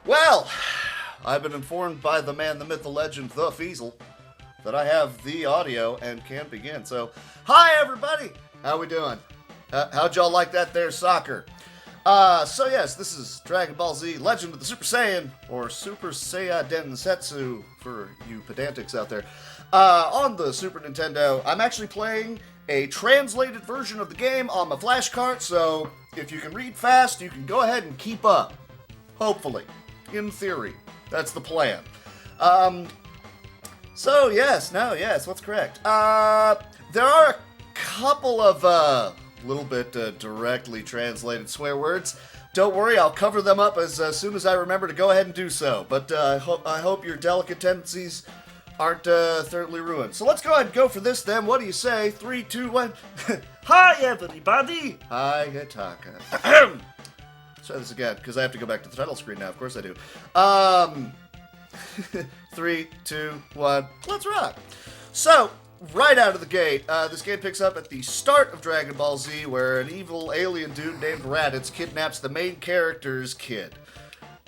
Well, I've been informed by the man, the myth, the legend, the Feasel, that I have the audio and can begin. So, hi everybody! How we doing? How'd y'all like that there soccer? So yes, this is Dragon Ball Z Legend of the Super Saiyan, or Super Saiya Densetsu, for you pedantics out there. On the Super Nintendo, I'm actually playing a translated version of the game on my flash cart, so if you can read fast, you can go ahead and keep up. Hopefully. In theory. That's the plan. So yes, what's correct? There are a couple of, little bit directly translated swear words. Don't worry, I'll cover them up as soon as I remember to go ahead and do so. But I hope your delicate tendencies aren't thoroughly ruined. So let's go ahead and go for this then. What do you say? 3, 2, 1. Hi everybody! Hi Hitaka. Let's try this again, because I have to go back to the title screen now. Of course I do. 3, 2, 1. Let's rock! So, right out of the gate, this game picks up at the start of Dragon Ball Z, where an evil alien dude named Raditz kidnaps the main character's kid.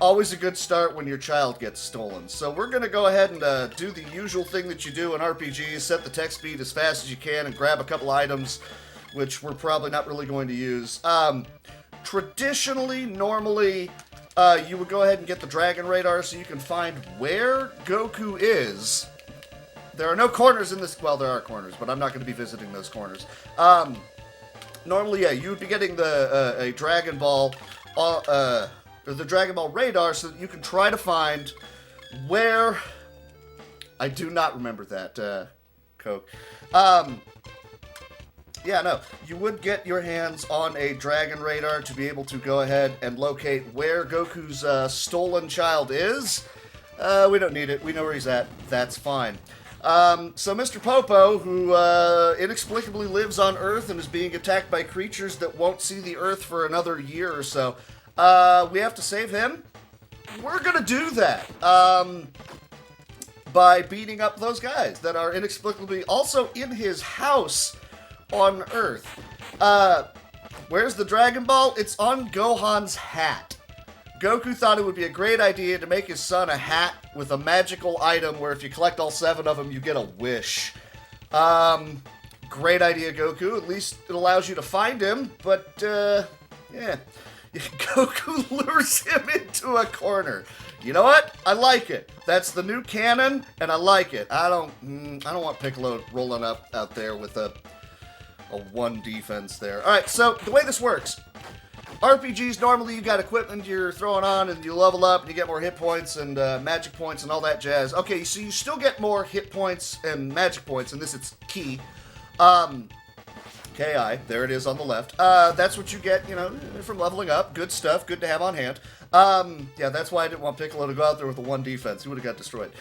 Always a good start when your child gets stolen. So we're going to go ahead and do the usual thing that you do in RPGs, set the text speed as fast as you can and grab a couple items, which we're probably not really going to use. Traditionally, normally, you would go ahead and get the Dragon Radar so you can find where Goku is. There are no corners in this. Well, there are corners, but I'm not going to be visiting those corners. Normally, yeah, you would be getting a Dragon Ball, the Dragon Ball Radar, so that you can try to find where. I do not remember that, Coke. Yeah, no, you would get your hands on a Dragon Radar to be able to go ahead and locate where Goku's stolen child is. We don't need it. We know where he's at. That's fine. So Mr. Popo, who inexplicably lives on Earth and is being attacked by creatures that won't see the Earth for another year or so, we have to save him. We're gonna do that by beating up those guys that are inexplicably also in his house on Earth. Where's the Dragon Ball? It's on Gohan's hat. Goku thought it would be a great idea to make his son a hat with a magical item where if you collect all 7 of them, you get a wish. Great idea, Goku. At least it allows you to find him, but, yeah. Goku lures him into a corner. You know what? I like it. That's the new canon, and I like it. I don't want Piccolo rolling up out there with a 1 defense there. Alright, so the way this works. RPGs, normally you got equipment you're throwing on and you level up and you get more hit points and magic points and all that jazz. Okay, so you still get more hit points and magic points. In this, it's Ki. Ki, there it is on the left. That's what you get, you know, from leveling up. Good stuff, good to have on hand. Yeah, that's why I didn't want Piccolo to go out there with a 1 defense. He would have got destroyed.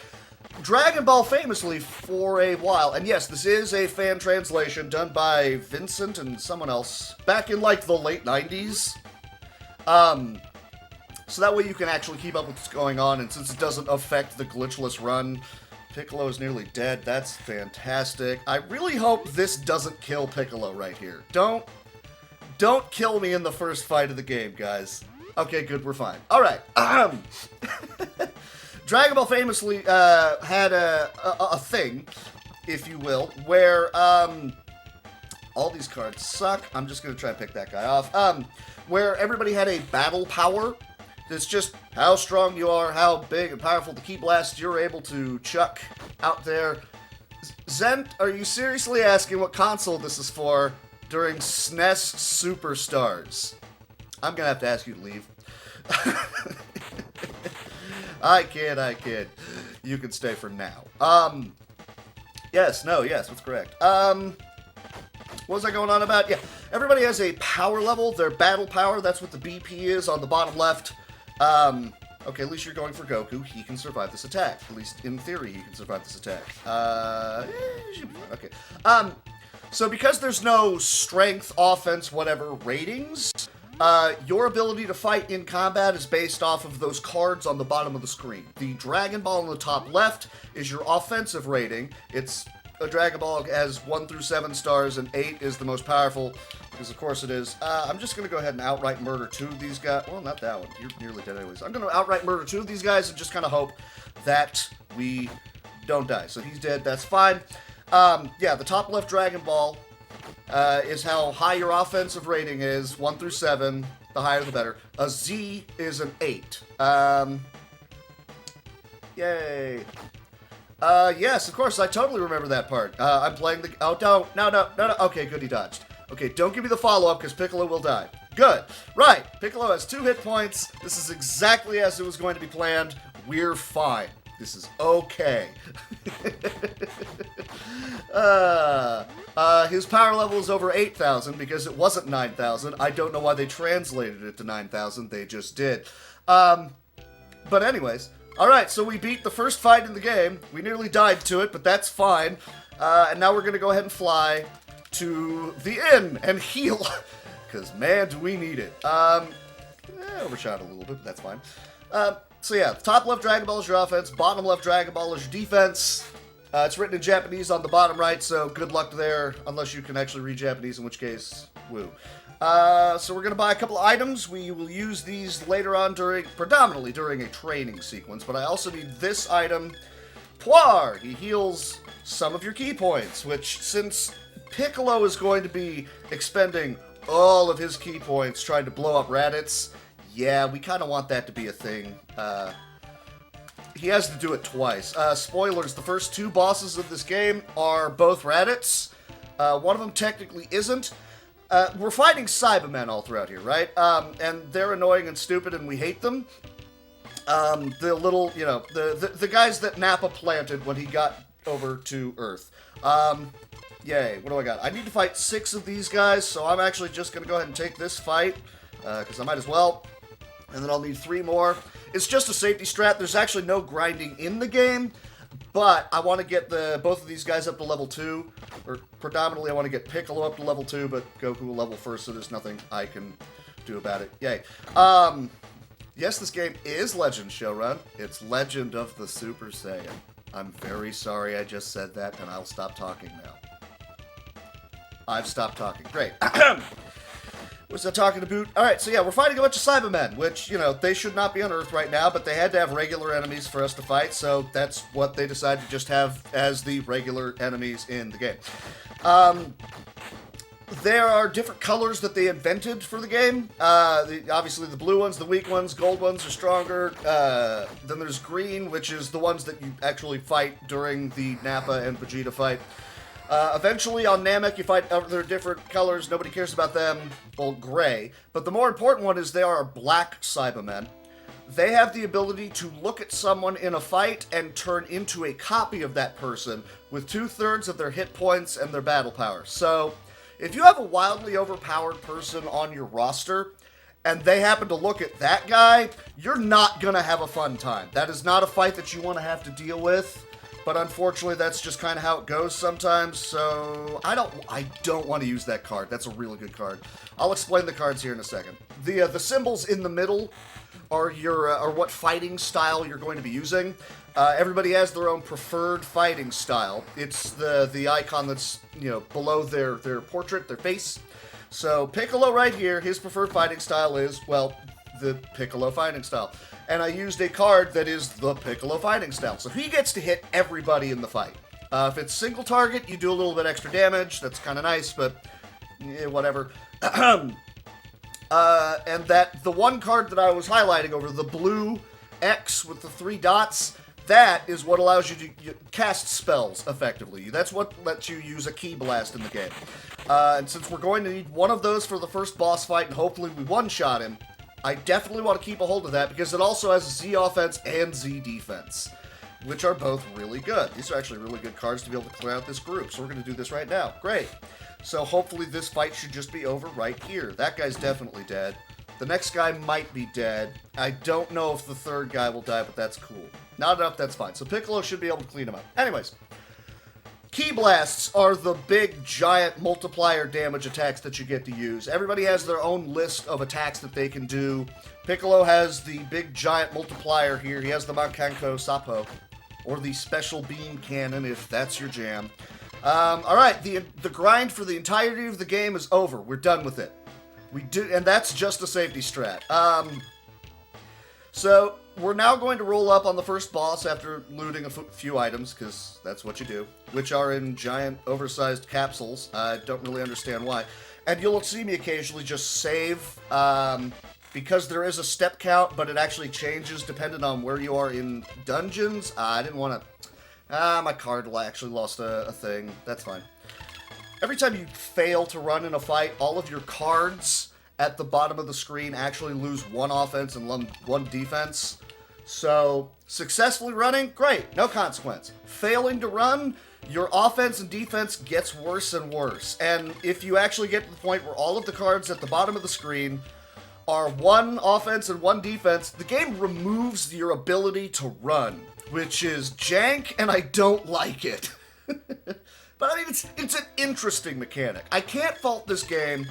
Dragon Ball famously for a while, and yes, this is a fan translation done by Vincent and someone else back in like the late 90s. So that way you can actually keep up with what's going on, and since it doesn't affect the glitchless run, Piccolo is nearly dead. That's fantastic. I really hope this doesn't kill Piccolo right here. Don't kill me in the first fight of the game, guys. Okay, good, we're fine. Alright, Dragon Ball famously had a thing, if you will, where all these cards suck. I'm just going to try and pick that guy off. Where everybody had a battle power. It's just how strong you are, how big and powerful the Ki Blast you're able to chuck out there. Zent, are you seriously asking what console this is for during SNES Super Stars? I'm going to have to ask you to leave. I kid. You can stay for now. Yes, what's correct. What was I going on about? Yeah, everybody has a power level, their battle power, that's what the BP is on the bottom left. Okay, at least you're going for Goku, he can survive this attack. At least in theory, he can survive this attack. Okay. So because there's no strength, offense, whatever ratings, your ability to fight in combat is based off of those cards on the bottom of the screen. The Dragon Ball on the top left is your offensive rating. It's Dragon Ball has 1 through 7 stars, and 8 is the most powerful, because of course it is. I'm just going to go ahead and outright murder 2 of these guys. Well, not that one. You're nearly dead anyways. I'm going to outright murder 2 of these guys and just kind of hope that we don't die. So he's dead. That's fine. Yeah, the top left Dragon Ball is how high your offensive rating is, 1 through 7. The higher the better. A Z is an 8. Yay. Yes, of course, I totally remember that part. I'm playing the... Oh, no. Okay, good, he dodged. Okay, don't give me the follow-up, because Piccolo will die. Good. Right, Piccolo has 2 hit points. This is exactly as it was going to be planned. We're fine. This is okay. His power level is over 8,000 because it wasn't 9,000. I don't know why they translated it to 9,000. They just did. But anyways, alright, so we beat the first fight in the game. We nearly died to it, but that's fine. And now we're going to go ahead and fly to the inn and heal. Because, man, do we need it. Overshot a little bit, but that's fine. So yeah, top left Dragon Ball is your offense, bottom left Dragon Ball is your defense. It's written in Japanese on the bottom right, so good luck there, unless you can actually read Japanese, in which case, woo. So we're going to buy a couple of items. We will use these later on predominantly during a training sequence, but I also need this item, Poir. He heals some of your key points, which, since Piccolo is going to be expending all of his key points trying to blow up Raditz, yeah, we kind of want that to be a thing. He has to do it twice. Spoilers, the first 2 bosses of this game are both Raditz. One of them technically isn't. We're fighting Cybermen all throughout here, right? And they're annoying and stupid and we hate them. The little, you know, the guys that Nappa planted when he got over to Earth. Yay, what do I got? I need to fight 6 of these guys, so I'm actually just going to go ahead and take this fight, because I might as well. And then I'll need 3 more. It's just a safety strat. There's actually no grinding in the game, but I want to get both of these guys up to level 2. Or predominantly I want to get Piccolo up to level 2, but Goku will level first, so there's nothing I can do about it. Yay. Yes, this game is Legend Showrun. It's Legend of the Super Saiyan. I'm very sorry I just said that, and I'll stop talking now. I've stopped talking. Great. What's that talking about? Alright, so yeah, we're fighting a bunch of Cybermen, which, you know, they should not be on Earth right now, but they had to have regular enemies for us to fight, so that's what they decided to just have as the regular enemies in the game. There are different colors that they invented for the game. Obviously, the blue ones, the weak ones, gold ones are stronger. Then there's green, which is the ones that you actually fight during the Nappa and Vegeta fight. Eventually, on Namek, you fight other different colors. Nobody cares about them. Well, gray. But the more important one is they are black Cybermen. They have the ability to look at someone in a fight and turn into a copy of that person with 2/3 of their hit points and their battle power. So, if you have a wildly overpowered person on your roster, and they happen to look at that guy, you're not gonna have a fun time. That is not a fight that you want to have to deal with. But unfortunately, that's just kind of how it goes sometimes, so I don't want to use that card. That's a really good card. I'll explain the cards here in a second. The symbols in the middle are are what fighting style you're going to be using. Everybody has their own preferred fighting style. It's the icon that's, you know, below their portrait, their face. So Piccolo right here, his preferred fighting style is, well, the Piccolo fighting style. And I used a card that is the Piccolo fighting style. So he gets to hit everybody in the fight. If it's single target, you do a little bit extra damage. That's kind of nice, but whatever. And the one card that I was highlighting over, the blue X with the 3 dots, that is what allows you to cast spells effectively. That's what lets you use a Ki Blast in the game. And since we're going to need one of those for the first boss fight, and hopefully we one-shot him, I definitely want to keep a hold of that because it also has Z offense and Z defense, which are both really good. These are actually really good cards to be able to clear out this group, so we're going to do this right now. Great. So hopefully this fight should just be over right here. That guy's definitely dead. The next guy might be dead. I don't know if the 3rd guy will die, but that's cool. Not enough, that's fine. So Piccolo should be able to clean him up. Anyways. Ki Blasts are the big, giant multiplier damage attacks that you get to use. Everybody has their own list of attacks that they can do. Piccolo has the big, giant multiplier here. He has the Mankanko Sapo, or the Special Beam Cannon, if that's your jam. All right, the grind for the entirety of the game is over. We're done with it. And that's just a safety strat. So we're now going to roll up on the first boss after looting a few items, because that's what you do, which are in giant, oversized capsules. I don't really understand why. And you'll see me occasionally just save, because there is a step count, but it actually changes depending on where you are in dungeons. I didn't want to... my card actually lost a thing. That's fine. Every time you fail to run in a fight, all of your cards at the bottom of the screen actually lose one offense and one defense. So, successfully running, great, no consequence. Failing to run, your offense and defense gets worse and worse. And if you actually get to the point where all of the cards at the bottom of the screen are one offense and one defense, the game removes your ability to run, which is jank, and I don't like it. But I mean, it's an interesting mechanic. I can't fault this game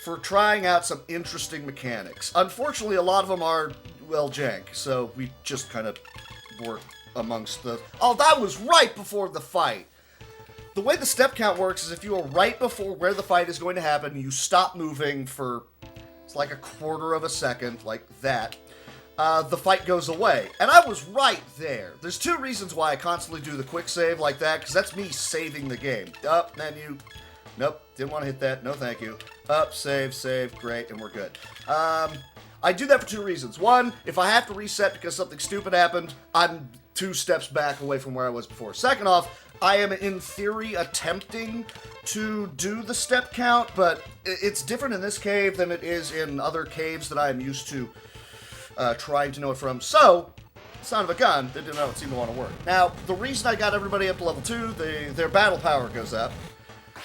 for trying out some interesting mechanics. Unfortunately, a lot of them are, well, jank, so we just kind of work amongst the... Oh, that was right before the fight! The way the step count works is if you are right before where the fight is going to happen, you stop moving for, it's like a quarter of a second, like that. The fight goes away. And I was right there. There's two reasons why I constantly do the quick save like that, because that's me saving the game. Up, menu. Nope, didn't want to hit that. No, thank you. Up, save, great, and we're good. I do that for two reasons. One, if I have to reset because something stupid happened, I'm 2 steps back away from where I was before. Second off, I am in theory attempting to do the step count, but it's different in this cave than it is in other caves that I am used to trying to know it from. So, son of a gun, they didn't seem to want to work. Now, the reason I got everybody up to level 2, their battle power goes up.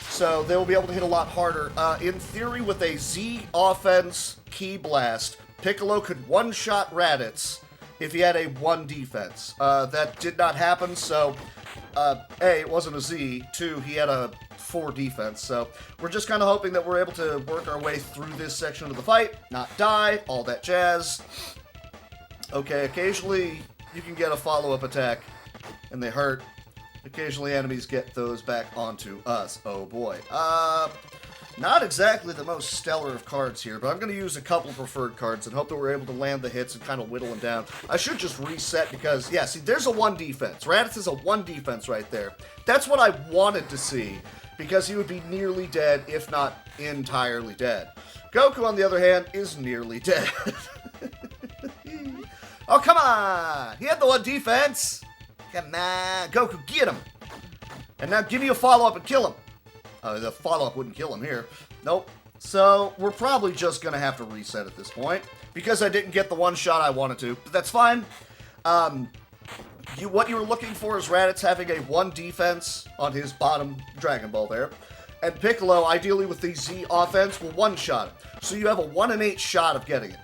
So they will be able to hit a lot harder. In theory, with a Z offense key blast, Piccolo could one-shot Raditz if he had a 1 defense. That did not happen, so A, it wasn't a Z, 2, he had a 4 defense, so we're just kind of hoping that we're able to work our way through this section of the fight, not die, all that jazz. Okay, occasionally you can get a follow-up attack, and they hurt. Occasionally enemies get those back onto us. Oh boy. Not exactly the most stellar of cards here, but I'm going to use a couple preferred cards and hope that we're able to land the hits and kind of whittle them down. I should just reset because, yeah, see, there's a 1 defense. Raditz is a 1 defense right there. That's what I wanted to see, because he would be nearly dead, if not entirely dead. Goku, on the other hand, is nearly dead. Oh, come on! He had the 1 defense! Come on, Goku, get him! And now give me a follow-up and kill him. The follow-up wouldn't kill him here. Nope. So, we're probably just going to have to reset at this point, because I didn't get the 1 shot I wanted to, but that's fine. What you were looking for is Raditz having a 1 defense on his bottom Dragon Ball there, and Piccolo, ideally with the Z offense, will 1-shot him. So you have a 1 in 8 shot of getting it.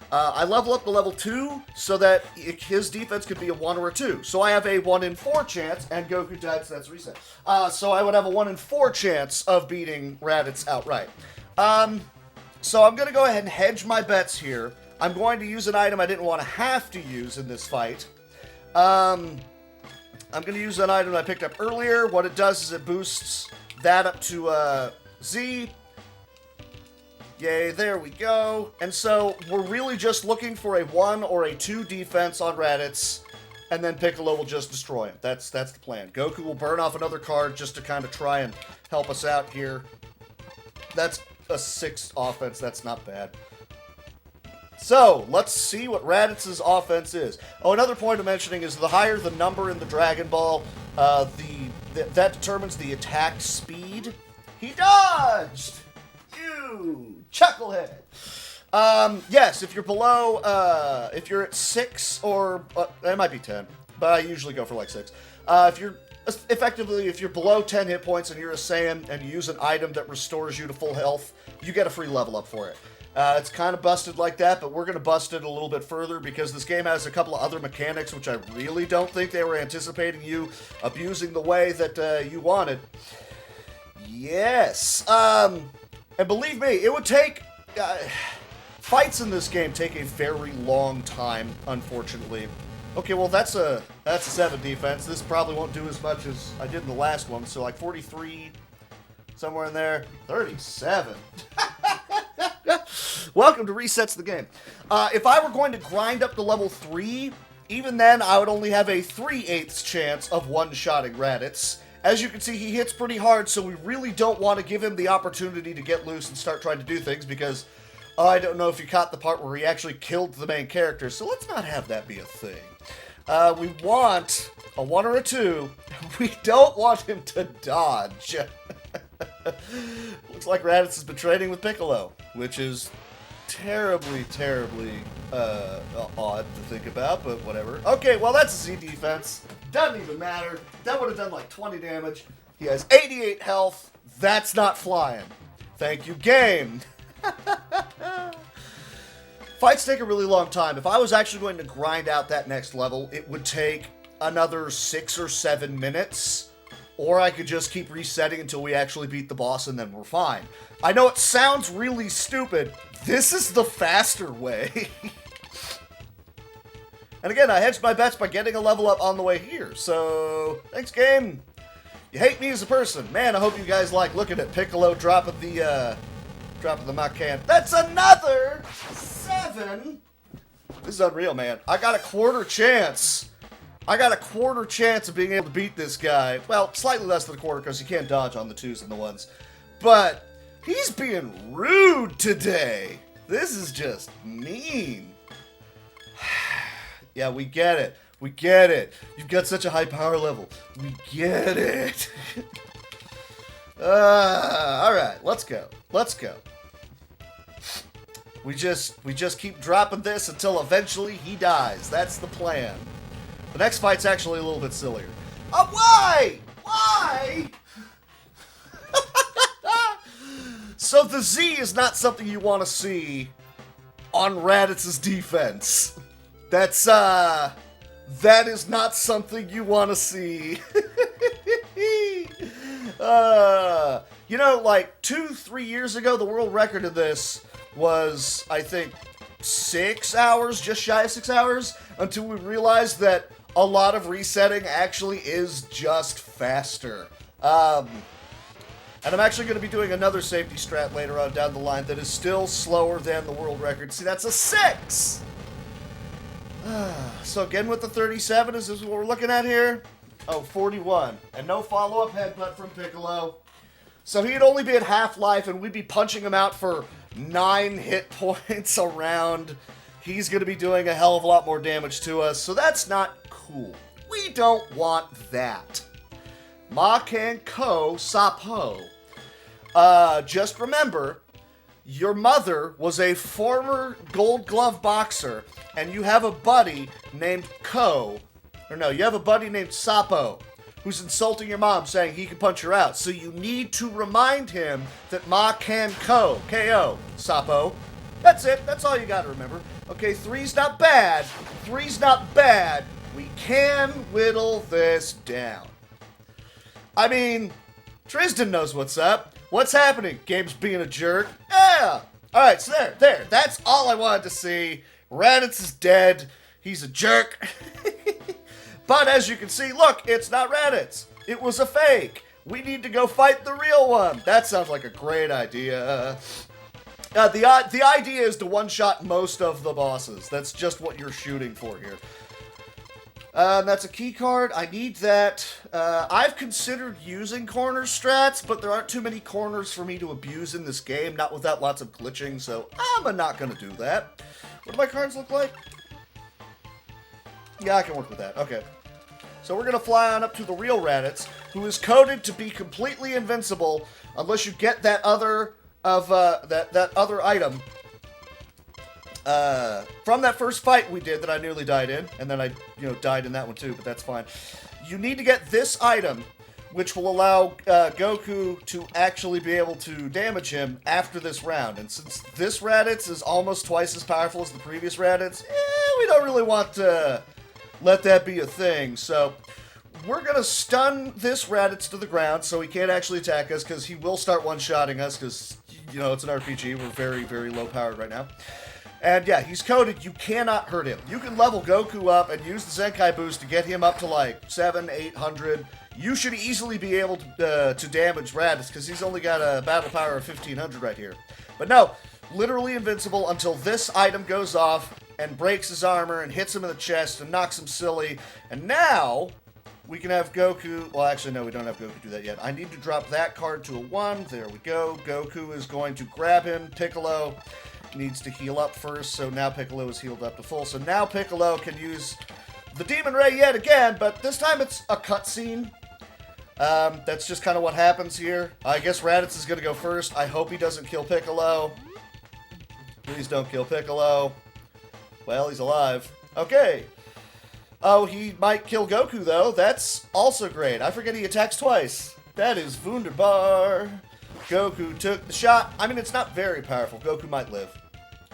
I level up to level 2 so that his defense could be a 1 or a 2. So I have a 1 in 4 chance, and Goku died, so that's reset. So I would have a 1 in 4 chance of beating Raditz outright. So I'm going to go ahead and hedge my bets here. I'm going to use an item I didn't want to have to use in this fight. I'm going to use an item I picked up earlier. What it does is it boosts that up to Z. Yay, there we go. And so, we're really just looking for a 1 or a 2 defense on Raditz, and then Piccolo will just destroy him. That's the plan. Goku will burn off another card just to kind of try and help us out here. That's a 6 offense, that's not bad. So, let's see what Raditz's offense is. Oh, another point of mentioning is the higher the number in the Dragon Ball, that determines the attack speed. He dodged! You chucklehead. Yes, if you're below, if you're at 6 or, it might be 10, but I usually go for like 6. If you're below 10 hit points and you're a Saiyan and you use an item that restores you to full health, you get a free level up for it. It's kind of busted like that, but we're going to bust it a little bit further because this game has a couple of other mechanics which I really don't think they were anticipating you abusing the way that you wanted. Yes. And believe me, it would take... fights in this game take a very long time, unfortunately. Okay, well that's a 7 defense. This probably won't do as much as I did in the last one. So like 43, somewhere in there. 37. Welcome to Resets the Game. If I were going to grind up to level 3, even then I would only have a 3/8 chance of one-shotting Raditz. As you can see, he hits pretty hard, so we really don't want to give him the opportunity to get loose and start trying to do things because I don't know if you caught the part where he actually killed the main character, so let's not have that be a thing. We want a 1 or a 2. We don't want him to dodge. Looks like Raditz has been training with Piccolo, which is terribly, terribly odd to think about, but whatever. Okay, well, that's a Z defense. Doesn't even matter. That would have done like 20 damage. He has 88 health. That's not flying. Thank you, game. Fights take a really long time. If I was actually going to grind out that next level, it would take another 6 or 7 minutes. Or I could just keep resetting until we actually beat the boss and then we're fine. I know it sounds really stupid. This is the faster way. And again, I hedged my bets by getting a level up on the way here. So, thanks game. You hate me as a person. Man, I hope you guys like looking at Piccolo dropping the Mach can. That's another 7. This is unreal, man. I got a quarter chance. I got a quarter chance of being able to beat this guy. Well, slightly less than a quarter because you can't dodge on the 2s and the 1s. But he's being rude today. This is just mean. Yeah, we get it. We get it. You've got such a high power level. We get it. Alright, let's go. Let's go. We just keep dropping this until eventually he dies. That's the plan. The next fight's actually a little bit sillier. Why? Why? So the Z is not something you want to see on Raditz's defense. That is not something you want to see. You know, like 2-3 years ago, the world record of this was, I think, 6 hours, just shy of 6 hours, until we realized that a lot of resetting actually is just faster. And I'm actually going to be doing another safety strat later on down the line that is still slower than the world record. See, that's a 6! So again with the 37, is this what we're looking at here? Oh, 41. And no follow-up headbutt from Piccolo. So he'd only be at half-life, and we'd be punching him out for 9 hit points around. He's going to be doing a hell of a lot more damage to us, so that's not cool. We don't want that. Ma can ko sapo. Just remember, your mother was a former Gold Glove boxer, and you have a buddy named Ko. Or no, you have a buddy named Sapo, who's insulting your mom, saying he can punch her out. So you need to remind him that Ma can ko, K-O, Sapo. That's it. That's all you gotta remember. Okay, 3's not bad. 3's not bad. We can whittle this down. I mean, Tristan knows what's up. What's happening? Game's being a jerk. Yeah! Alright, so there. That's all I wanted to see. Raditz is dead. He's a jerk. But as you can see, look, it's not Raditz. It was a fake. We need to go fight the real one. That sounds like a great idea. The idea is to one-shot most of the bosses. That's just what you're shooting for here. That's a key card. I need that. I've considered using corner strats, but there aren't too many corners for me to abuse in this game, not without lots of glitching, so I'm not going to do that. What do my cards look like? Yeah, I can work with that. Okay. So we're going to fly on up to the real Raditz, who is coded to be completely invincible unless you get that other that other item from that first fight we did that I nearly died in, and then I died in that one too, but that's fine. You need to get this item, which will allow Goku to actually be able to damage him after this round. And since this Raditz is almost twice as powerful as the previous Raditz, we don't really want to let that be a thing. So we're going to stun this Raditz to the ground so he can't actually attack us, because he will start one-shotting us, because, it's an RPG. We're very, very low-powered right now. And yeah, he's coded. You cannot hurt him. You can level Goku up and use the Zenkai boost to get him up to like 700, 800. You should easily be able to damage Raditz because he's only got a battle power of 1500 right here. But no, literally invincible until this item goes off and breaks his armor and hits him in the chest and knocks him silly. And now we can have Goku. Well, actually, no, we don't have Goku do that yet. I need to drop that card to a 1. There we go. Goku is going to grab him. Piccolo needs to heal up first, so now Piccolo is healed up to full. So now Piccolo can use the Demon Ray yet again, but this time it's a cutscene. That's just kind of what happens here. I guess Raditz is going to go first. I hope he doesn't kill Piccolo. Please don't kill Piccolo. Well, he's alive. Okay. Oh, he might kill Goku, though. That's also great. I forget he attacks twice. That is wunderbar. Goku took the shot. I mean, it's not very powerful. Goku might live.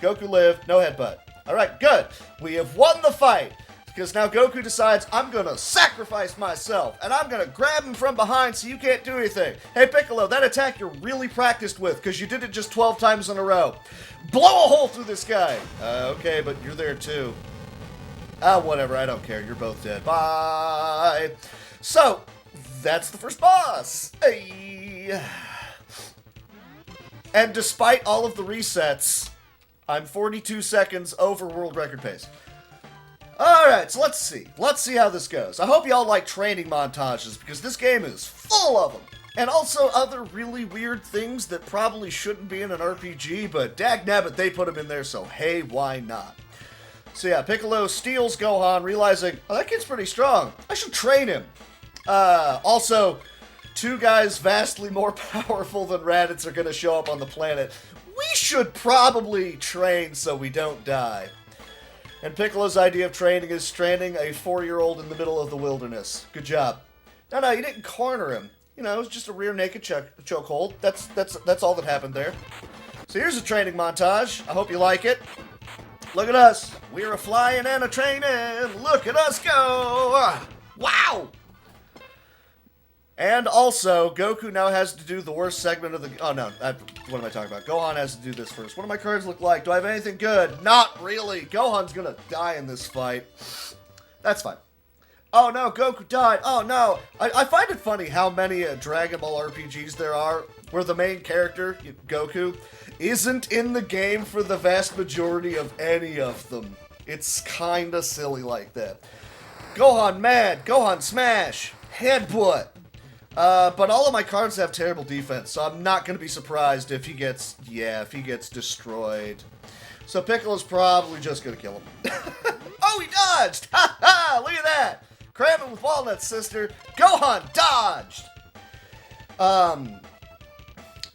Goku lived. No headbutt. All right, good. We have won the fight. Because now Goku decides, I'm going to sacrifice myself. And I'm going to grab him from behind so you can't do anything. Hey, Piccolo, that attack you're really practiced with. Because you did it just 12 times in a row. Blow a hole through this guy. Okay, but you're there too. Whatever. I don't care. You're both dead. Bye. So, that's the first boss. Hey. And despite all of the resets, I'm 42 seconds over world record pace. Alright, so let's see. Let's see how this goes. I hope y'all like training montages, because this game is full of them. And also other really weird things that probably shouldn't be in an RPG, but dagnabbit, they put them in there, so hey, why not? So yeah, Piccolo steals Gohan, realizing, oh, that kid's pretty strong. I should train him. Also, 2 guys vastly more powerful than Raditz are going to show up on the planet. We should probably train so we don't die. And Piccolo's idea of training is stranding a 4-year-old in the middle of the wilderness. Good job. No, you didn't corner him. You know, it was just a rear naked chokehold. That's all that happened there. So here's a training montage. I hope you like it. Look at us. We're a flying and a training. Look at us go. Wow. And also, Goku now has to do the worst segment of the... Oh, no. What am I talking about? Gohan has to do this first. What do my cards look like? Do I have anything good? Not really. Gohan's gonna die in this fight. That's fine. Oh, no. Goku died. Oh, no. I find it funny how many Dragon Ball RPGs there are where the main character, Goku, isn't in the game for the vast majority of any of them. It's kinda silly like that. Gohan mad. Gohan smash. Headbutt. But all of my cards have terrible defense, so I'm not going to be surprised if he gets destroyed. So Piccolo's probably just going to kill him. Oh, he dodged! Ha ha! Look at that! Cram him with walnuts, sister. Gohan dodged!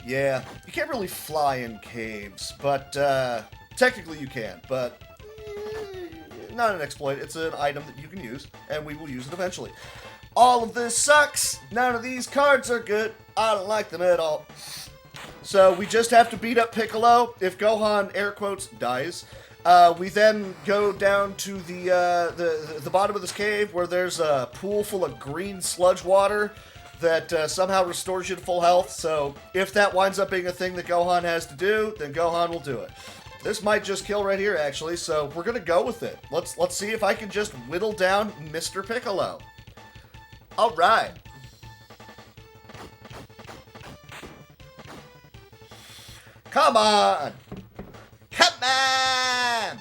Yeah, you can't really fly in caves, but, technically you can, but not an exploit. It's an item that you can use, and we will use it eventually. All of this sucks. None of these cards are good. I don't like them at all. So we just have to beat up Piccolo. If Gohan, air quotes, dies, we then go down to the bottom of this cave where there's a pool full of green sludge water that somehow restores you to full health. So if that winds up being a thing that Gohan has to do, then Gohan will do it. This might just kill right here, actually. So we're gonna go with it. Let's see if I can just whittle down Mr. Piccolo. All right. Come on. Come on.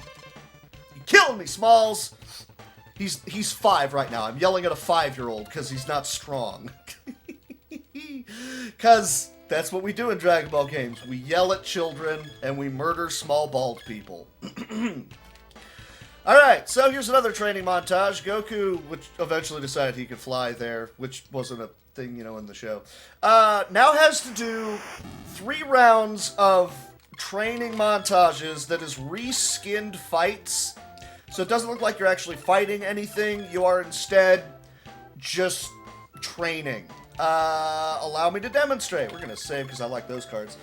You killing me, Smalls. He's 5 right now. I'm yelling at a 5-year-old because he's not strong. Because that's what we do in Dragon Ball games. We yell at children and we murder small bald people. Alright, so here's another training montage. Goku, which eventually decided he could fly there, which wasn't a thing, in the show, now has to do 3 rounds of training montages that is reskinned fights. So it doesn't look like you're actually fighting anything. You are instead just training. Allow me to demonstrate. We're going to save because I like those cards.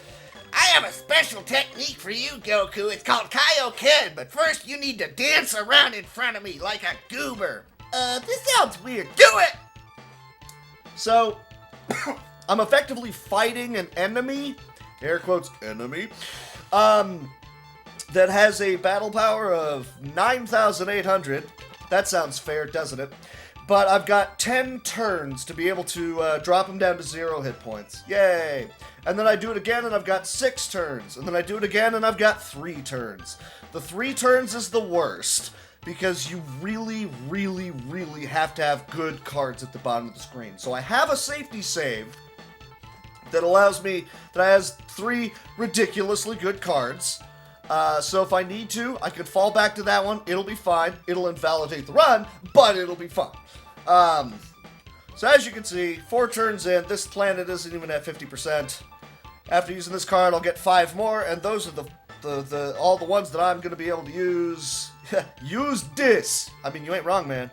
I have a special technique for you, Goku. It's called Kaioken, but first you need to dance around in front of me like a goober. This sounds weird. Do it! So, I'm effectively fighting an enemy, air quotes, enemy, that has a battle power of 9,800. That sounds fair, doesn't it? But I've got 10 turns to be able to drop him down to 0 hit points. Yay! And then I do it again and I've got 6 turns. And then I do it again and I've got 3 turns. The 3 turns is the worst, because you really, really, really have to have good cards at the bottom of the screen. So I have a safety save that allows me, that has 3 ridiculously good cards. So if I need to, I can fall back to that one. It'll be fine. It'll invalidate the run, but it'll be fine. So as you can see, 4 turns in, this planet isn't even at 50%. After using this card, I'll get 5 more, and those are all the ones that I'm going to be able to use. Use this! I mean, you ain't wrong, man.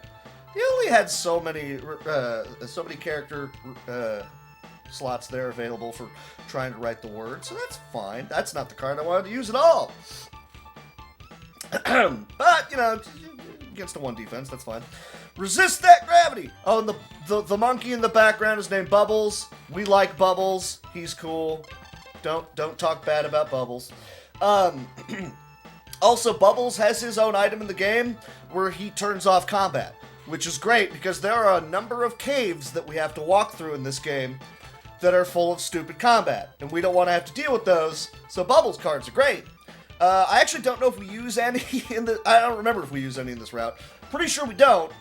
You only had so many character slots there available for trying to write the word, so that's fine. That's not the card I wanted to use at all. But, you know, against a 1 defense, that's fine. Resist that gravity! Oh, and the monkey in the background is named Bubbles. We like Bubbles. He's cool. Don't talk bad about Bubbles. Also, Bubbles has his own item in the game where he turns off combat, which is great because there are a number of caves that we have to walk through in this game that are full of stupid combat, and we don't want to have to deal with those, so Bubbles cards are great. I actually don't know if we use any I don't remember if we use any in this route. Pretty sure we don't,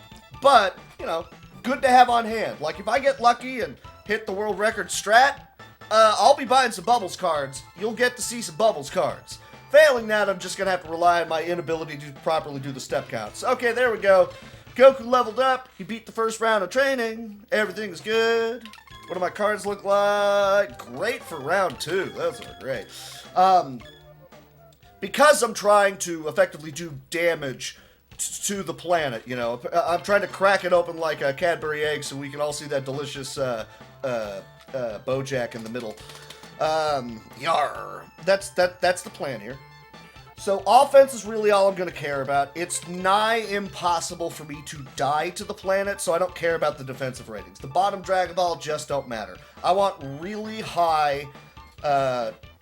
but, you know, good to have on hand. Like, if I get lucky and hit the world record strat, I'll be buying some Bubbles cards. You'll get to see some Bubbles cards. Failing that, I'm just going to have to rely on my inability to properly do the step counts. Okay, there we go. Goku leveled up. He beat the first round of training. Everything's good. What do my cards look like? Great for round 2. Those are great. Because I'm trying to effectively do damage to the planet, you know. I'm trying to crack it open like a Cadbury egg so we can all see that delicious Bojack in the middle. Yarr. That's the plan here. So offense is really all I'm going to care about. It's nigh impossible for me to die to the planet, so I don't care about the defensive ratings. The bottom Dragon Ball just don't matter. I want really high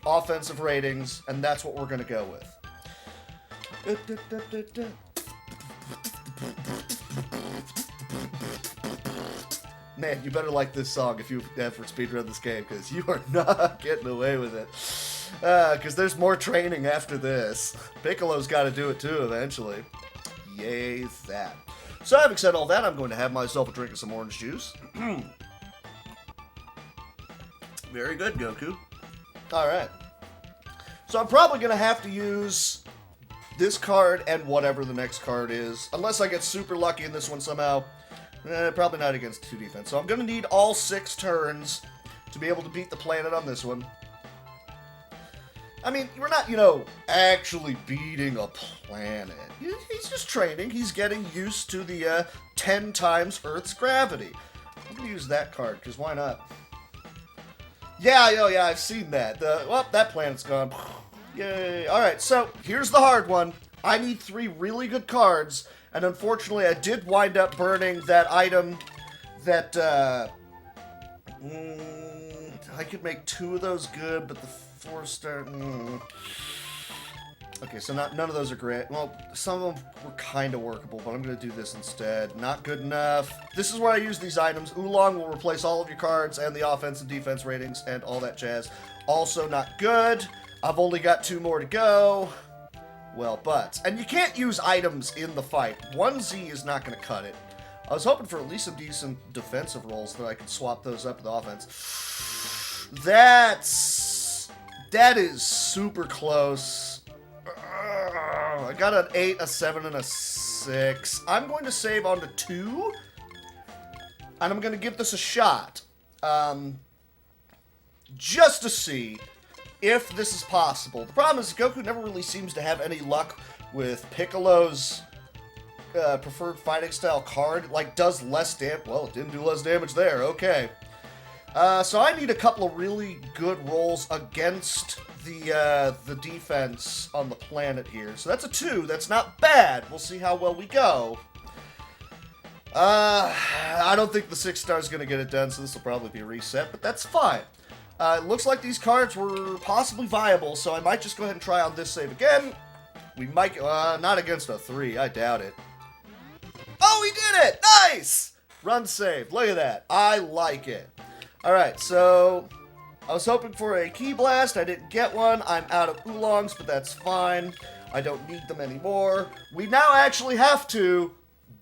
offensive ratings, and that's what we're going to go with. Man, you better like this song if you ever speedrun this game, because you are not getting away with it. Because there's more training after this. Piccolo's got to do it too eventually. Yay that. So having said all that, I'm going to have myself a drink of some orange juice. Very good, Goku. Alright. So I'm probably going to have to use this card and whatever the next card is. Unless I get super lucky in this one somehow. Probably not against 2 defense. So I'm going to need all 6 turns to be able to beat the planet on this one. I mean, we're not, you know, actually beating a planet. He's just training. He's getting used to the 10 times Earth's gravity. I'm going to use that card, because why not? Yeah, oh yeah, I've seen that. Well, that planet's gone. Yay. Alright, so here's the hard one. I need 3 really good cards, and unfortunately I did wind up burning that item that, I could make 2 of those good, but the 4-star, Okay, so none of those are great. Well, some of them were kind of workable, but I'm going to do this instead. Not good enough. This is where I use these items. Oolong will replace all of your cards and the offense and defense ratings and all that jazz. Also not good. I've only got 2 more to go. Well, but. And you can't use items in the fight. 1Z is not going to cut it. I was hoping for at least some decent defensive rolls that I could swap those up with offense. That is super close. I got an 8, a 7, and a 6. I'm going to save on to 2. And I'm going to give this a shot. Just to see if this is possible. The problem is Goku never really seems to have any luck with Piccolo's preferred fighting style card. Like, does less damage. Well, it didn't do less damage there. Okay. So I need a couple of really good rolls against the defense on the planet here. So that's a 2. That's not bad. We'll see how well we go. I don't think the 6-star is going to get it done, so this will probably be a reset, but that's fine. It looks like these cards were possibly viable, so I might just go ahead and try on this save again. We might, not against a 3. I doubt it. Oh, he did it! Nice! Run saved. Look at that. I like it. Alright, so I was hoping for a Ki Blast. I didn't get one. I'm out of oolongs, but that's fine. I don't need them anymore. We now actually have to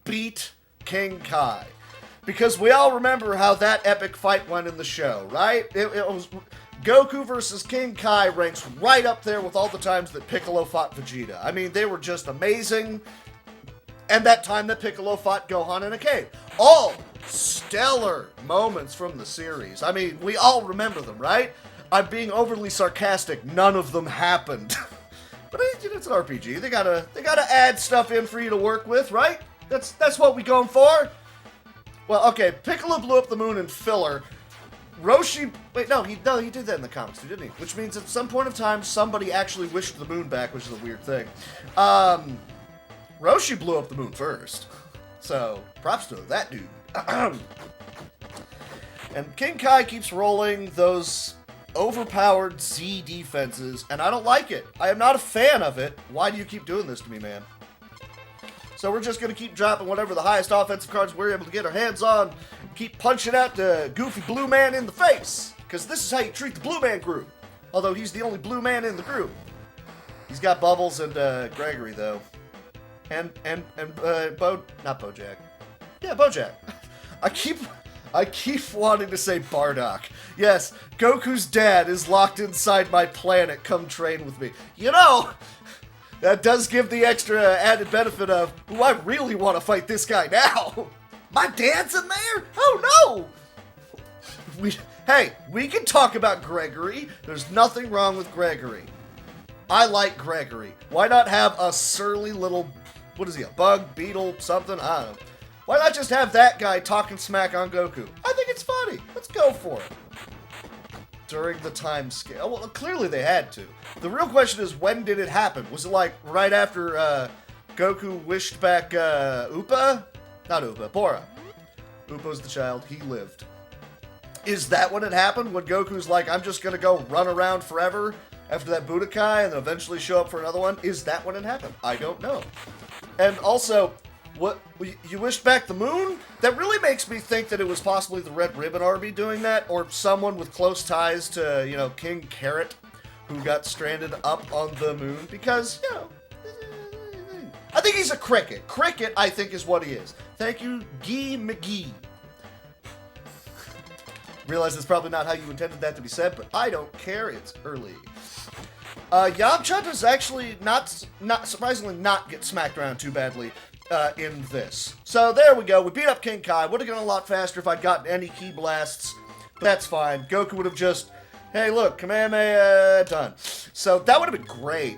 beat King Kai. Because we all remember how that epic fight went in the show, right? It was Goku versus King Kai ranks right up there with all the times that Piccolo fought Vegeta. I mean, they were just amazing. And that time that Piccolo fought Gohan in a cave. All stellar moments from the series. I mean, we all remember them, right? I'm being overly sarcastic. None of them happened. But it's an RPG. They gotta add stuff in for you to work with, right? That's what we going for. Well, okay, Piccolo blew up the moon in filler. Roshi... Wait, no, he did that in the comics too, didn't he? Which means at some point of time, somebody actually wished the moon back, which is a weird thing. Roshi blew up the moon first. So, props to that dude. And King Kai keeps rolling those overpowered Z defenses, and I don't like it. I am not a fan of it. Why do you keep doing this to me, man? So we're just going to keep dropping whatever the highest offensive cards we're able to get our hands on. Keep punching out the goofy blue man in the face. Because this is how you treat the blue man group. Although he's the only blue man in the group. He's got Bubbles and Gregory, though. And not Bojack. Yeah, Bojack. I keep wanting to say Bardock. Yes, Goku's dad is locked inside my planet. Come train with me. You know... That does give the extra added benefit of, ooh, I really want to fight this guy now. My dad's in there? Oh, no. Hey, we can talk about Gregory. There's nothing wrong with Gregory. I like Gregory. Why not have a surly little, what is he, a bug, beetle, something? I don't know. Why not just have that guy talking smack on Goku? I think it's funny. Let's go for it. During the time scale. Well, clearly they had to. The real question is, when did it happen? Was it like right after Goku wished back Upa? Not Upa, Bora. Upa's the child. He lived. Is that when it happened? When Goku's like, I'm just going to go run around forever after that Budokai and then eventually show up for another one? Is that when it happened? I don't know. And also... What, you wished back the moon? That really makes me think that it was possibly the Red Ribbon Army doing that, or someone with close ties to, you know, King Carrot, who got stranded up on the moon, because, you know, I think he's a cricket. Cricket, I think, is what he is. Thank you, Guy McGee. Realize that's probably not how you intended that to be said, but I don't care, it's early. Yamcha does actually not surprisingly not get smacked around too badly. In this. So there we go. We beat up King Kai. Would have gone a lot faster if I'd gotten any Ki Blasts. But that's fine. Goku would have just, hey, look, Kamehameha, done. So that would have been great.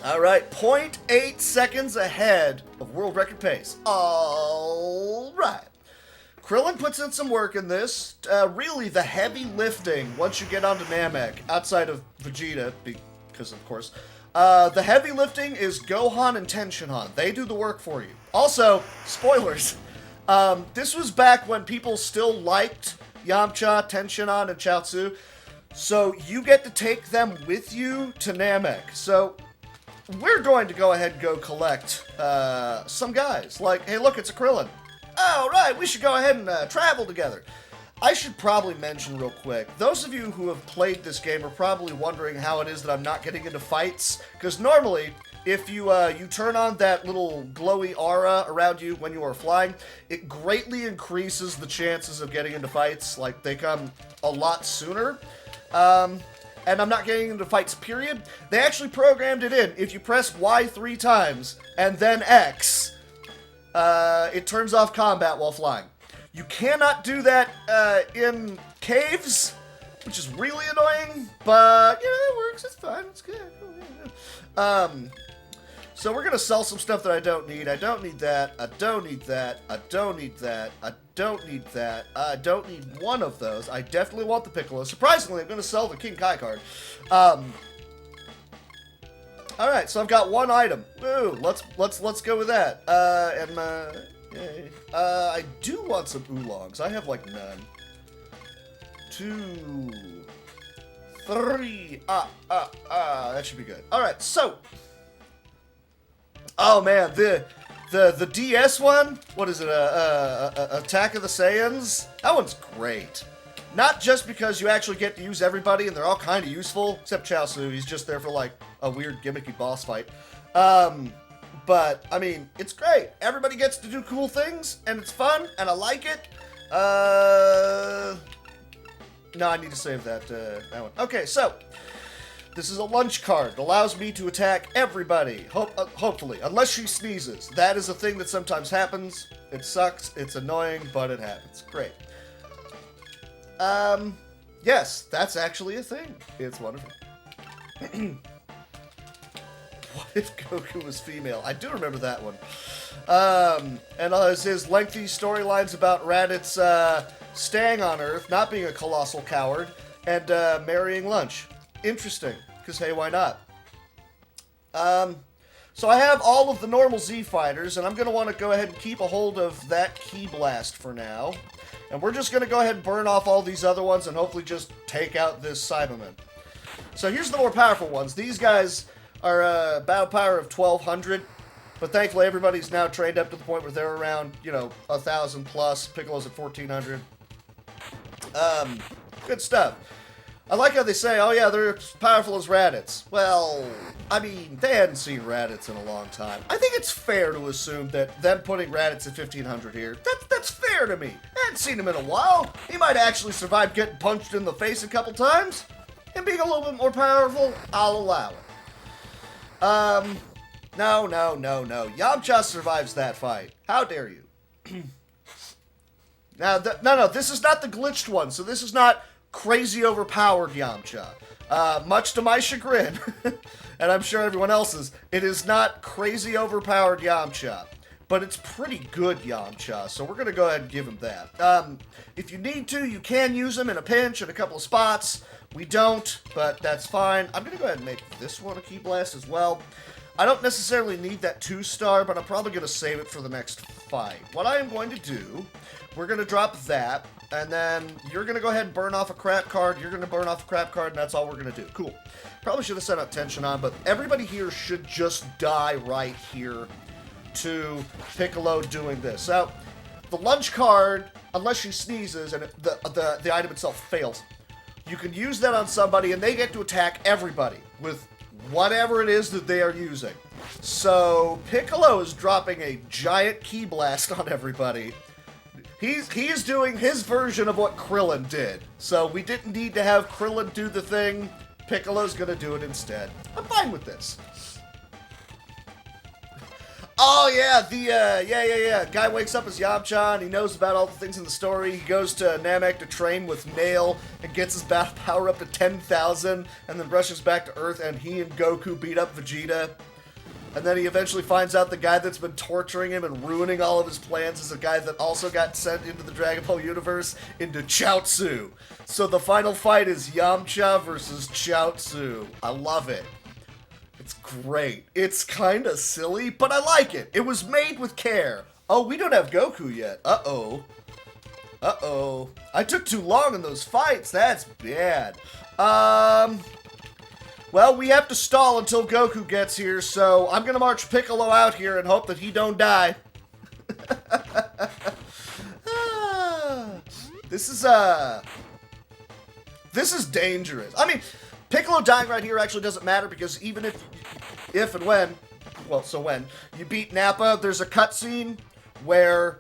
Alright, 0.8 seconds ahead of world record pace. Alright. Krillin puts in some work in this. Really, the heavy lifting, once you get onto Namek, outside of Vegeta, because of course... the heavy lifting is Gohan and Tenshinhan. They do the work for you. Also, spoilers. This was back when people still liked Yamcha, Tenshinhan, and Chaozu. So you get to take them with you to Namek. So we're going to go ahead and go collect some guys. Like, hey, look, it's a Krillin. Oh, right, we should go ahead and travel together. I should probably mention real quick, those of you who have played this game are probably wondering how it is that I'm not getting into fights, because normally, if you turn on that little glowy aura around you when you are flying, it greatly increases the chances of getting into fights, like they come a lot sooner, and I'm not getting into fights, period. They actually programmed it in. If you press Y 3 times, and then X, it turns off combat while flying. You cannot do that in caves, which is really annoying, but, you know, it works. It's fine. It's good. So we're going to sell some stuff that I don't need. I don't need that. I don't need that. I don't need that. I don't need that. I don't need one of those. I definitely want the Piccolo. Surprisingly, I'm going to sell the King Kai card. Alright, so I've got one item. Woo, let's go with that. Yay. I do want some oolongs. I have, like, none. 2, 3. That should be good. Alright, so. Oh man, the DS one. What is it? Attack of the Saiyans. That one's great. Not just because you actually get to use everybody and they're all kind of useful, except Chaozu. He's just there for like a weird gimmicky boss fight. But I mean, it's great. Everybody gets to do cool things, and it's fun, and I like it. No, I need to save that one. Okay, so this is a lunch card. It allows me to attack everybody, hopefully, unless she sneezes. That is a thing that sometimes happens. It sucks. It's annoying, but it happens. Great. Yes, that's actually a thing. It's wonderful. What if Goku was female? I do remember that one. And his lengthy storylines about Raditz staying on Earth, not being a colossal coward, and marrying Lunch. Interesting, because hey, why not? So I have all of the normal Z fighters, and I'm going to want to go ahead and keep a hold of that Ki Blast for now. And we're just going to go ahead and burn off all these other ones and hopefully just take out this Cyberman. So here's the more powerful ones. These guys are battle power of 1200, but thankfully everybody's now trained up to the point where they're around, 1,000 plus. Piccolo's at 1,400. Good stuff. I like how they say, oh yeah, they're as powerful as Raditz. Well, I mean, they hadn't seen Raditz in a long time. I think it's fair to assume that them putting Raditz at 1,500 here, that's fair to me. I hadn't seen him in a while. He might actually survive getting punched in the face a couple times. And being a little bit more powerful, I'll allow it. No. Yamcha survives that fight. How dare you? Now, no, this is not the glitched one, so this is not crazy overpowered Yamcha. Much to my chagrin, and I'm sure everyone else's, it is not crazy overpowered Yamcha, but it's pretty good Yamcha, so we're going to go ahead and give him that. If you need to, you can use him in a pinch in a couple of spots. We don't, but that's fine. I'm going to go ahead and make this one a Ki Blast as well. I don't necessarily need that 2-star, but I'm probably going to save it for the next fight. What I am going to do, we're going to drop that, and then you're going to go ahead and burn off a crap card, you're going to burn off a crap card, and that's all we're going to do. Cool. Probably should have set up tension on, but everybody here should just die right here to Piccolo doing this. So, the lunch card, unless she sneezes and the item itself fails, you can use that on somebody, and they get to attack everybody with whatever it is that they are using. So, Piccolo is dropping a giant Ki Blast on everybody. He is doing his version of what Krillin did. So, we didn't need to have Krillin do the thing. Piccolo's gonna do it instead. I'm fine with this. Oh, yeah, yeah. Guy wakes up as Yamcha, and he knows about all the things in the story. He goes to Namek to train with Nail and gets his battle power up to 10,000, and then rushes back to Earth, and he and Goku beat up Vegeta. And then he eventually finds out the guy that's been torturing him and ruining all of his plans is a guy that also got sent into the Dragon Ball universe into Chaozu. So the final fight is Yamcha versus Chaozu. I love it. It's great. It's kind of silly, but I like it. It was made with care. Oh, we don't have Goku yet. Uh-oh. I took too long in those fights. That's bad. Well, we have to stall until Goku gets here, so I'm gonna march Piccolo out here and hope that he don't die. This is dangerous. I mean, Piccolo dying right here actually doesn't matter because even if and when you beat Nappa, there's a cutscene where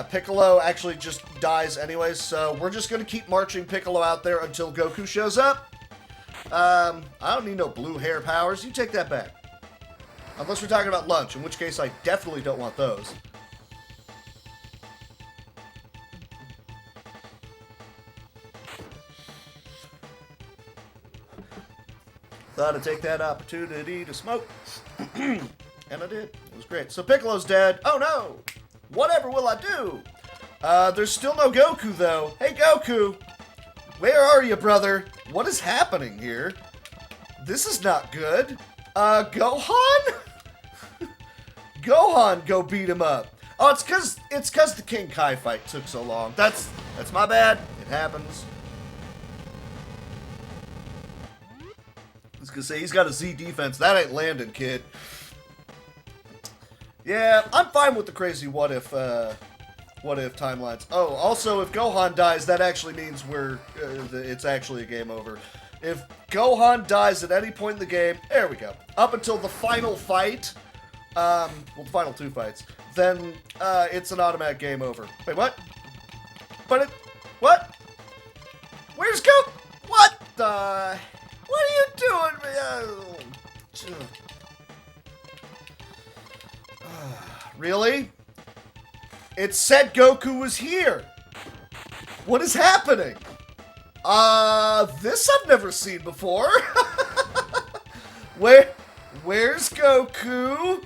Piccolo actually just dies anyways, so we're just gonna keep marching Piccolo out there until Goku shows up. I don't need no blue hair powers. You take that back. Unless we're talking about lunch, in which case I definitely don't want those. Thought I'd take that opportunity to smoke. And I did. It was great. So Piccolo's dead. Oh no! Whatever will I do? There's still no Goku though. Hey Goku! Where are you, brother? What is happening here? This is not good. Gohan? Gohan, go beat him up. Oh, it's cause the King Kai fight took so long. That's my bad. It happens. I was gonna say he's got a Z defense. That ain't landing, kid. Yeah, I'm fine with the crazy what if timelines. Oh, also, if Gohan dies, that actually means it's actually a game over. If Gohan dies at any point in the game, there we go. Up until the final fight, well, the final 2 fights, then it's an automatic game over. Wait, what? What? Where's Goku? What the? What are you doing? Really? It said Goku was here. What is happening? This I've never seen before. Where's Goku?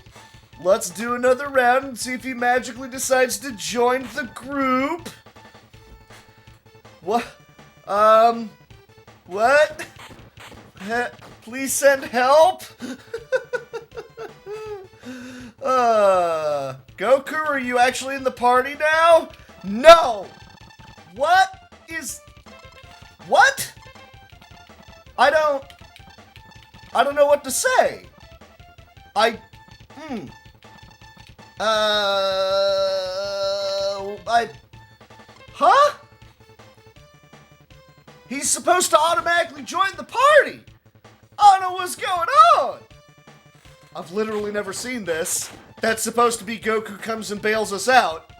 Let's do another round and see if he magically decides to join the group. What? What? Please send help? Goku, are you actually in the party now? No! What? I don't know what to say. Huh? He's supposed to automatically join the party. I don't know what's going on. I've literally never seen this. That's supposed to be Goku comes and bails us out.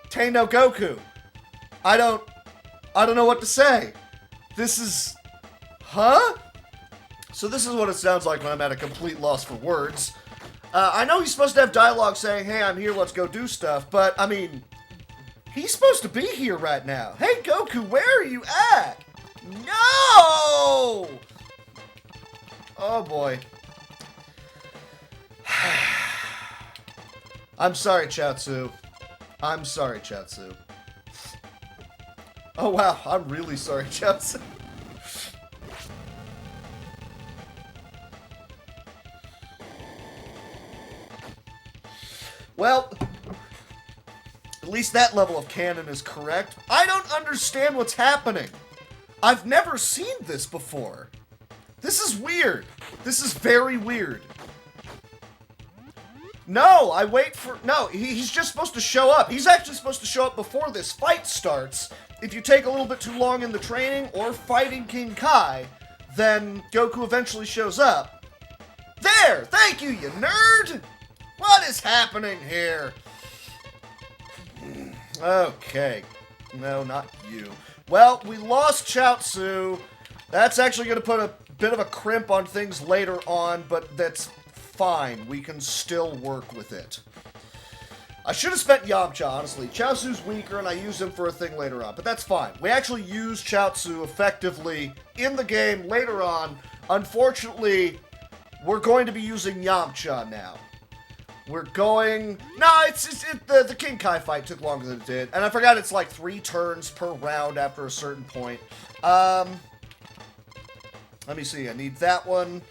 Tay no Goku. I don't know what to say. This is... Huh? So this is what it sounds like when I'm at a complete loss for words. I know he's supposed to have dialogue saying, hey, I'm here, let's go do stuff, but, I mean, he's supposed to be here right now. Hey, Goku, where are you at? No! Oh, boy. I'm sorry, Chaozu. I'm sorry, Chaozu. Oh, wow, I'm really sorry, Chaozu. Well, at least that level of canon is correct. I don't understand what's happening. I've never seen this before. This is weird. This is very weird. No, I wait for... No, he's just supposed to show up. He's actually supposed to show up before this fight starts. If you take a little bit too long in the training or fighting King Kai, then Goku eventually shows up. There! Thank you, you nerd! What is happening here? Okay. No, not you. Well, we lost Chaozu. That's actually going to put a bit of a crimp on things later on, but that's fine. We can still work with it. I should have spent Yamcha, honestly. Chaozu's weaker, and I use him for a thing later on, but that's fine. We actually use Chaozu effectively in the game later on. Unfortunately, we're going to be using Yamcha now. We're going... No, the King Kai fight took longer than it did. And I forgot it's like 3 turns per round after a certain point. Let me see. I need that one.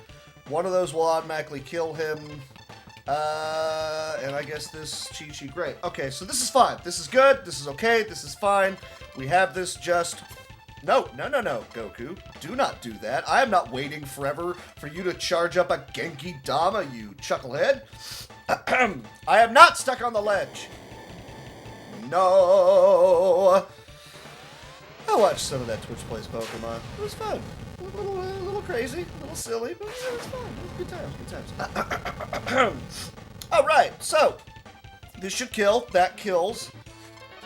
One of those will automatically kill him. And I guess this Chi-Chi. Great. Okay, so this is fine. This is good. This is okay. This is fine. We have this just... No, Goku. Do not do that. I am not waiting forever for you to charge up a Genki Dama, you chucklehead. I am not stuck on the ledge. No. I watched some of that Twitch Plays Pokemon. It was fun. A little crazy, a little silly, but it was fun. It was good times. Alright, so this should kill. That kills.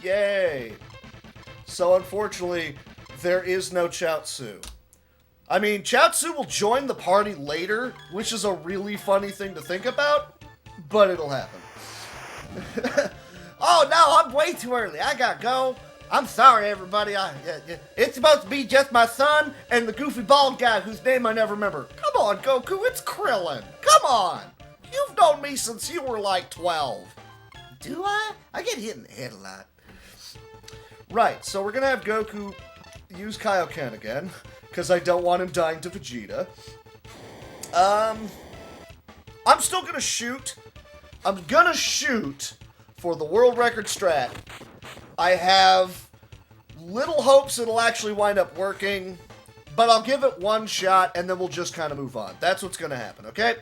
Yay. So unfortunately, there is no Chaozu. I mean, Chaozu will join the party later, which is a really funny thing to think about. But it'll happen. Oh, no, I'm way too early. I gotta go. I'm sorry, everybody. It's supposed to be just my son and the goofy bald guy whose name I never remember. Come on, Goku, it's Krillin. Come on. You've known me since you were like 12. Do I? I get hit in the head a lot. Right, so we're gonna have Goku use Kaioken again, because I don't want him dying to Vegeta. I'm still gonna shoot. I'm gonna shoot for the world record strat. I have little hopes it'll actually wind up working, but I'll give it one shot and then we'll just kind of move on. That's what's gonna happen, okay?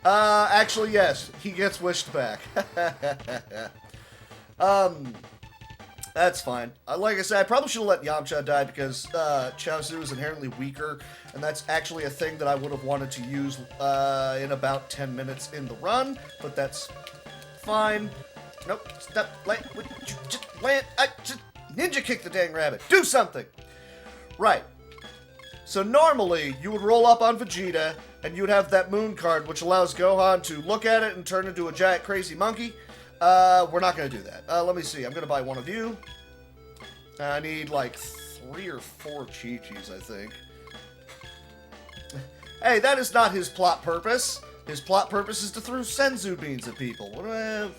Actually, yes. He gets wished back. That's fine. Like I said, I probably should have let Yamcha die because Chaozu is inherently weaker, and that's actually a thing that I would have wanted to use in about 10 minutes in the run, but that's fine. Nope, stop, land, just land, just ninja kick the dang rabbit. Do something! Right. So normally, you would roll up on Vegeta, and you'd have that moon card, which allows Gohan to look at it and turn into a giant crazy monkey. We're not going to do that. Let me see. I'm going to buy one of you. I need like 3 or 4 Chi-Chis, I think. Hey, that is not his plot purpose. His plot purpose is to throw Senzu beans at people. What do I have?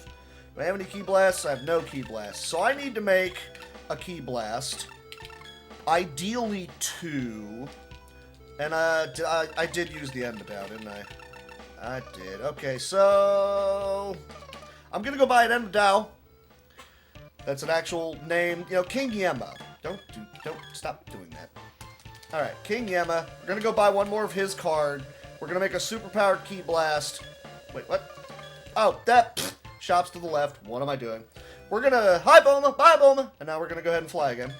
Do I have any Ki Blasts? I have no Ki Blasts. So I need to make a Ki Blast. Ideally 2. And I did use the Endowed, didn't I? I did. Okay, so I'm gonna go buy an Endowed. That's an actual name. You know, King Yemma. Don't stop doing that. All right, King Yemma. We're gonna go buy one more of his card. We're gonna make a super-powered Ki Blast. Wait, what? Oh, that shops to the left. What am I doing? We're gonna hi Boma, bye Boma, and now we're gonna go ahead and fly again.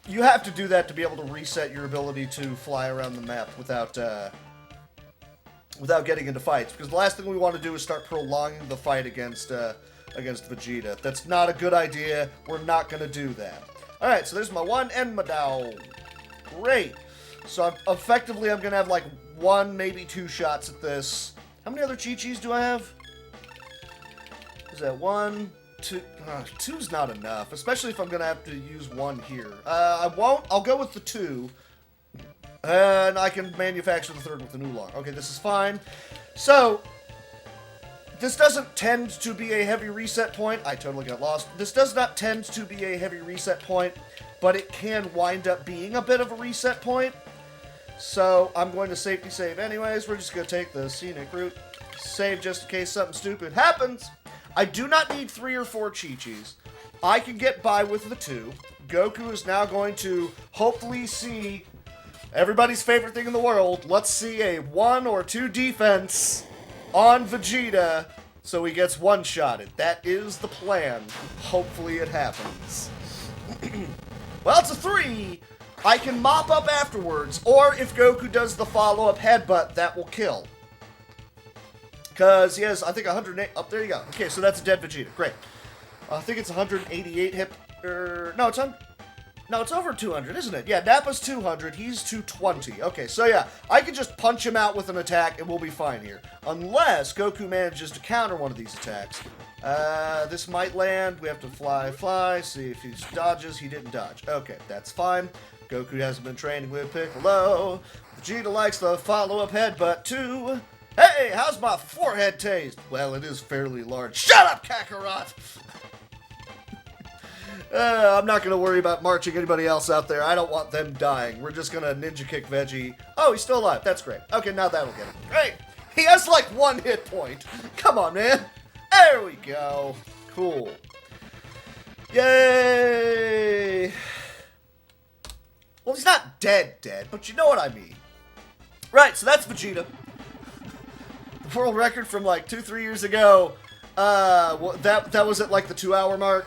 You have to do that to be able to reset your ability to fly around the map without getting into fights. Because the last thing we want to do is start prolonging the fight against Vegeta. That's not a good idea. We're not going to do that. All right, so there's my one Endowed. Great. So effectively, I'm going to have like 1, maybe 2 shots at this. How many other Chi-Chis do I have? Is that 1, 2? 2's not enough, especially if I'm going to have to use 1 here. I won't. I'll go with the 2. And I can manufacture the 3rd with the Oolong. Okay, this is fine. So, this doesn't tend to be a heavy reset point. I totally got lost. This does not tend to be a heavy reset point, but it can wind up being a bit of a reset point. So, I'm going to safety save anyways. We're just going to take the scenic route. Save just in case something stupid happens. I do not need 3 or 4 Chi-Chis. I can get by with the 2. Goku is now going to hopefully see everybody's favorite thing in the world. Let's see a 1 or 2 defense on Vegeta so he gets one-shotted. That is the plan. Hopefully it happens. Well, it's a 3. I can mop up afterwards, or if Goku does the follow-up headbutt, that will kill. Because he has, I think, 108. Oh, there you go. Okay, so that's a dead Vegeta. Great. I think it's 188 hit. No, it's over 200, isn't it? Yeah, Nappa's 200. He's 220. Okay, so yeah, I can just punch him out with an attack and we'll be fine here. Unless Goku manages to counter one of these attacks. This might land. We have to fly. See if he dodges. He didn't dodge. Okay, that's fine. Goku hasn't been training with Piccolo. Vegeta likes the follow-up headbutt too. Hey, how's my forehead taste? Well, it is fairly large. Shut up, Kakarot! I'm not going to worry about marching anybody else out there. I don't want them dying. We're just going to ninja kick Veggie. Oh, he's still alive. That's great. Okay, now that'll get him. Great. He has like 1 hit point. Come on, man. There we go. Cool. Yay! Well, he's not dead, but you know what I mean. Right, so that's Vegeta. The world record from like 2-3 years ago. That was at like the 2-hour mark.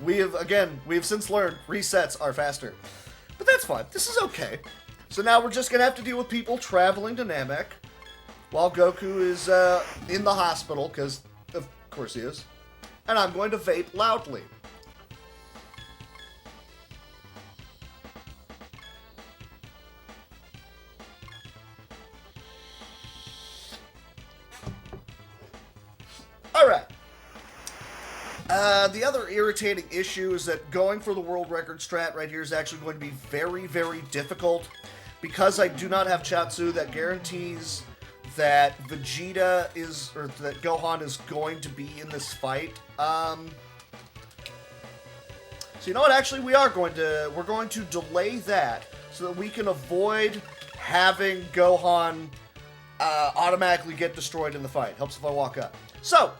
We have since learned resets are faster. But that's fine. This is okay. So now we're just going to have to deal with people traveling to Namek while Goku is in the hospital, because of course he is. And I'm going to vape loudly. Alright. The other irritating issue is that going for the world record strat right here is actually going to be very, very difficult. Because I do not have Chatsu, that guarantees that Vegeta is, or that Gohan is going to be in this fight. So you know what, actually we're going to delay that so that we can avoid having Gohan automatically get destroyed in the fight. Helps if I walk up. So,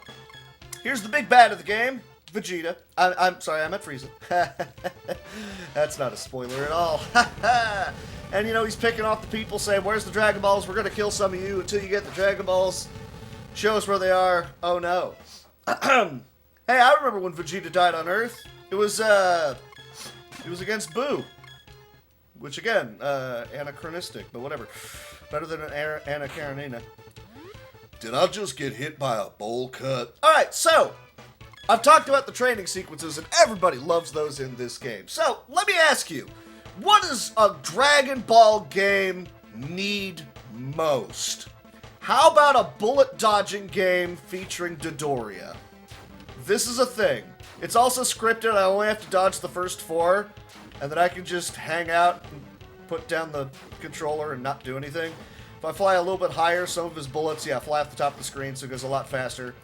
here's the big bad of the game, Vegeta. I'm sorry, I meant Frieza. That's not a spoiler at all. And, he's picking off the people, saying, where's the Dragon Balls? We're going to kill some of you until you get the Dragon Balls. Show us where they are. Oh, no. Hey, I remember when Vegeta died on Earth. It was against Boo. Which, again, anachronistic, but whatever. Better than an Anna Karenina. Did I just get hit by a bowl cut? Alright, so, I've talked about the training sequences, and everybody loves those in this game. So, let me ask you, what does a Dragon Ball game need most? How about a bullet dodging game featuring Dodoria? This is a thing. It's also scripted. I only have to dodge the first 4, and then I can just hang out and put down the controller and not do anything. If I fly a little bit higher, some of his bullets, fly off the top of the screen, so it goes a lot faster.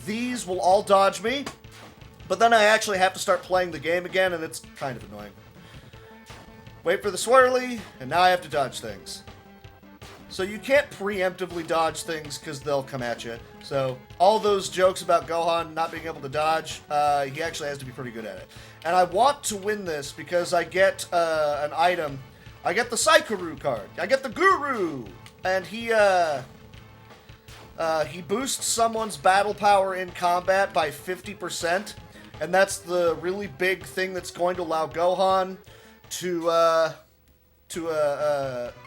These will all dodge me, but then I actually have to start playing the game again, and it's kind of annoying. Wait for the swirly, and now I have to dodge things. So you can't preemptively dodge things because they'll come at you. So all those jokes about Gohan not being able to dodge, he actually has to be pretty good at it. And I want to win this because I get an item. I get the Saikuru card. I get the Guru. And he boosts someone's battle power in combat by 50%. And that's the really big thing that's going to allow Gohan to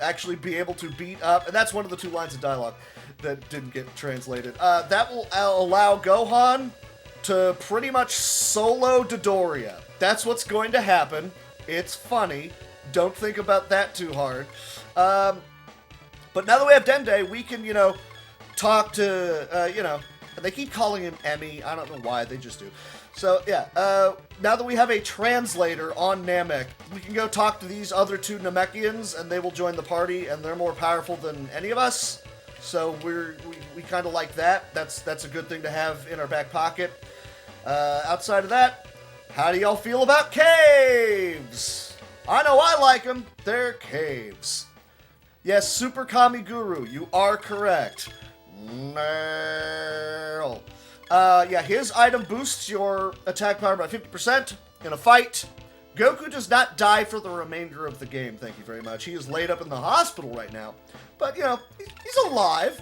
actually be able to beat up, and that's one of the 2 lines of dialogue that didn't get translated. That will allow Gohan to pretty much solo Dodoria. That's what's going to happen. It's funny. Don't think about that too hard. But now that we have Dende, we can, talk to, they keep calling him Emmy. I don't know why, they just do. So, yeah, now that we have a translator on Namek, we can go talk to these other 2 Namekians, and they will join the party, and they're more powerful than any of us. So we kind of like that. That's a good thing to have in our back pocket. Outside of that, how do y'all feel about caves? I know I like them. They're caves. Yes, Super Kami Guru, you are correct. No. His item boosts your attack power by 50% in a fight. Goku does not die for the remainder of the game, thank you very much. He is laid up in the hospital right now. But, he's alive.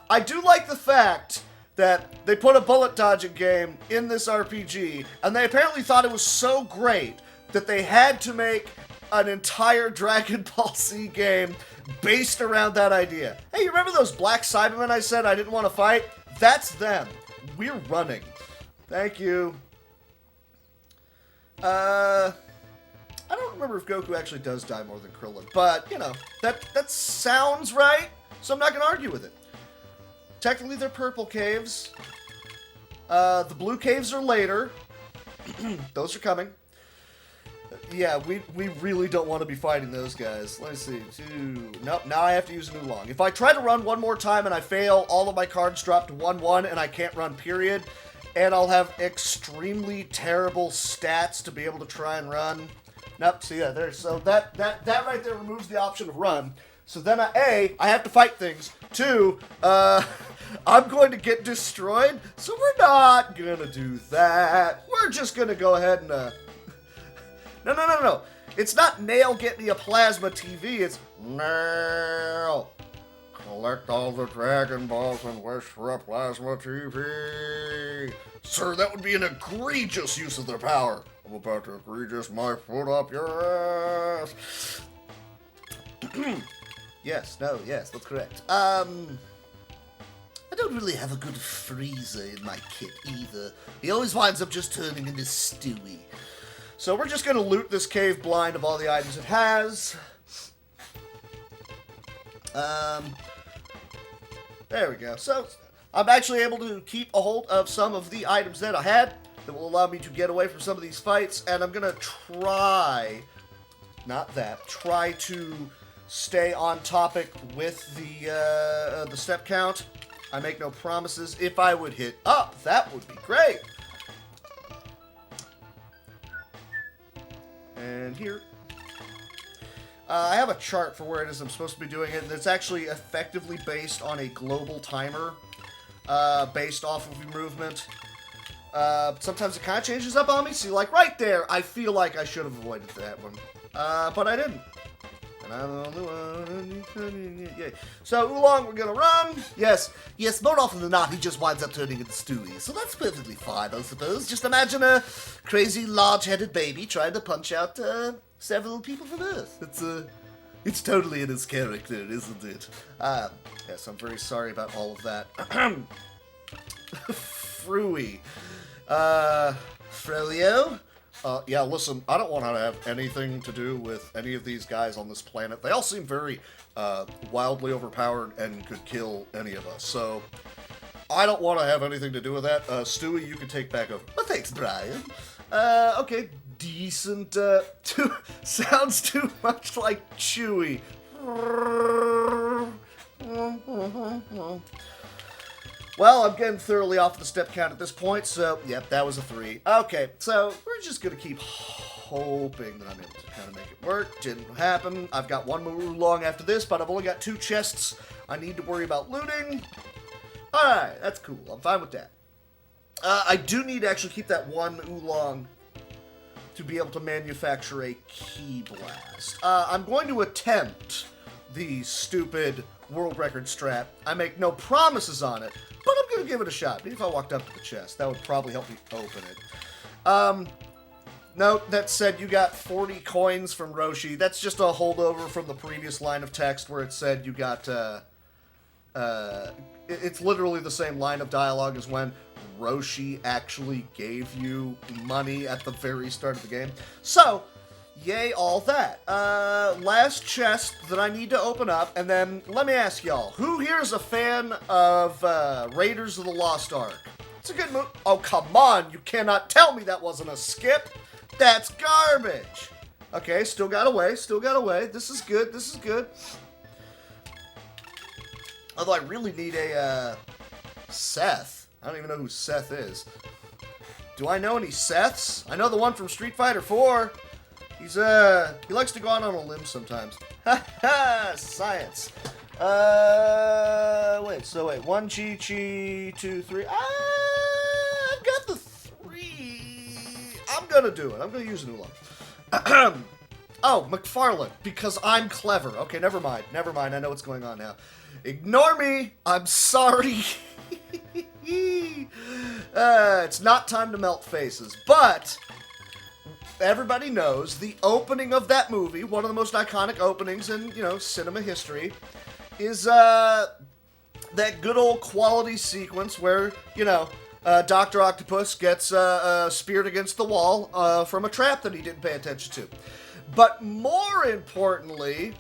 I do like the fact that they put a bullet dodging game in this RPG, and they apparently thought it was so great that they had to make an entire Dragon Ball Z game based around that idea. Hey, you remember those black Cybermen I said I didn't want to fight? That's them. We're running. Thank you. I don't remember if Goku actually does die more than Krillin, but, that sounds right, so I'm not going to argue with it. Technically, they're purple caves. The blue caves are later. Those are coming. Yeah, we really don't want to be fighting those guys. Let me see. Nope, now I have to use a new long. If I try to run one more time and I fail, all of my cards drop to 1-1 and I can't run, period. And I'll have extremely terrible stats to be able to try and run. Nope, see, yeah, there. So that right there removes the option of run. So then, I have to fight things. 2, I'm going to get destroyed, so we're not going to do that. We're just going to go ahead and, No. It's not Nail get me a plasma TV, it's Nail. Collect all the Dragon Balls and wish for a plasma TV. Sir, that would be an egregious use of their power. I'm about to egregious my foot up your ass. Yes, that's correct. I don't really have a good Frieza in my kit either. He always winds up just turning into Stewie. So we're just going to loot this cave blind of all the items it has. There we go. So I'm actually able to keep a hold of some of the items that I had that will allow me to get away from some of these fights. And I'm going to try to stay on topic with the step count. I make no promises. If I would hit up, that would be great. And here. I have a chart for where it is I'm supposed to be doing it, and it's actually effectively based on a global timer, based off of your movement. Sometimes it kind of changes up on me, see, like right there, I feel like I should have avoided that one. But I didn't. And I'm the only one. Yay. So, Oolong, we're gonna run. Yes, more often than not, he just winds up turning into Stewie. So that's perfectly fine, I suppose. Just imagine a crazy, large-headed baby trying to punch out several people from Earth. It's totally in his character, isn't it? Yes, I'm very sorry about all of that. Frooey. Froyo? Yeah, listen, I don't want to have anything to do with any of these guys on this planet. They all seem very wildly overpowered and could kill any of us. So, I don't want to have anything to do with that. Stewie, you can take back over. Well, thanks, Brian. Okay, decent. Sounds too much like Chewie. Well, I'm getting thoroughly off the step count at this point, so, yep, that was a 3. Okay, so we're just gonna keep hoping that I'm able to kind of make it work. Didn't happen. I've got one more Oolong after this, but I've only got 2 chests I need to worry about looting. Alright, that's cool. I'm fine with that. I do need to actually keep that one Oolong to be able to manufacture a key blast. I'm going to attempt the stupid world record strap. I make no promises on it, but I'm going to give it a shot. Maybe if I walked up to the chest, that would probably help me open it. Note that said you got 40 coins from Roshi. That's just a holdover from the previous line of text where it said you got, it's literally the same line of dialogue as when Roshi actually gave you money at the very start of the game. So, yay all that. Last chest that I need to open up, and then let me ask y'all, who here is a fan of Raiders of the Lost Ark? It's a good movie. Oh, come on, you cannot tell me that wasn't a skip. That's garbage. Okay, still got away. This is good. Although I really need a Seth. I don't even know who Seth is. Do I know any Seths? I know the one from Street Fighter 4. He likes to go out on a limb sometimes. Ha ha! Science. Wait. 1 Chi, 2, 3. I've got the 3. I'm gonna do it. I'm gonna use an Oolong. Oh, McFarlane, because I'm clever. Okay, never mind. I know what's going on now. Ignore me. I'm sorry. It's not time to melt faces, but everybody knows the opening of that movie, one of the most iconic openings in, cinema history, is that good old quality sequence where, Dr. Octopus gets speared against the wall from a trap that he didn't pay attention to. But more importantly,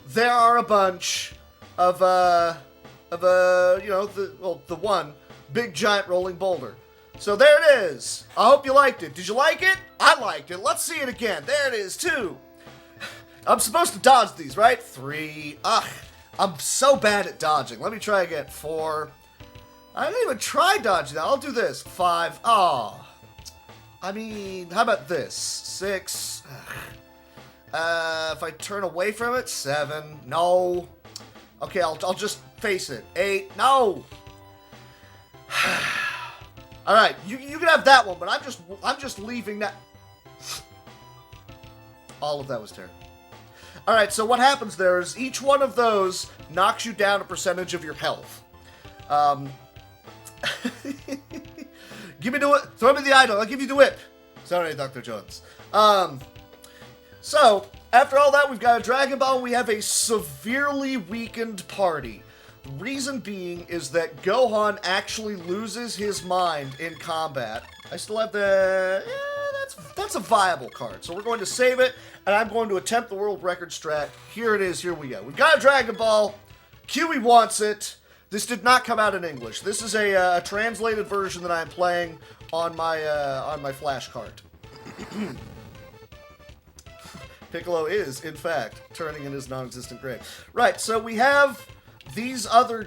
there are a bunch of the one big giant rolling boulder. So there it is. I hope you liked it. Did you like it? I liked it. Let's see it again. There it is, 2. I'm supposed to dodge these, right? 3. Ugh, I'm so bad at dodging. Let me try again. 4. I didn't even try dodging that. I'll do this. 5. Oh. I mean, how about this? 6. If I turn away from it, 7. No. Okay, I'll just face it. 8. No. All right, you can have that one, but I'm just leaving that. All of that was terrible. All right, so what happens there is each one of those knocks you down a percentage of your health. Give me the whip. Throw me the idol. I'll give you the whip. Sorry, Dr. Jones. So, after all that, we've got a Dragon Ball, and we have a severely weakened party. The reason being is that Gohan actually loses his mind in combat. I still have the... Yeah, that's a viable card. So we're going to save it, and I'm going to attempt the world record strat. Here it is. Here we go. We've got a Dragon Ball. Kiwi wants it. This did not come out in English. This is a translated version that I'm playing on my flash cart. Piccolo is, in fact, turning in his non-existent grave. Right, so we have these other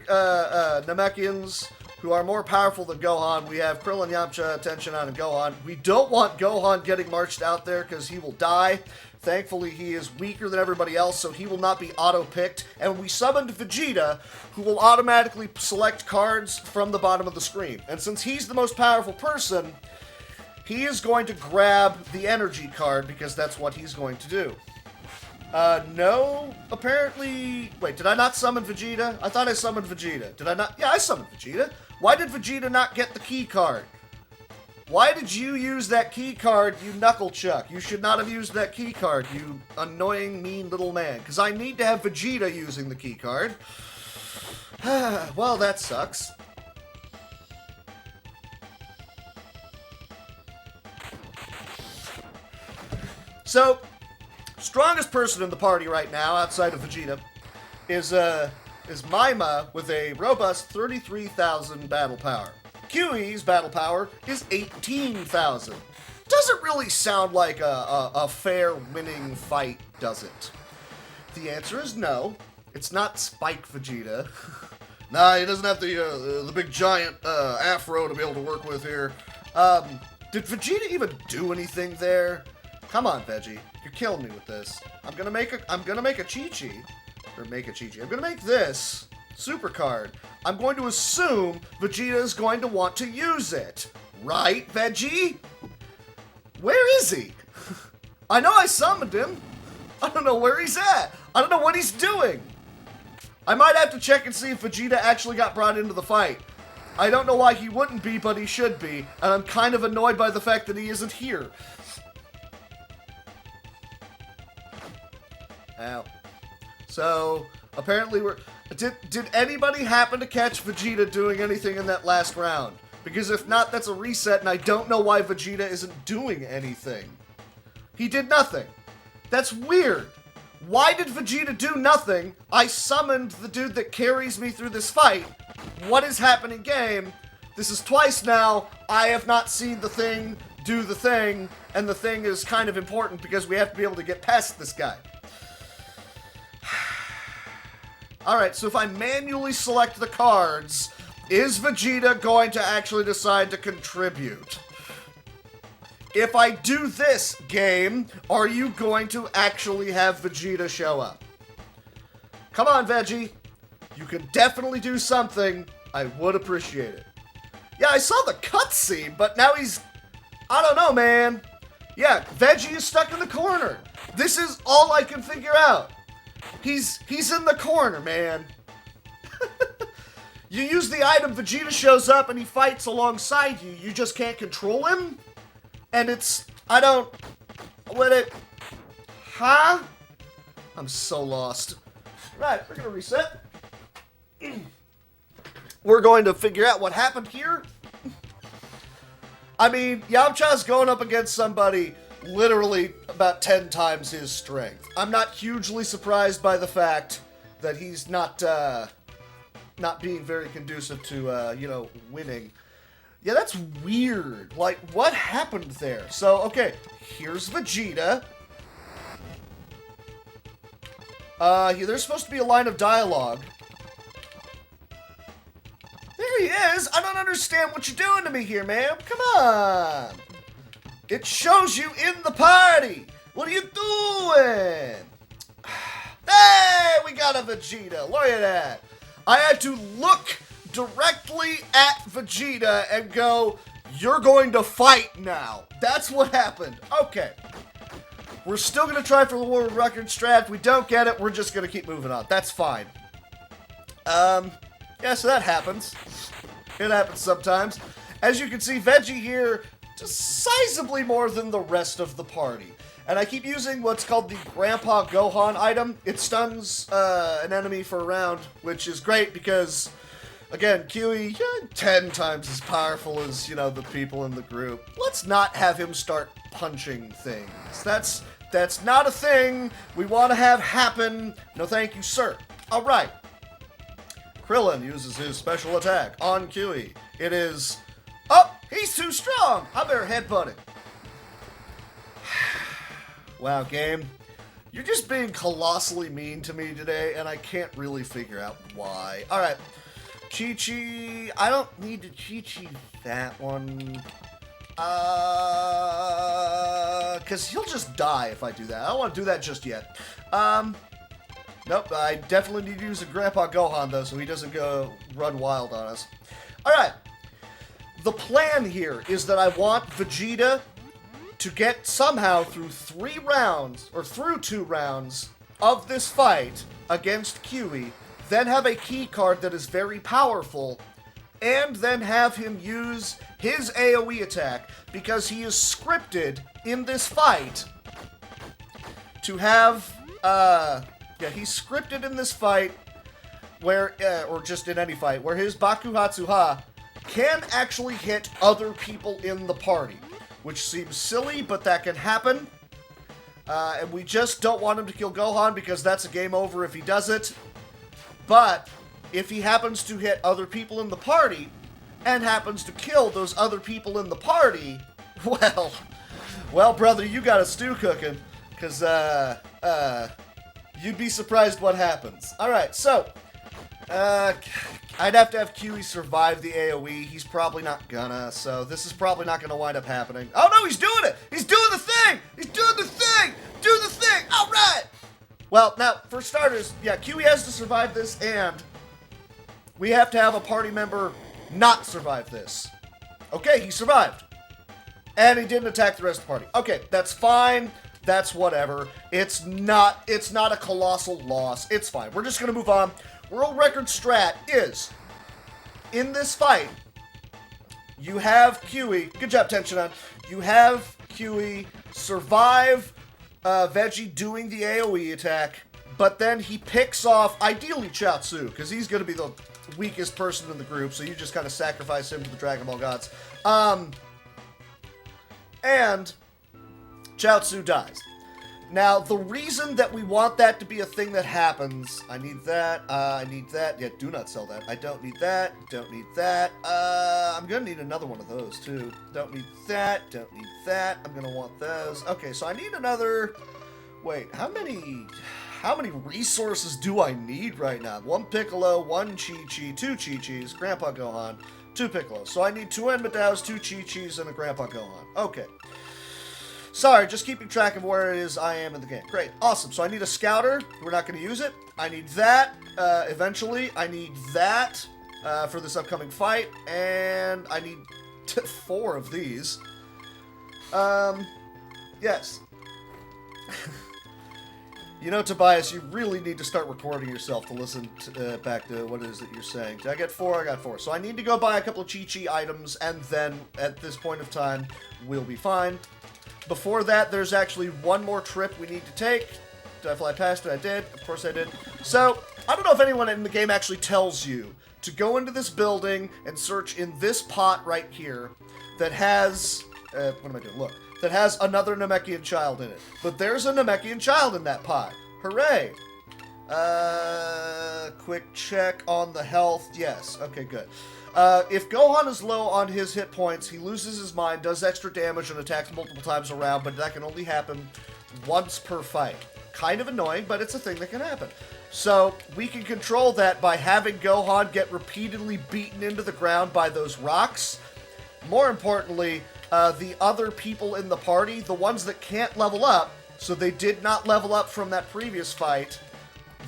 Namekians who are more powerful than Gohan. We have Krillin, Yamcha, Tenshinhan, and Gohan. We don't want Gohan getting marched out there because he will die. Thankfully, he is weaker than everybody else, so he will not be auto-picked. And we summoned Vegeta, who will automatically select cards from the bottom of the screen. And since he's the most powerful person, he is going to grab the energy card because that's what he's going to do. No, apparently... Wait, did I not summon Vegeta? I thought I summoned Vegeta. Did I not? Yeah, I summoned Vegeta. Why did Vegeta not get the key card? Why did you use that key card, you knuckle chuck? You should not have used that key card, you annoying, mean little man. Because I need to have Vegeta using the key card. Well, that sucks. So... strongest person in the party right now, outside of Vegeta, is Maima with a robust 33,000 battle power. QE's battle power is 18,000. Doesn't really sound like a fair winning fight, does it? The answer is no. It's not Spike Vegeta. Nah, he doesn't have the big giant afro to be able to work with here. Did Vegeta even do anything there? Come on, Veggie. You're killing me with this. I'm gonna make a Chi-Chi. Or make a Chi-Chi. I'm gonna make this super card. I'm going to assume Vegeta is going to want to use it. Right, Veggie? Where is he? I know I summoned him. I don't know where he's at. I don't know what he's doing. I might have to check and see if Vegeta actually got brought into the fight. I don't know why he wouldn't be, but he should be. And I'm kind of annoyed by the fact that he isn't here. Ow. So, apparently we're... Did anybody happen to catch Vegeta doing anything in that last round? Because if not, that's a reset, and I don't know why Vegeta isn't doing anything. He did nothing. That's weird. Why did Vegeta do nothing? I summoned the dude that carries me through this fight. What is happening, game? This is twice now. I have not seen the thing do the thing, and the thing is kind of important because we have to be able to get past this guy. Alright, so if I manually select the cards, is Vegeta going to actually decide to contribute? If I do this, game, are you going to actually have Vegeta show up? Come on, Veggie. You can definitely do something. I would appreciate it. Yeah, I saw the cutscene, but now he's... I don't know, man. Yeah, Veggie is stuck in the corner. This is all I can figure out. He's in the corner, man. You use the item, Vegeta shows up and he fights alongside you. You just can't control him? And it's... I don't... What it... Huh? I'm so lost. Right, we're gonna reset. We're going to figure out what happened here. I mean, Yamcha's going up against somebody literally about 10 times his strength. I'm not hugely surprised by the fact that he's not being very conducive to, you know, winning. Yeah, that's weird. Like, what happened there? So, okay, here's Vegeta. There's supposed to be a line of dialogue. There he is! I don't understand what you're doing to me here, man. Come on! It shows you in the party! What are you doing? Hey, we got a Vegeta. Look at that. I had to look directly at Vegeta and go, you're going to fight now. That's what happened. Okay. We're still going to try for the world record strat. If we don't get it, we're just going to keep moving on. That's fine. Yeah, so that happens. It happens sometimes. As you can see, Veggie here, decisively more than the rest of the party. And I keep using what's called the Grandpa Gohan item. It stuns an enemy for a round, which is great because, again, QE, 10 times as powerful as, you know, the people in the group. Let's not have him start punching things. That's not a thing we want to have happen. No thank you, sir. All right. Krillin uses his special attack on QE. It is... Oh, he's too strong. I better headbutt him. Wow, game. You're just being colossally mean to me today, and I can't really figure out why. Alright. Chi-Chi... I don't need to Chi-Chi that one. Because he'll just die if I do that. I don't want to do that just yet. Nope, I definitely need to use a Grandpa Gohan, though, so he doesn't go run wild on us. Alright. the plan here is that I want Vegeta to get somehow through 3 rounds, or through 2 rounds of this fight against Kiwi, then have a key card that is very powerful, and then have him use his AoE attack, because he is scripted in this fight to have, he's scripted in this fight where, or just in any fight, where his Bakuhatsu-ha can actually hit other people in the party, which seems silly, but that can happen. And we just don't want him to kill Gohan because that's a game over if he does it. But if he happens to hit other people in the party and happens to kill those other people in the party, well, brother, you got a stew cooking, because you'd be surprised what happens. All right, so I'd have to have Kiwi survive the AoE. He's probably not gonna, so this is probably not gonna wind up happening. Oh no, he's doing it! He's doing the thing! He's doing the thing! Do the thing! All right! Well, now, for starters, yeah, Kiwi has to survive this, and we have to have a party member not survive this. Okay, he survived. And he didn't attack the rest of the party. Okay, that's fine. That's whatever. It's not a colossal loss. It's fine. We're just gonna move on. World record strat is, in this fight, you have Kiwi, good job, Tensionon, you have Kiwi survive Veggie doing the AoE attack, but then he picks off, ideally, Chaozu, because he's going to be the weakest person in the group, so you just kind of sacrifice him to the Dragon Ball gods. And Chaozu dies. Now, the reason that we want that to be a thing that happens, I need that, yeah, do not sell that, I don't need that, I'm gonna need another one of those, too, don't need that, I'm gonna want those, okay, so I need another, wait, how many resources do I need right now? 1 Piccolo, 1 Chi-Chi, 2 Chi-Chis, Grandpa Gohan, 2 Piccolos, so I need 2 Enmadaos, 2 Chi-Chis, and a Grandpa Gohan, okay. Sorry, just keeping track of where it is I am in the game. Great, awesome. So I need a scouter. We're not going to use it. I need that eventually. I need that for this upcoming fight. And I need 4 of these. Yes. You know, Tobias, you really need to start recording yourself to listen back to what it is that you're saying. Did I get 4? I got 4. So I need to go buy a couple of Chi-Chi items, and then at this point of time, we'll be fine. Before that, there's actually one more trip we need to take. Did I fly past it? I did. Of course I did. So, I don't know if anyone in the game actually tells you to go into this building and search in this pot right here that has... what am I doing? Look. That has another Namekian child in it. But there's a Namekian child in that pot. Hooray! Quick check on the health. Yes. Okay, good. If Gohan is low on his hit points, he loses his mind, does extra damage, and attacks multiple times around, but that can only happen once per fight. Kind of annoying, but it's a thing that can happen. So, we can control that by having Gohan get repeatedly beaten into the ground by those rocks. More importantly, the other people in the party, the ones that can't level up, so they did not level up from that previous fight,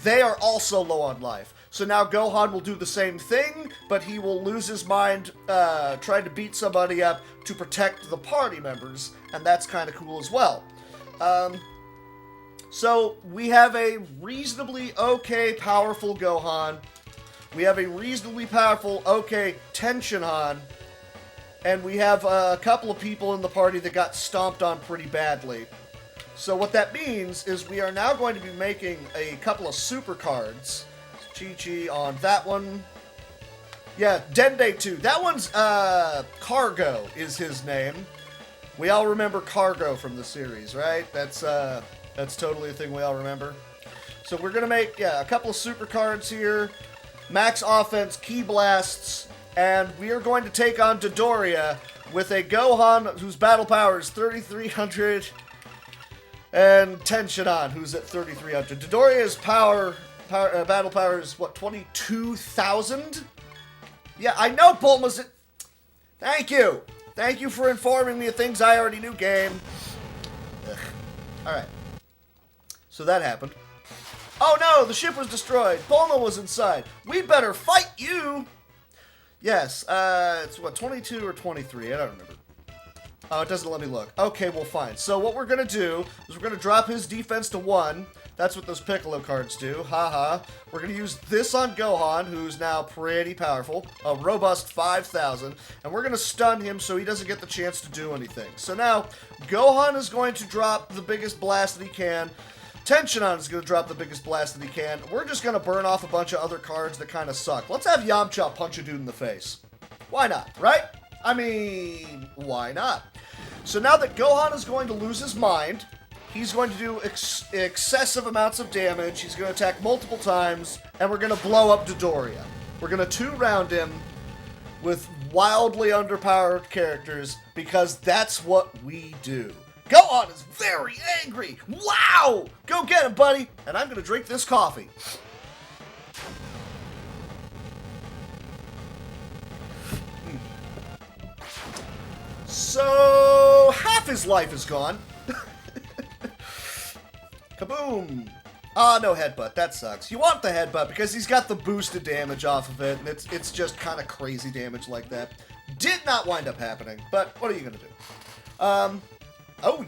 they are also low on life. So now Gohan will do the same thing, but he will lose his mind trying to beat somebody up to protect the party members, and that's kind of cool as well. So we have a reasonably okay powerful Gohan, we have a reasonably powerful okay Tenshinhan, and we have a couple of people in the party that got stomped on pretty badly. So what that means is we are now going to be making a couple of super cards. Chi-Chi on that one. Yeah, Dende 2. That one's, Cargo is his name. We all remember Cargo from the series, right? That's totally a thing we all remember. So we're gonna make, yeah, a couple of super cards here. Max offense, Ki Blasts, and we are going to take on Dodoria with a Gohan whose battle power is 3,300, and Tenshinhan who's at 3,300. Dodoria's battle power is, what, 22,000? Yeah, I know Bulma's at... Thank you! Thank you for informing me of things I already knew, game. Ugh. Alright. So that happened. Oh no, the ship was destroyed. Bulma was inside. We better fight you! Yes, it's what, 22 or 23? I don't remember. Oh, it doesn't let me look. Okay, well, fine. So what we're going to do is we're going to drop his defense to 1. That's what those Piccolo cards do. Haha. We're going to use this on Gohan, who's now pretty powerful. A robust 5,000. And we're going to stun him so he doesn't get the chance to do anything. So now, Gohan is going to drop the biggest blast that he can. Tensionon is going to drop the biggest blast that he can. We're just going to burn off a bunch of other cards that kind of suck. Let's have Yamcha punch a dude in the face. Why not, right? I mean, why not? So now that Gohan is going to lose his mind, he's going to do excessive amounts of damage, he's going to attack multiple times, and we're going to blow up Dodoria. We're going to 2-round him with wildly underpowered characters, because that's what we do. Gohan is very angry! Wow! Go get him, buddy! And I'm going to drink this coffee. So, half his life is gone. Kaboom! Ah, no headbutt. That sucks. You want the headbutt because he's got the boosted damage off of it, and it's just kind of crazy damage like that. Did not wind up happening, but what are you gonna do? Oh,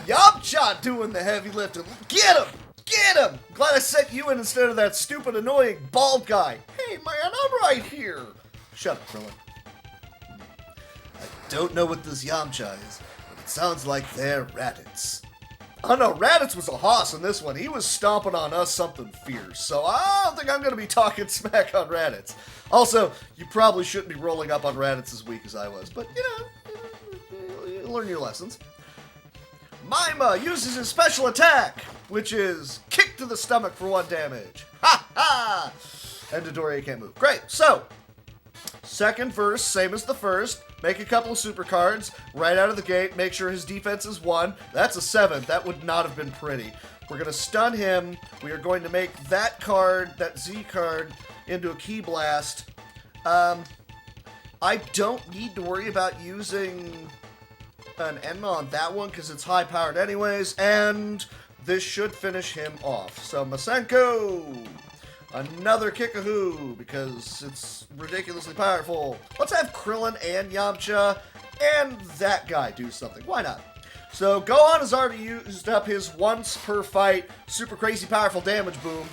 Yamcha doing the heavy lifting. Get him! Get him! Glad I sent you in instead of that stupid, annoying, bald guy. Hey, man, I'm right here. Shut up, Krillin. I don't know what this Yamcha is, but it sounds like they're Raditz. Oh no, Raditz was a hoss in this one. He was stomping on us something fierce, so I don't think I'm going to be talking smack on Raditz. Also, you probably shouldn't be rolling up on Raditz as weak as I was, but, you learn your lessons. Mima uses his special attack, which is kick to the stomach for 1 damage. Ha ha! And Dodoria can't move. Great, so, second verse, same as the first. Make a couple of super cards right out of the gate. Make sure his defense is 1. That's a 7. That would not have been pretty. We're going to stun him. We are going to make that card, that Z card, into a Ki Blast. I don't need to worry about using an Enma on that one because it's high powered anyways. And this should finish him off. So Masenko! Another Kickahoo, because it's ridiculously powerful. Let's have Krillin and Yamcha and that guy do something. Why not? So Gohan has already used up his once per fight super crazy powerful damage boom.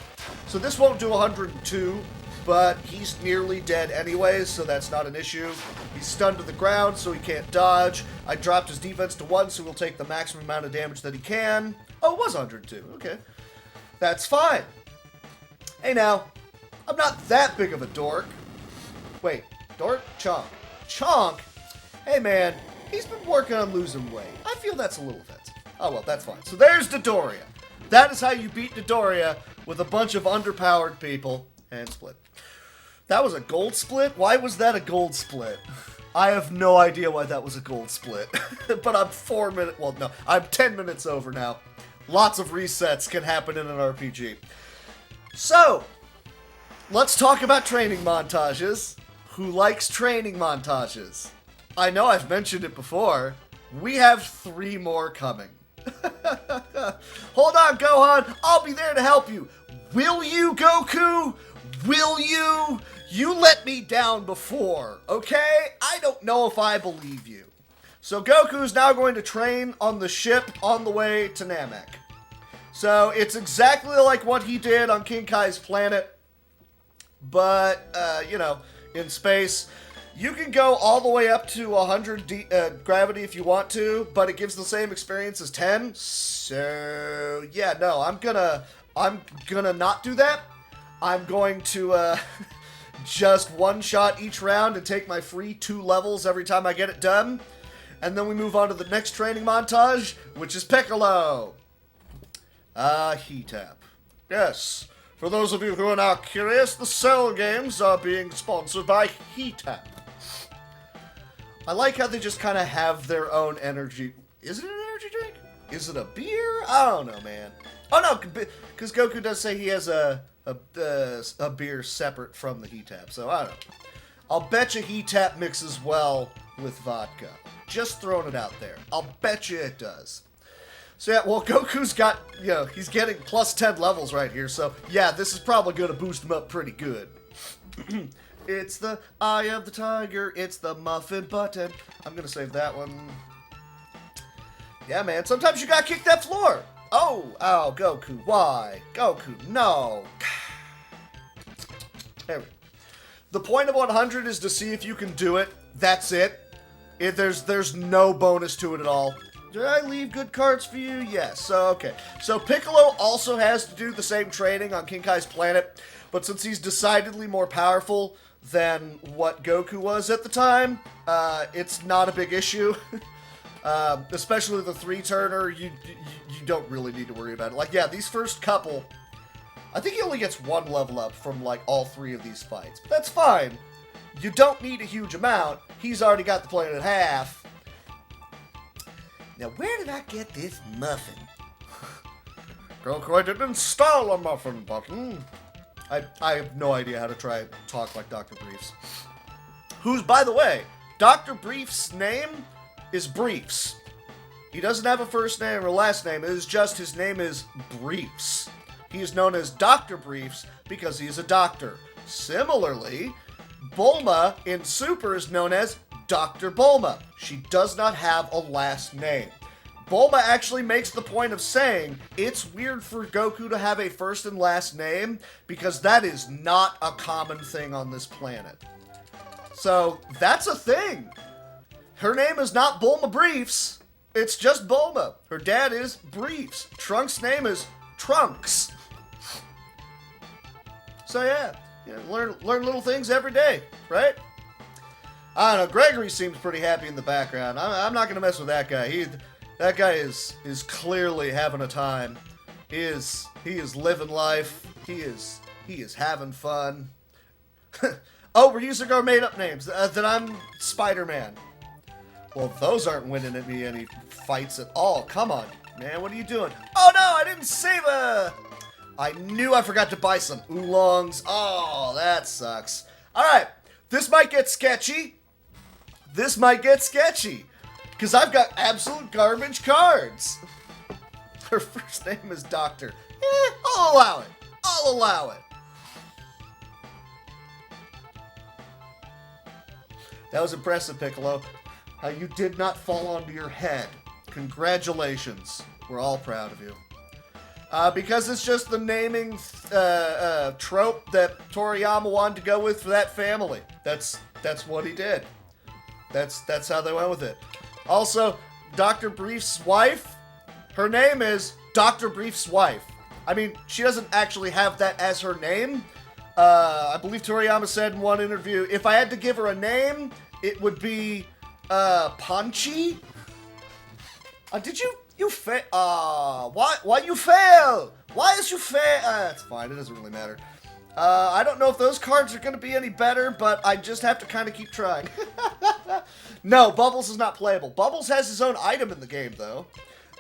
So this won't do 102, but he's nearly dead anyways, so that's not an issue. He's stunned to the ground, so he can't dodge. I dropped his defense to 1, so he'll take the maximum amount of damage that he can. Oh, it was 102. Okay. That's fine. Hey now, I'm not that big of a dork. Wait, dork? Chonk. Chonk? Hey man, he's been working on losing weight. I feel that's a little offensive. Oh well, that's fine. So there's Dodoria. That is how you beat Dodoria with a bunch of underpowered people. And split. That was a gold split? Why was that a gold split? I have no idea why that was a gold split. But I'm 4 minutes, well no, I'm 10 minutes over now. Lots of resets can happen in an RPG. So, let's talk about training montages. Who likes training montages? I know I've mentioned it before. We have 3 more coming. Hold on, Gohan. I'll be there to help you. Will you, Goku? Will you? You let me down before, okay? I don't know if I believe you. So Goku's now going to train on the ship on the way to Namek. So it's exactly like what he did on King Kai's planet, but, in space. You can go all the way up to 100 gravity if you want to, but it gives the same experience as 10. So, yeah, no, I'm gonna not do that. I'm going to, just one-shot each round and take my free 2 levels every time I get it done. And then we move on to the next training montage, which is Piccolo. Heat-Tap. Yes. For those of you who are now curious, the Cell games are being sponsored by Heat-Tap. I like how they just kind of have their own energy. Is it an energy drink? Is it a beer? I don't know, man. Oh, no, because Goku does say he has a beer separate from the Heat-Tap, so I don't know. I'll bet you Heat-Tap mixes well with vodka. Just throwing it out there. I'll bet you it does. So yeah, well, Goku's got, he's getting plus 10 levels right here, so yeah, this is probably going to boost him up pretty good. It's the eye of the tiger. It's the muffin button. I'm gonna save that one. Yeah, man. Sometimes you gotta kick that floor. Oh, Goku. Why? Goku, no. There we go. The point of 100 is to see if you can do it. That's it. There's no bonus to it at all. Did I leave good cards for you? Yes. So, okay. So Piccolo also has to do the same training on King Kai's planet, but since he's decidedly more powerful than what Goku was at the time, it's not a big issue. Especially the 3-turner, you don't really need to worry about it. Like, yeah, these first couple, I think he only gets 1 level up from, like, all 3 of these fights. But that's fine. You don't need a huge amount. He's already got the planet at half. Now, where did I get this muffin? Goku, I didn't install a muffin button. I have no idea how to try and talk like Dr. Briefs. Who's, by the way, Dr. Briefs' name is Briefs. He doesn't have a first name or last name. It is just his name is Briefs. He is known as Dr. Briefs because he is a doctor. Similarly, Bulma in Super is known as Dr. Bulma. She does not have a last name. Bulma actually makes the point of saying it's weird for Goku to have a first and last name because that is not a common thing on this planet. So that's a thing. Her name is not Bulma Briefs. It's just Bulma. Her dad is Briefs. Trunks' name is Trunks. So yeah, learn little things every day, right? I don't know. Gregory seems pretty happy in the background. I'm not gonna mess with that guy. That guy is clearly having a time. He is living life. He is having fun. Oh, we're using our made up names. That I'm Spider-Man. Well, those aren't winning at me any fights at all. Come on, man. What are you doing? Oh no, I didn't save I knew I forgot to buy some oolongs. Oh, that sucks. All right, this might get sketchy. Because I've got absolute garbage cards. Her first name is Doctor. I'll allow it. That was impressive, Piccolo. How you did not fall onto your head. Congratulations. We're all proud of you. Because it's just the naming trope that Toriyama wanted to go with for that family. That's what he did. That's how they went with it. Also, Dr. Brief's wife, her name is Dr. Brief's wife. I mean, she doesn't actually have that as her name. I believe Toriyama said in one interview, if I had to give her a name, it would be Punchy. Did you fail? Why you fail? Why is you fail? It's fine. It doesn't really matter. I don't know if those cards are going to be any better, but I just have to kind of keep trying. No, Bubbles is not playable. Bubbles has his own item in the game, though.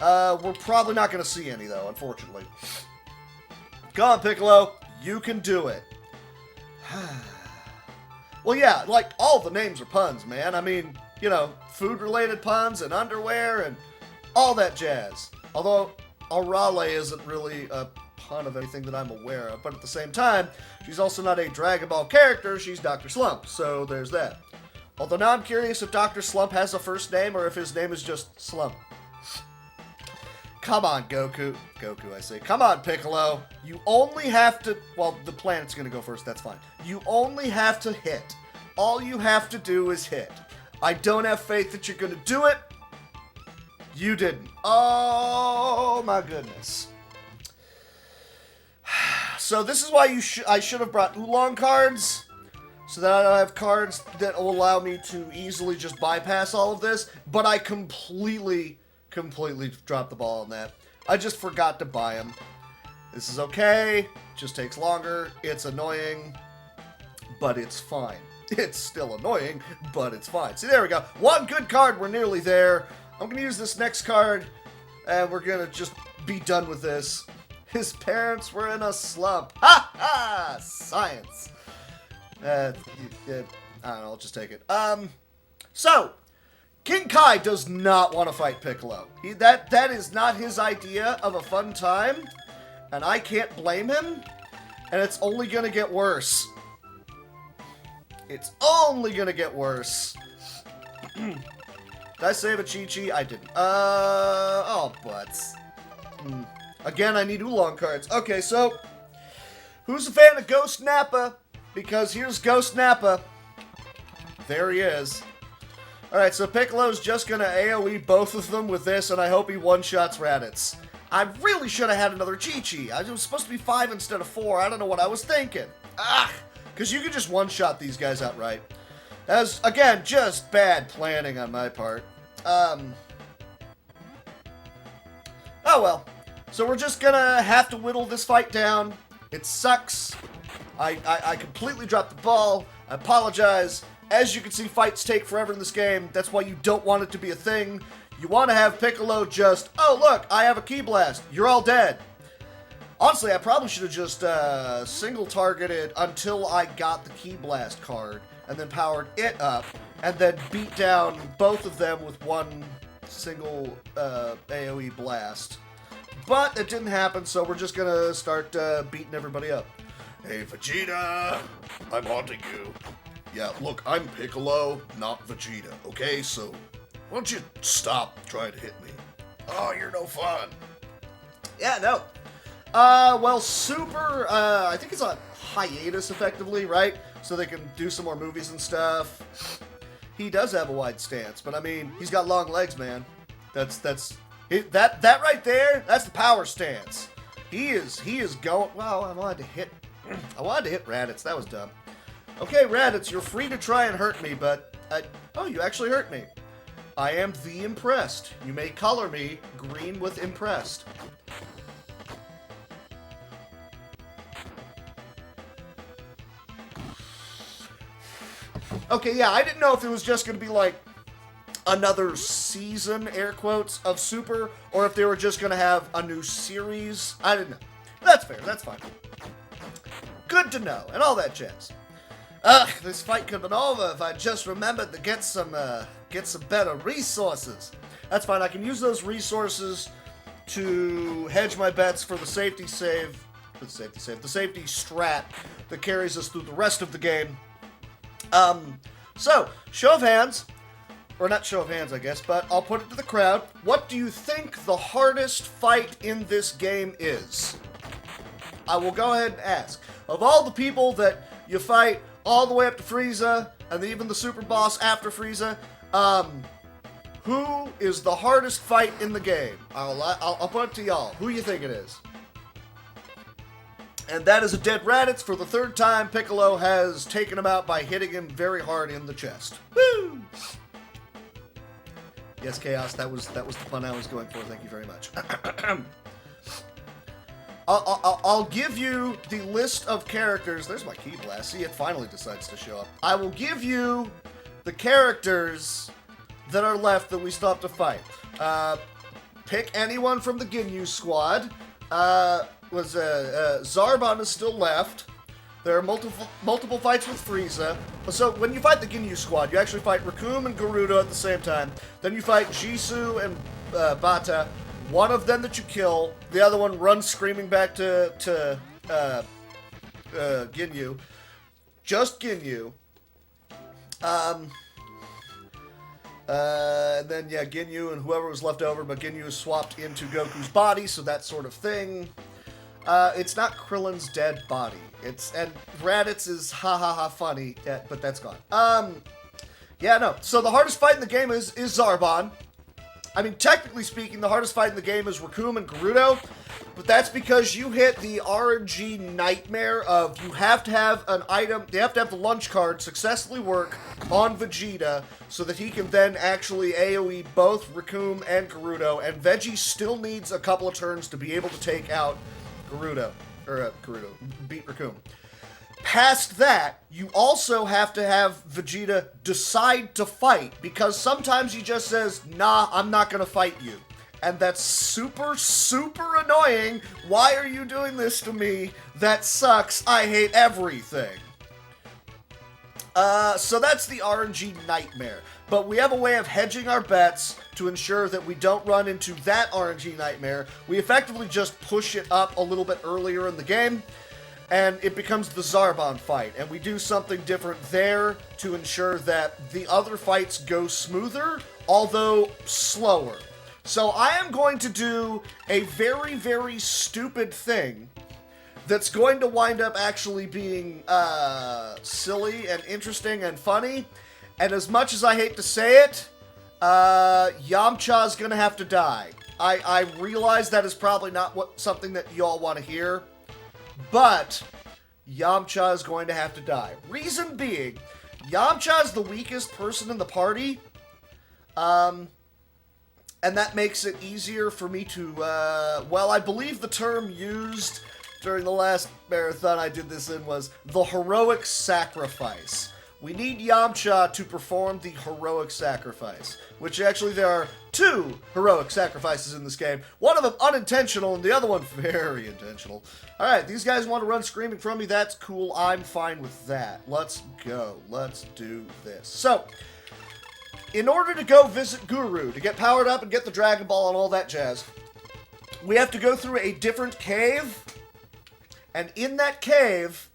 We're probably not going to see any, though, unfortunately. Go on, Piccolo. You can do it. Well, yeah, like, all the names are puns, man. I mean, you know, food-related puns and underwear and all that jazz. Although, Arale isn't really a pun of anything that I'm aware of, but at the same time, she's also not a Dragon Ball character, she's Dr. Slump, so there's that. Although now I'm curious if Dr. Slump has a first name or if his name is just Slump. Come on, Goku. Goku, I say. Come on, Piccolo. You only have to... Well, the planet's gonna go first, that's fine. You only have to hit. All you have to do is hit. I don't have faith that you're gonna do it. You didn't. Oh, my goodness. So this is why I should have brought Oolong cards, so that I have cards that will allow me to easily just bypass all of this, but I completely dropped the ball on that. I just forgot to buy them. This is okay, just takes longer, it's annoying, but it's fine. It's still annoying, but it's fine. See, there we go. One good card, we're nearly there. I'm gonna use this next card, and we're gonna just be done with this. His parents were in a slump. Ha ha! Science. I don't know, I'll just take it. So, King Kai does not want to fight Piccolo. That is not his idea of a fun time, and I can't blame him, and it's only gonna get worse. It's only gonna get worse. Did I save a Chi-Chi? I didn't. Oh, butts. Again, I need Oolong cards. Okay, so, who's a fan of Ghost Nappa? Because here's Ghost Nappa. There he is. Alright, so Piccolo's just gonna AoE both of them with this, and I hope he one-shots Raditz. I really should have had another Chi-Chi. I was supposed to be 5 instead of 4. I don't know what I was thinking. Because you can just one-shot these guys outright. As, again, just bad planning on my part. Oh well. So we're just gonna have to whittle this fight down. It sucks. I completely dropped the ball. I apologize. As you can see, fights take forever in this game. That's why you don't want it to be a thing. You want to have Piccolo just, oh look, I have a Ki Blast. You're all dead. Honestly, I probably should have just single targeted until I got the Ki Blast card, and then powered it up, and then beat down both of them with one single AoE blast. But it didn't happen, so we're just gonna start beating everybody up. Hey, Vegeta, I'm haunting you. Yeah, look, I'm Piccolo, not Vegeta, okay? So, why don't you stop trying to hit me? Oh, you're no fun. Yeah, no. Well, Super, I think it's on hiatus, effectively, right? So they can do some more movies and stuff. He does have a wide stance, but I mean, he's got long legs, man. That right there, that's the power stance. He is going, wow, I wanted to hit Raditz, that was dumb. Okay, Raditz, you're free to try and hurt me, but, oh, you actually hurt me. I am the impressed. You may color me green with impressed. Okay, yeah, I didn't know if it was just going to be, like, another season, air quotes, of Super, or if they were just going to have a new series. I didn't know. That's fair, that's fine. Good to know, and all that jazz. This fight could have been over if I just remembered to get some better resources. That's fine, I can use those resources to hedge my bets for the safety save, the safety strat that carries us through the rest of the game. So, show of hands, or not show of hands, I guess, but I'll put it to the crowd. What do you think the hardest fight in this game is? I will go ahead and ask. Of all the people that you fight all the way up to Frieza, and even the super boss after Frieza, who is the hardest fight in the game? I'll put it to y'all. Who you think it is? And that is a dead Raditz. For the third time, Piccolo has taken him out by hitting him very hard in the chest. Woo! Yes, Chaos, that was the pun I was going for. Thank you very much. I'll give you the list of characters. There's my Ki Blast. See, it finally decides to show up. I will give you the characters that are left that we still have to fight. Pick anyone from the Ginyu squad. Zarbon is still left. There are multiple fights with Frieza. So when you fight the Ginyu squad, you actually fight Recoome and Gerudo at the same time. Then you fight Jisoo and Bata. One of them that you kill, the other one runs screaming back to Ginyu. Just Ginyu. And then, yeah, Ginyu and whoever was left over, but Ginyu is swapped into Goku's body, so that sort of thing. It's not Krillin's dead body. And Raditz is ha funny, but that's gone. Yeah, no. So the hardest fight in the game is Zarbon. I mean, technically speaking, the hardest fight in the game is Recoome and Gerudo, but that's because you hit the RNG nightmare of you have to have an item, you have to have the lunch card successfully work on Vegeta so that he can then actually AoE both Recoome and Gerudo, and Veggie still needs a couple of turns to be able to take out beat Recoome. Past that, you also have to have Vegeta decide to fight, because sometimes he just says, nah, I'm not gonna fight you. And that's super, super annoying. Why are you doing this to me? That sucks. I hate everything. So that's the RNG nightmare. But we have a way of hedging our bets to ensure that we don't run into that RNG nightmare. We effectively just push it up a little bit earlier in the game. and it becomes the Zarbon fight, and we do something different there to ensure that the other fights go smoother, although slower. So I am going to do a very, very stupid thing that's going to wind up actually being silly and interesting and funny, and as much as I hate to say it, Yamcha's gonna have to die. I realize that is probably not something that y'all want to hear, but Yamcha is going to have to die. Reason being, Yamcha is the weakest person in the party, and that makes it easier for me to, well, I believe the term used during the last marathon I did this in was the heroic sacrifice. We need Yamcha to perform the heroic sacrifice, which actually there are 2 heroic sacrifices in this game. One of them unintentional and the other one very intentional. Alright, these guys want to run screaming from me. That's cool. I'm fine with that. Let's go. Let's do this. So, in order to go visit Guru, to get powered up and get the Dragon Ball and all that jazz, we have to go through a different cave. And in that cave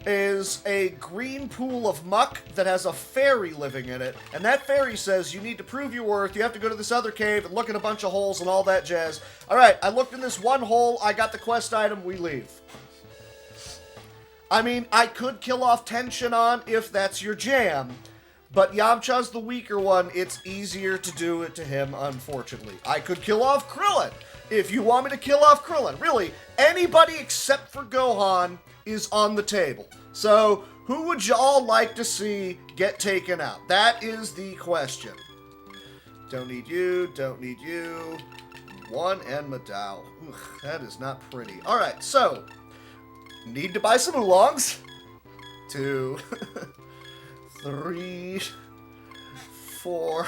is a green pool of muck that has a fairy living in it. And that fairy says, you need to prove your worth. You have to go to this other cave and look at a bunch of holes and all that jazz. Alright, I looked in this one hole. I got the quest item. We leave. I mean, I could kill off Tenshinhan if that's your jam. But Yamcha's the weaker one. It's easier to do it to him, unfortunately. I could kill off Krillin if you want me to kill off Krillin. Really, anybody except for Gohan is on the table. So, who would y'all like to see get taken out? That is the question. Don't need you, don't need you. 1 and Madao. Ugh, that is not pretty. Alright, so, need to buy some oolongs. 2, 3, 4,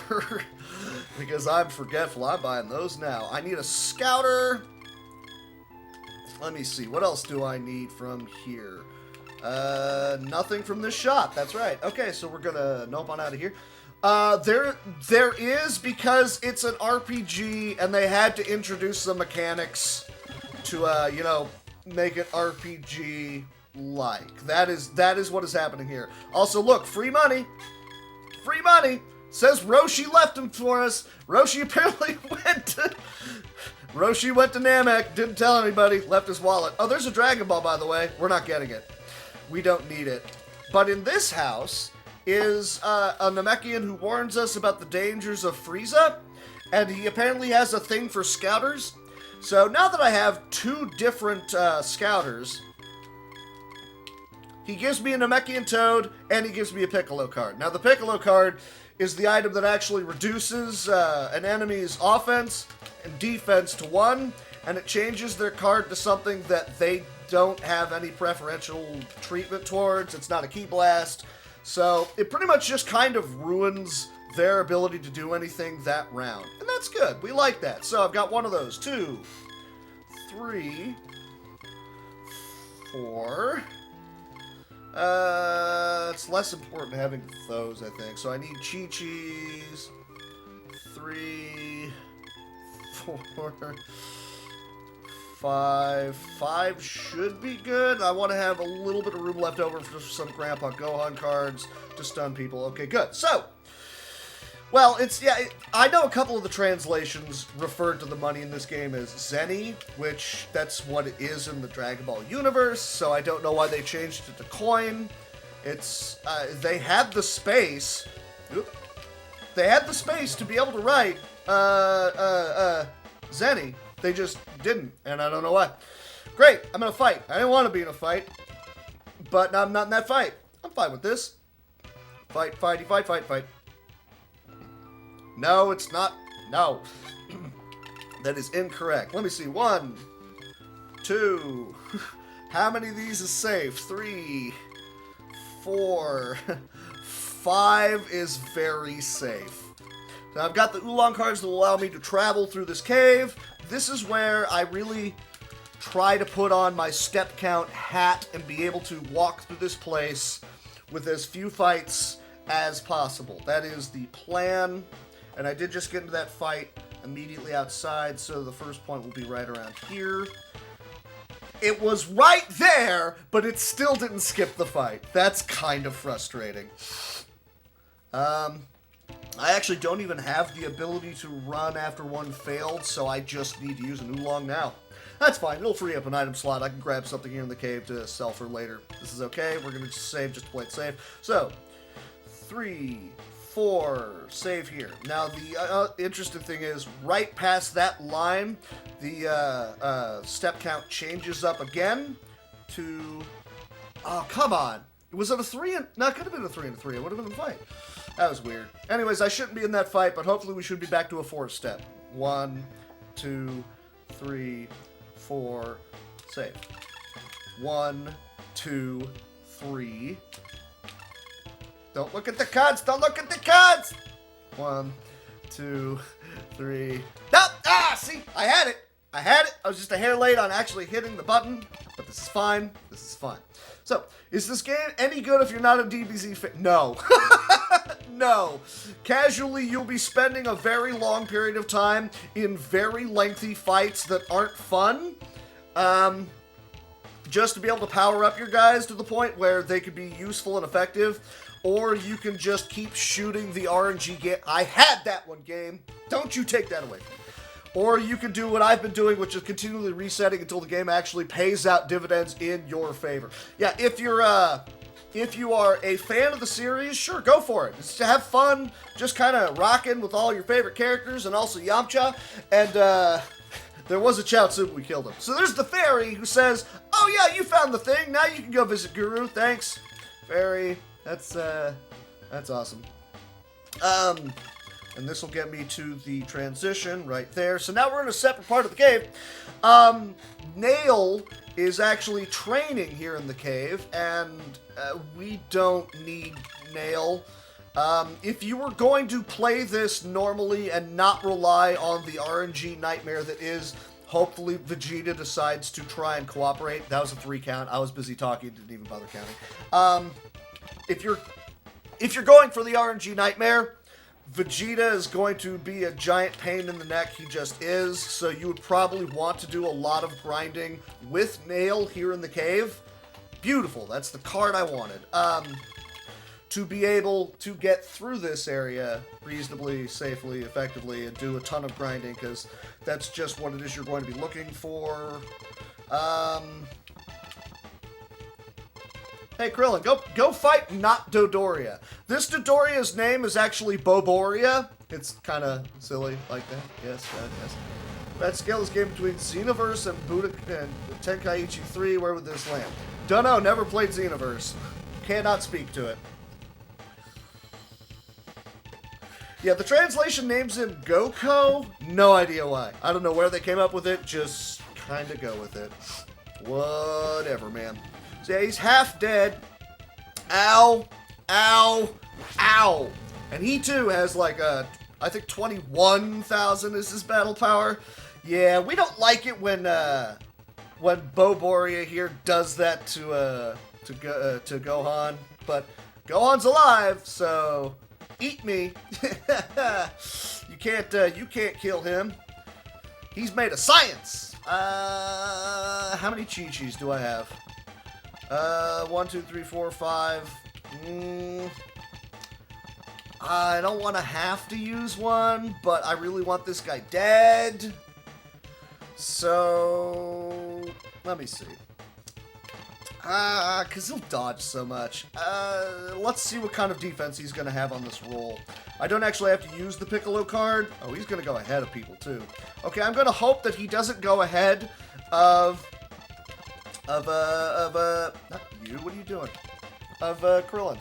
because I'm forgetful. I'm buying those now. I need a scouter. Let me see. What else do I need from here? Nothing from this shop. That's right. Okay, so we're gonna nope on out of here. There is, because it's an RPG and they had to introduce some mechanics to, you know, make it RPG-like. That is what is happening here. Also, look, free money. Free money. Says Roshi left him for us. Roshi apparently went to Namek, didn't tell anybody, left his wallet. Oh, there's a Dragon Ball, by the way. We're not getting it. We don't need it. But in this house is a Namekian who warns us about the dangers of Frieza, and he apparently has a thing for scouters. So now that I have 2 different scouters, he gives me a Namekian Toad, and he gives me a Piccolo card. Now, the Piccolo card is the item that actually reduces an enemy's offense and defense to 1, and it changes their card to something that they don't have any preferential treatment towards. It's not a Ki Blast. So it pretty much just kind of ruins their ability to do anything that round. And that's good. We like that. So I've got one of those. 2, 3, 4. It's less important having those, I think. So I need Chi-Chis. 3, 4, 5. 5 should be good. I want to have a little bit of room left over for some Grandpa Gohan cards to stun people. Okay, good. So, well, I know a couple of the translations referred to the money in this game as Zenny, which that's what it is in the Dragon Ball universe, so I don't know why they changed it to coin. It's, they had the space, they had the space to be able to write, Zenny. They just didn't, and I don't know why. Great, I'm in a fight. I didn't want to be in a fight, but I'm not in that fight. I'm fine with this. Fight. No, it's not. No. That is incorrect. Let me see. 1, 2. How many of these is safe? 3, 4. 5 is very safe. Now I've got the Oolong cards that will allow me to travel through this cave. This is where I really try to put on my step count hat and be able to walk through this place with as few fights as possible. That is the plan. And I did just get into that fight immediately outside, so the first point will be right around here. It was right there, but it still didn't skip the fight. That's kind of frustrating. I actually don't even have the ability to run after one failed, so I just need to use an oolong now. That's fine. It'll free up an item slot. I can grab something here in the cave to sell for later. This is okay. We're going to just save just to play it safe. So, 3, 4, save here. Now, the interesting thing is, right past that line, the step count changes up again to... Oh, come on. Was it a 3 and... No, it could have been a 3 and a 3. It would have been a fight. That was weird. Anyways, I shouldn't be in that fight, but hopefully we should be back to a 4-step. 1, 2, 3, 4, save. 1, 2, 3. Don't look at the cards! Don't look at the cards! 1, 2, 3. Nope! Ah, see? I had it! I had it! I was just a hair late on actually hitting the button, but this is fine. This is fine. So, is this game any good if you're not a DBZ fan? No. No. Casually, you'll be spending a very long period of time in very lengthy fights that aren't fun. Just to be able to power up your guys to the point where they could be useful and effective. Or you can just keep shooting the RNG game. I had that one, game. Don't you take that away from me. Or you can do what I've been doing, which is continually resetting until the game actually pays out dividends in your favor. Yeah, if you are a fan of the series, sure, go for it. Just to have fun, just kind of rocking with all your favorite characters, and also Yamcha. And there was a Chaozu, but we killed him. So there's the fairy who says, "Oh yeah, you found the thing. Now you can go visit Guru. Thanks, fairy. That's awesome." And this will get me to the transition right there. So now we're in a separate part of the cave. Nail is actually training here in the cave, and we don't need Nail. If you were going to play this normally and not rely on the RNG nightmare that is, hopefully Vegeta decides to try and cooperate. That was a 3 count. I was busy talking, didn't even bother counting. If you're going for the RNG nightmare, Vegeta is going to be a giant pain in the neck. He just is. So you would probably want to do a lot of grinding with Nail here in the cave. Beautiful. That's the card I wanted. To be able to get through this area reasonably, safely, effectively, and do a ton of grinding, because that's just what it is you're going to be looking for. Hey, Krillin, go fight not Dodoria. This Dodoria's name is actually Boboria. It's kind of silly like that. Yes, yes. That scale is game between Xenoverse and Buddha and Tenkaichi 3. Where would this land? Dunno, never played Xenoverse. Cannot speak to it. Yeah, the translation names him Goko. No idea why. I don't know where they came up with it. Just kind of go with it. Whatever, man. So yeah, he's half dead. Ow. Ow. Ow. And he too has like a, I think 21,000 is his battle power. Yeah, we don't like it when Boboria here does that to Gohan. But Gohan's alive, so eat me. You can't kill him. He's made of science. How many Chi-Chis do I have? 1, 2, 3, 4, 5. I don't want to have to use one, but I really want this guy dead. So, let me see. Because he'll dodge so much. Let's see what kind of defense he's going to have on this roll. I don't actually have to use the Piccolo card. Oh, he's going to go ahead of people, too. Okay, I'm going to hope that he doesn't go ahead of not you, what are you doing? Of, Krillin.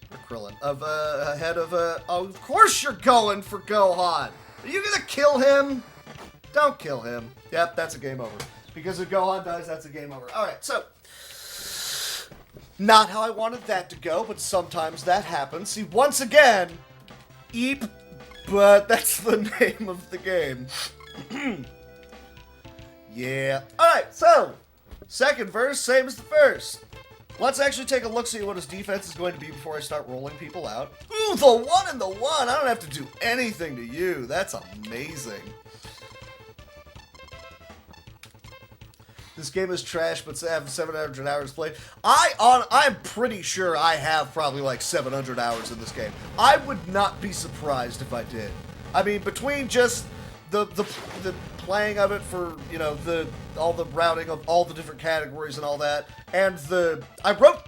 Or Krillin. Of, ahead of, oh, of course you're going for Gohan! Are you gonna kill him? Don't kill him. Yep, that's a game over. Because if Gohan dies, that's a game over. Alright, so. Not how I wanted that to go, but sometimes that happens. See, once again, Eep, but that's the name of the game. Yeah. Alright, so. Second verse, same as the first. Let's actually take a look, see what his defense is going to be before I start rolling people out. Ooh, the 1 and the 1. I don't have to do anything to you. That's amazing. this game is trash, but I have 700 hours played. I'm pretty sure I have probably like 700 hours in this game. I would not be surprised if I did. I mean, between just the playing of it for, you know, all the routing of all the different categories and all that, and I wrote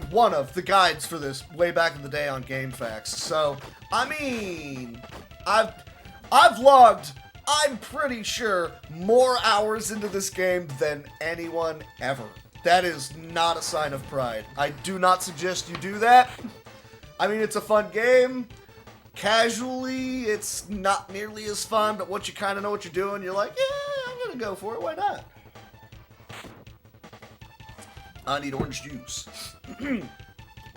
one of the guides for this way back in the day on GameFAQs. So, I mean, I've logged, I'm pretty sure, more hours into this game than anyone ever. That is not a sign of pride. I do not suggest you do that. I mean, it's a fun game. Casually, it's not nearly as fun, but once you kind of know what you're doing, you're like, yeah, I'm gonna go for it. Why not? I need orange juice.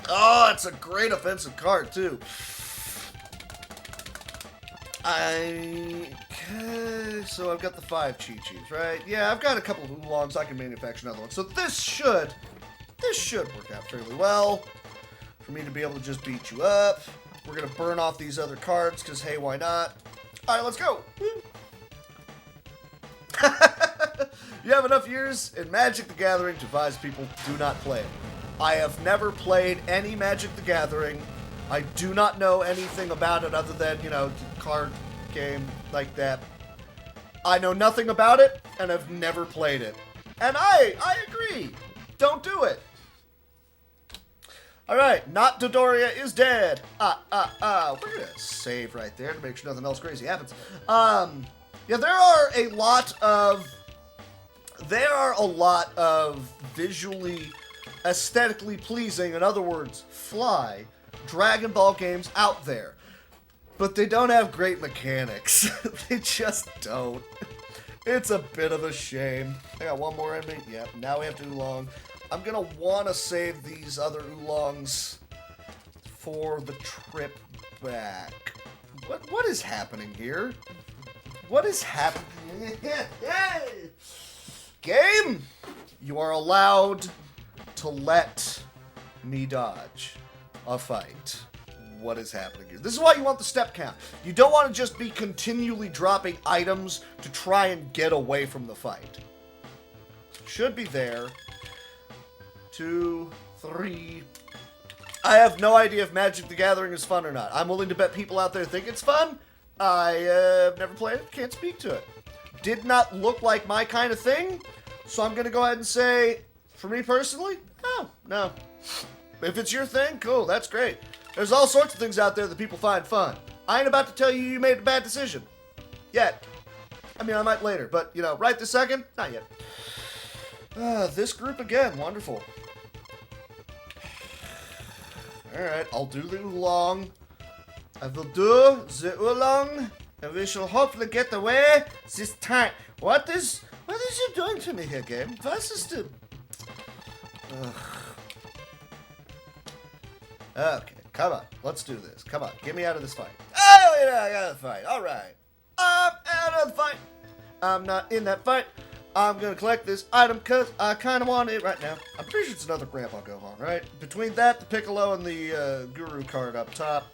Oh, it's a great offensive card, too. So I've got the 5 Chi-Chis, right? Yeah, I've got a couple of oolongs. I can manufacture another one. So this should work out fairly well for me to be able to just beat you up. We're going to burn off these other cards because, hey, why not? All right, let's go. You have enough years in Magic the Gathering to advise people do not play it. I have never played any Magic the Gathering. I do not know anything about it other than, you know, card game like that. I know nothing about it, and I've never played it. And I agree. Don't do it. Alright, not Dodoria is dead. We're gonna save right there to make sure nothing else crazy happens. Yeah, there are a lot of visually, aesthetically pleasing, in other words, fly, Dragon Ball games out there. But they don't have great mechanics. They just don't. It's a bit of a shame. I got one more in me. Yep, now we have to oolong. I'm gonna want to save these other oolongs for the trip back. What is happening here? What is happening? Game, you are allowed to let me dodge a fight. What is happening here? This is why you want the step count. You don't want to just be continually dropping items to try and get away from the fight. Should be there. 2, 3. I have no idea if Magic the Gathering is fun or not. I'm willing to bet people out there think it's fun. I have never played it, can't speak to it. Did not look like my kind of thing, so I'm going to go ahead and say, for me personally, no. If it's your thing, cool, that's great. There's all sorts of things out there that people find fun. I ain't about to tell you made a bad decision. Yet. I mean, I might later, but, you know, right this second, not yet. This group again, wonderful. Alright, I'll do the oolong. I will do the oolong, and we shall hopefully get away this time. What is you doing to me here, game? What is the... Okay, come on, let's do this. Come on, get me out of this fight. Oh, yeah, I got a fight. Alright. I'm out of the fight. I'm not in that fight. I'm gonna collect this item because I kind of want it right now. I'm pretty sure it's another Grandpa Gohan, right? Between that, the Piccolo, and the Guru card up top.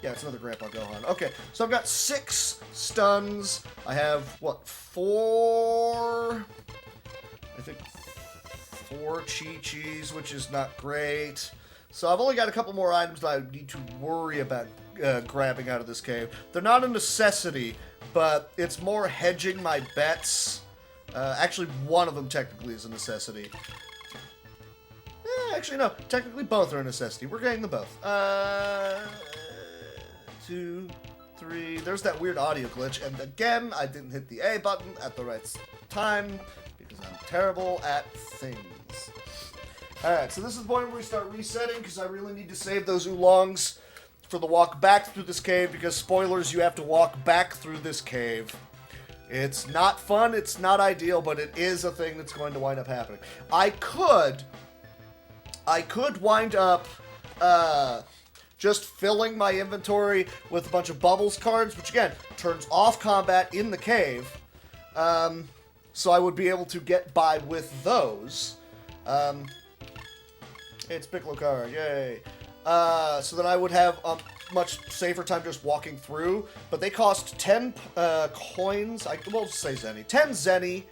Yeah, it's another Grandpa Gohan. Okay, so I've got 6 stuns. I have, what, 4... I think 4 Chi-Chis, which is not great. So I've only got a couple more items that I need to worry about grabbing out of this cave. They're not a necessity, but it's more hedging my bets. Actually, one of them technically is a necessity. Actually, no. Technically, both are a necessity. We're getting them both. 2, 3. There's that weird audio glitch. And again, I didn't hit the A button at the right time because I'm terrible at things. Alright, so this is the point where we start resetting because I really need to save those oolongs for the walk back through this cave because, spoilers, you have to walk back through this cave. It's not fun, it's not ideal, but it is a thing that's going to wind up happening. I could wind up just filling my inventory with a bunch of bubbles cards, which again, turns off combat in the cave. So I would be able to get by with those. It's Piccolo card, yay. So then I would have a much safer time just walking through, but they cost 10 coins, I will say zenny, 10 zenny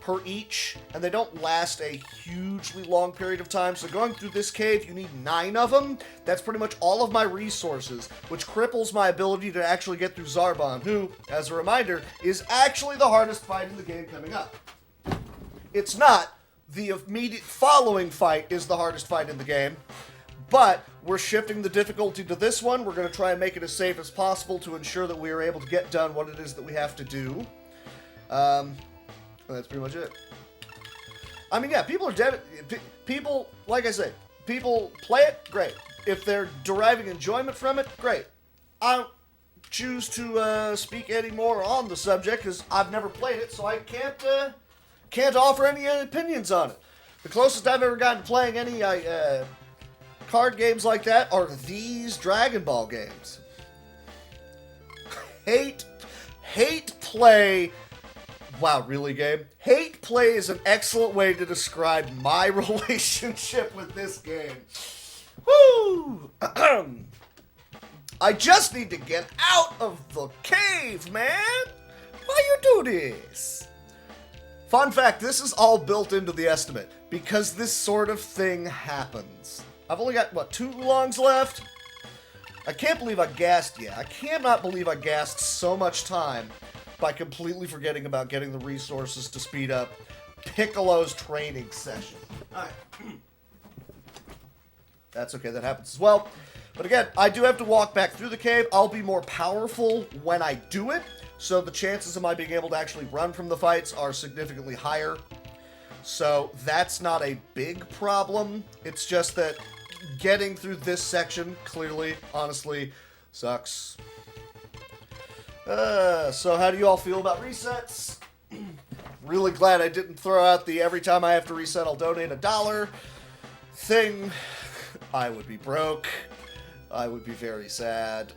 per each, and they don't last a hugely long period of time. So going through this cave, you need 9 of them. That's pretty much all of my resources, which cripples my ability to actually get through Zarbon, who, as a reminder, is actually the hardest fight in the game coming up. It's not. The immediate following fight is the hardest fight in the game, but we're shifting the difficulty to this one. We're going to try and make it as safe as possible to ensure that we are able to get done what it is that we have to do. That's pretty much it. I mean, yeah, people are people, like I say, people play it, great. If they're deriving enjoyment from it, great. I don't choose to speak any more on the subject because I've never played it, so I can't offer any opinions on it. The closest I've ever gotten to playing any card games like that are these Dragon Ball games. Hate play. Wow, really, Gabe? Hate play is an excellent way to describe my relationship with this game. Woo! I just need to get out of the cave, man! Why you do this? Fun fact, this is all built into the estimate, because this sort of thing happens. I've only got, what, 2 oolongs left? I can't believe I gassed yet. I cannot believe I gassed so much time by completely forgetting about getting the resources to speed up Piccolo's training session. Alright. That's okay, that happens as well. But again, I do have to walk back through the cave. I'll be more powerful when I do it, so the chances of my being able to actually run from the fights are significantly higher. So that's not a big problem. It's just that getting through this section, clearly, honestly, sucks. So how do you all feel about resets? Really glad I didn't throw out the every time I have to reset I'll donate $1 thing. I would be broke. I would be very sad.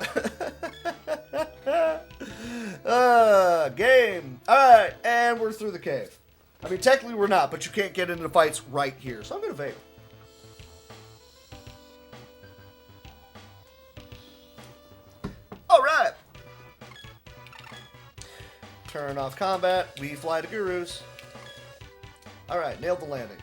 Game. Alright, and we're through the cave. I mean, technically we're not, but you can't get into fights right here, so I'm going to vape. Alright. Turn off combat. We fly to gurus. Alright, nailed the landing.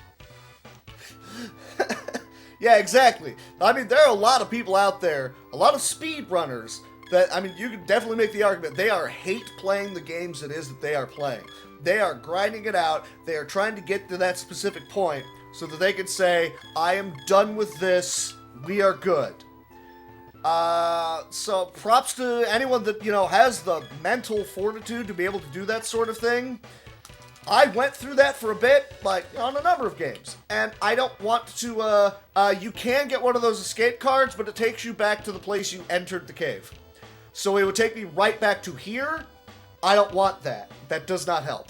Yeah, exactly. I mean, there are a lot of people out there, a lot of speedrunners, that, I mean, you can definitely make the argument they are hate playing the games it is that they are playing. They are grinding it out. They are trying to get to that specific point so that they can say, I am done with this. We are good. So props to anyone that, you know, has the mental fortitude to be able to do that sort of thing. I went through that for a bit, like, on a number of games. And I don't want to, you can get one of those escape cards, but it takes you back to the place you entered the cave. So it would take me right back to here. I don't want that. That does not help.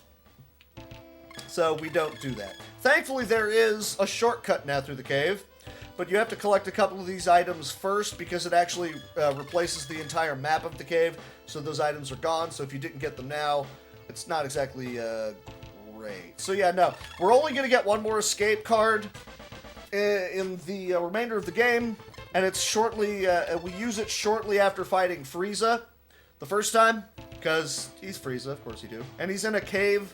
So we don't do that. Thankfully, there is a shortcut now through the cave, but you have to collect a couple of these items first because it actually replaces the entire map of the cave, so those items are gone. So if you didn't get them now, it's not exactly great. So yeah, no. We're only going to get one more escape card in the remainder of the game, and it's shortly, we use it shortly after fighting Frieza the first time, because he's Frieza, of course you do. And he's in a cave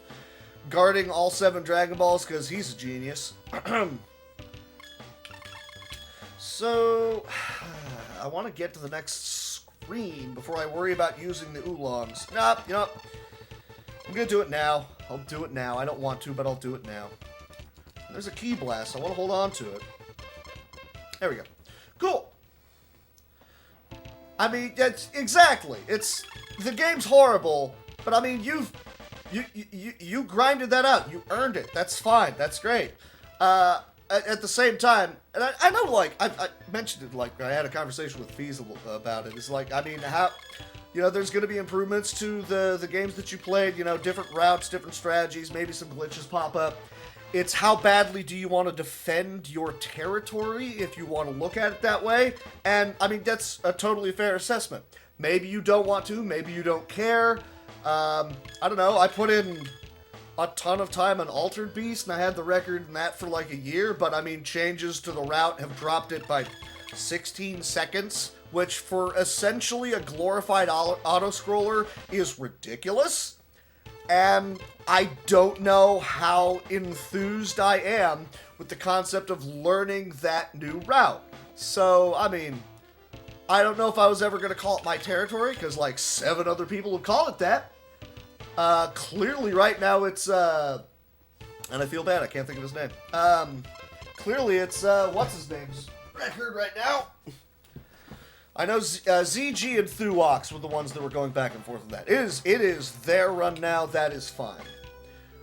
guarding all 7 Dragon Balls because he's a genius. So, I want to get to the next screen before I worry about using the oolongs. Nope, you know, I'm going to do it now. I'll do it now. I don't want to, but I'll do it now. There's a key blast. I want to hold on to it. There we go. Cool. I mean, that's exactly. It's the game's horrible, but I mean, you grinded that out. You earned it. That's fine. That's great. At the same time, and I know, like, I mentioned it, like, I had a conversation with Frieza about it. It's like, I mean, how, you know, there's going to be improvements to the games that you played, you know, different routes, different strategies, maybe some glitches pop up. It's how badly do you want to defend your territory, if you want to look at it that way. And, I mean, that's a totally fair assessment. Maybe you don't want to, maybe you don't care. I don't know, I put in a ton of time on Altered Beast, and I had the record in that for like a year, but I mean, changes to the route have dropped it by 16 seconds, which for essentially a glorified auto-scroller is ridiculous. and I don't know how enthused I am with the concept of learning that new route. So, I mean, I don't know if I was ever going to call it my territory, because like 7 other people would call it that. Clearly right now it's, and I feel bad, I can't think of his name. Clearly it's, what's his name's record right now? I know ZG and Thuox were the ones that were going back and forth with that. It is their run now, that is fine.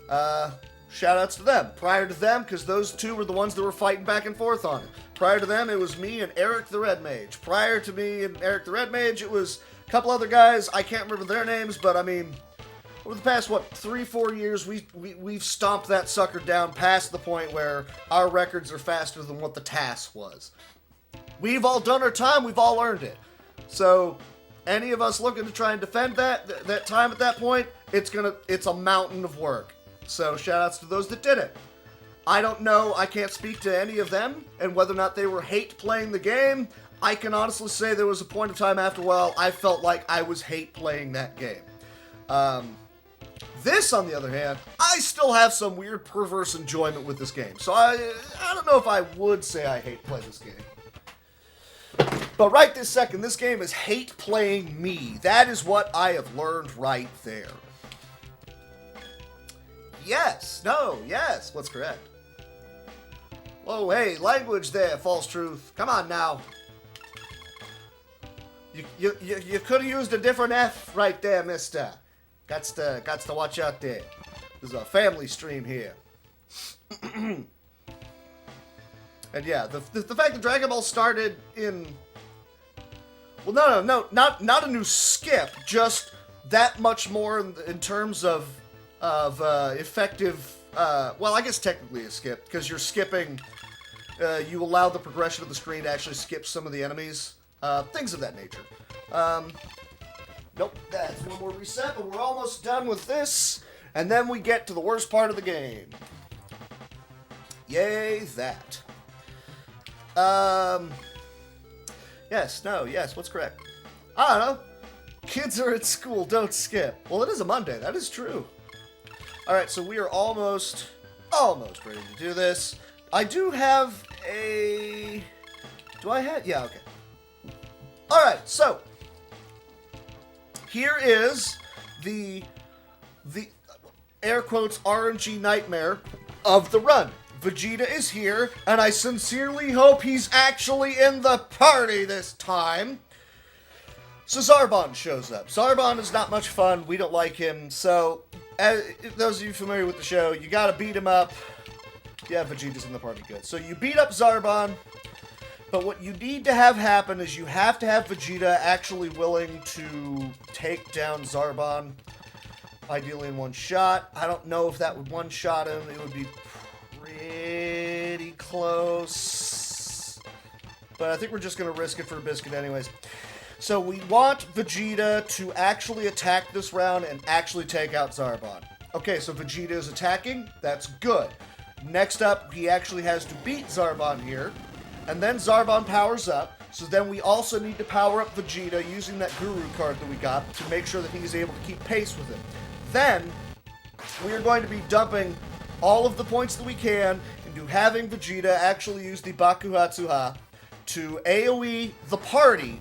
Shoutouts to them. Prior to them, because those 2 were the ones that were fighting back and forth on it. Prior to them, it was me and Eric the Red Mage. Prior to me and Eric the Red Mage, it was a couple other guys. I can't remember their names, but I mean, over the past, 3-4 years, we've stomped that sucker down past the point where our records are faster than what the TAS was. We've all done our time, we've all earned it. So, any of us looking to try and defend that time at that point, it's a mountain of work. So, shoutouts to those that did it. I don't know, I can't speak to any of them, and whether or not they were hate playing the game. I can honestly say there was a point of time after a while I felt like I was hate playing that game. This, on the other hand, I still have some weird perverse enjoyment with this game. So I don't know if I would say I hate play this game. But right this second, this game is hate playing me. That is what I have learned right there. Yes, no, yes, what's correct? Whoa, hey, language there, false truth. Come on now. You could have used a different F right there, mister. Gots to watch out there. This is a family stream here. And yeah, the fact that Dragon Ball started in... Well, no, not a new skip, just that much more in terms of effective... well, I guess technically a skip, because you're skipping... you allow the progression of the screen to actually skip some of the enemies. Things of that nature. Nope, that's one more reset, but we're almost done with this. And then we get to the worst part of the game. Yay, that. Yes, no, yes, what's correct? I don't know. Kids are at school, don't skip. Well, it is a Monday, that is true. Alright, so we are almost ready to do this. I do have a... Do I have... Yeah, okay. Alright, so... Here is the air quotes RNG nightmare of the run. Vegeta is here, and I sincerely hope he's actually in the party this time. So Zarbon shows up. Zarbon is not much fun. We don't like him. So, if those of you familiar with the show, you gotta beat him up. Yeah, Vegeta's in the party, good. So you beat up Zarbon. But what you need to have happen is you have to have Vegeta actually willing to take down Zarbon, ideally in one shot. I don't know if that would one-shot him. It would be pretty close. But I think we're just going to risk it for a biscuit anyways. So we want Vegeta to actually attack this round and actually take out Zarbon. Okay, so Vegeta is attacking. That's good. Next up, he actually has to beat Zarbon here. And then Zarbon powers up, so then we also need to power up Vegeta using that Guru card that we got to make sure that he's able to keep pace with him. Then, we are going to be dumping all of the points that we can into having Vegeta actually use the Bakuhatsuha to AoE the party.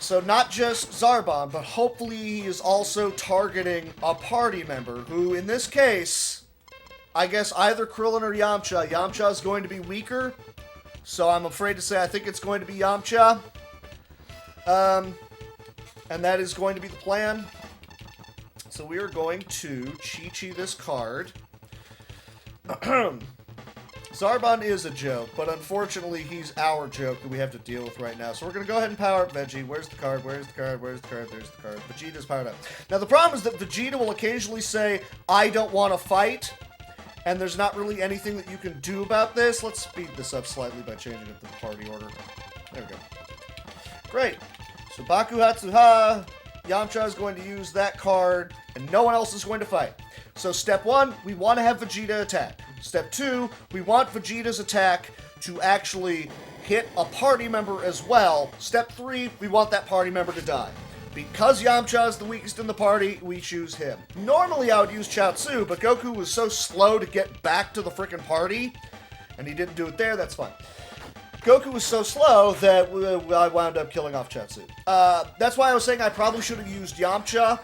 So not just Zarbon, but hopefully he is also targeting a party member, who in this case, I guess either Krillin or Yamcha. Yamcha is going to be weaker. So I'm afraid to say I think it's going to be Yamcha. And that is going to be the plan. So we are going to Chi-Chi this card. Zarbon is a joke, but unfortunately he's our joke that we have to deal with right now. So we're going to go ahead and power up Veggie. Where's the card? Where's the card? Where's the card? There's the card. Vegeta's powered up. Now the problem is that Vegeta will occasionally say, I don't want to fight. And there's not really anything that you can do about this. Let's speed this up slightly by changing it to the party order. There we go. Great. So Bakuhatsuha, Yamcha is going to use that card, and no one else is going to fight. So step 1, we want to have Vegeta attack. Step 2, we want Vegeta's attack to actually hit a party member as well. Step 3, we want that party member to die. Because Yamcha is the weakest in the party, we choose him. Normally I would use Chaozu, but Goku was so slow to get back to the frickin' party, and he didn't do it there, that's fine. Goku was so slow that I wound up killing off Chaozu. That's why I was saying I probably should have used Yamcha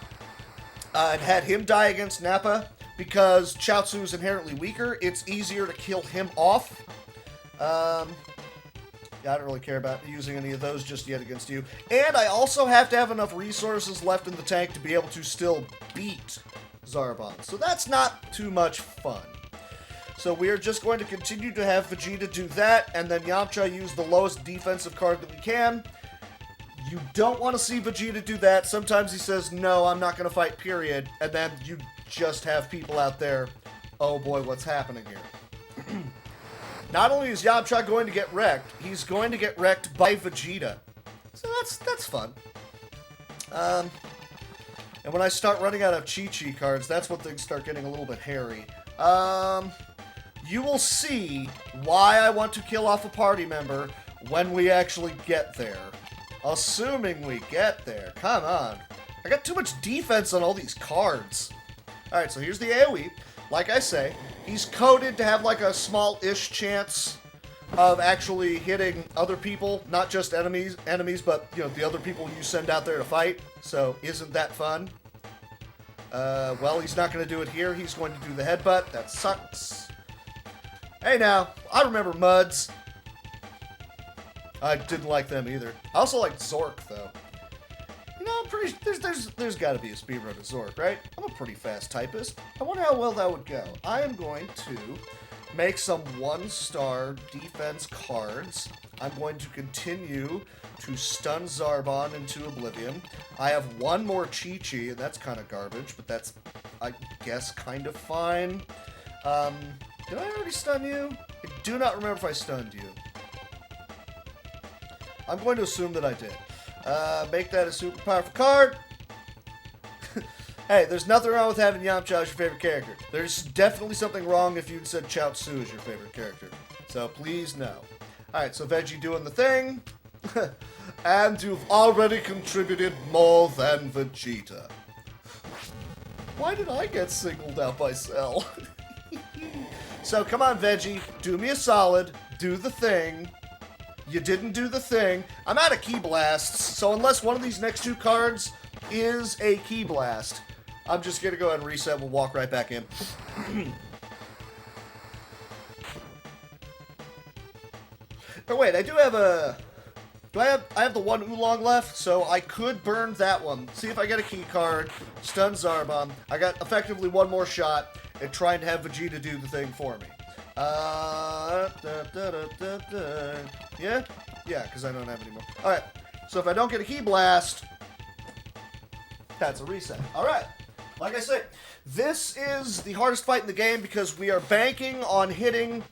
and had him die against Nappa, because Chaozu is inherently weaker. It's easier to kill him off. Yeah, I don't really care about using any of those just yet against you. And I also have to have enough resources left in the tank to be able to still beat Zarbon. So that's not too much fun. So we are just going to continue to have Vegeta do that, and then Yamcha use the lowest defensive card that we can. You don't want to see Vegeta do that. Sometimes he says, no, I'm not going to fight, period. And then you just have people out there, oh boy, what's happening here? Not only is Yamcha going to get wrecked, he's going to get wrecked by Vegeta. So that's fun. And when I start running out of Chi-Chi cards, that's when things start getting a little bit hairy. You will see why I want to kill off a party member when we actually get there. Assuming we get there. Come on. I got too much defense on all these cards. Alright, so here's the AoE. Like I say, he's coded to have like a small-ish chance of actually hitting other people, not just enemies, but, you know, the other people you send out there to fight. So, isn't that fun? Well, he's not going to do it here. He's going to do the headbutt. That sucks. Hey now, I remember Muds. I didn't like them either. I also liked Zork, though. You know, I'm pretty... There's got to be a speedrun of Zork, right? I'm a pretty fast typist. I wonder how well that would go. I am going to make some 1-star defense cards. I'm going to continue to stun Zarbon into oblivion. I have one more Chi-Chi, and that's kind of garbage, but that's, I guess, kind of fine. Did I already stun you? I do not remember if I stunned you. I'm going to assume that I did. Make that a super powerful card. Hey, there's nothing wrong with having Yamcha as your favorite character. There's definitely something wrong if you'd said Chaozu as your favorite character. So please no. Alright, so Veggie doing the thing. And you've already contributed more than Vegeta. Why did I get singled out by Cell? So come on, Veggie. Do me a solid. Do the thing. You didn't do the thing. I'm out of Ki Blasts, so unless one of these next two cards is a Ki Blast, I'm just going to go ahead and reset. We'll walk right back in. Oh, wait, I do have a... I have the one Oolong left, so I could burn that one. See if I get a key card, stun Zarbon. I got effectively one more shot at trying to have Vegeta do the thing for me. Yeah? Yeah, because I don't have any more. Alright, so if I don't get a Ki Blast, that's a reset. Alright, like I said, this is the hardest fight in the game because we are banking on hitting,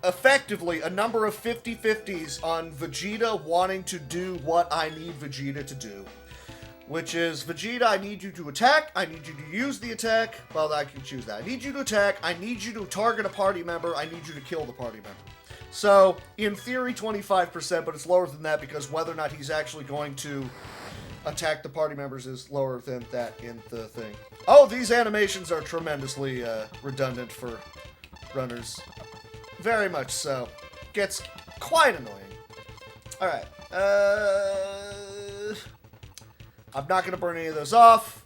effectively, a number of 50-50s on Vegeta wanting to do what I need Vegeta to do. Which is, Vegeta, I need you to attack, I need you to use the attack, well, I can choose that. I need you to attack, I need you to target a party member, I need you to kill the party member. So, in theory, 25%, but it's lower than that because whether or not he's actually going to attack the party members is lower than that in the thing. Oh, these animations are tremendously redundant for runners. Very much so. Gets quite annoying. Alright, I'm not going to burn any of those off.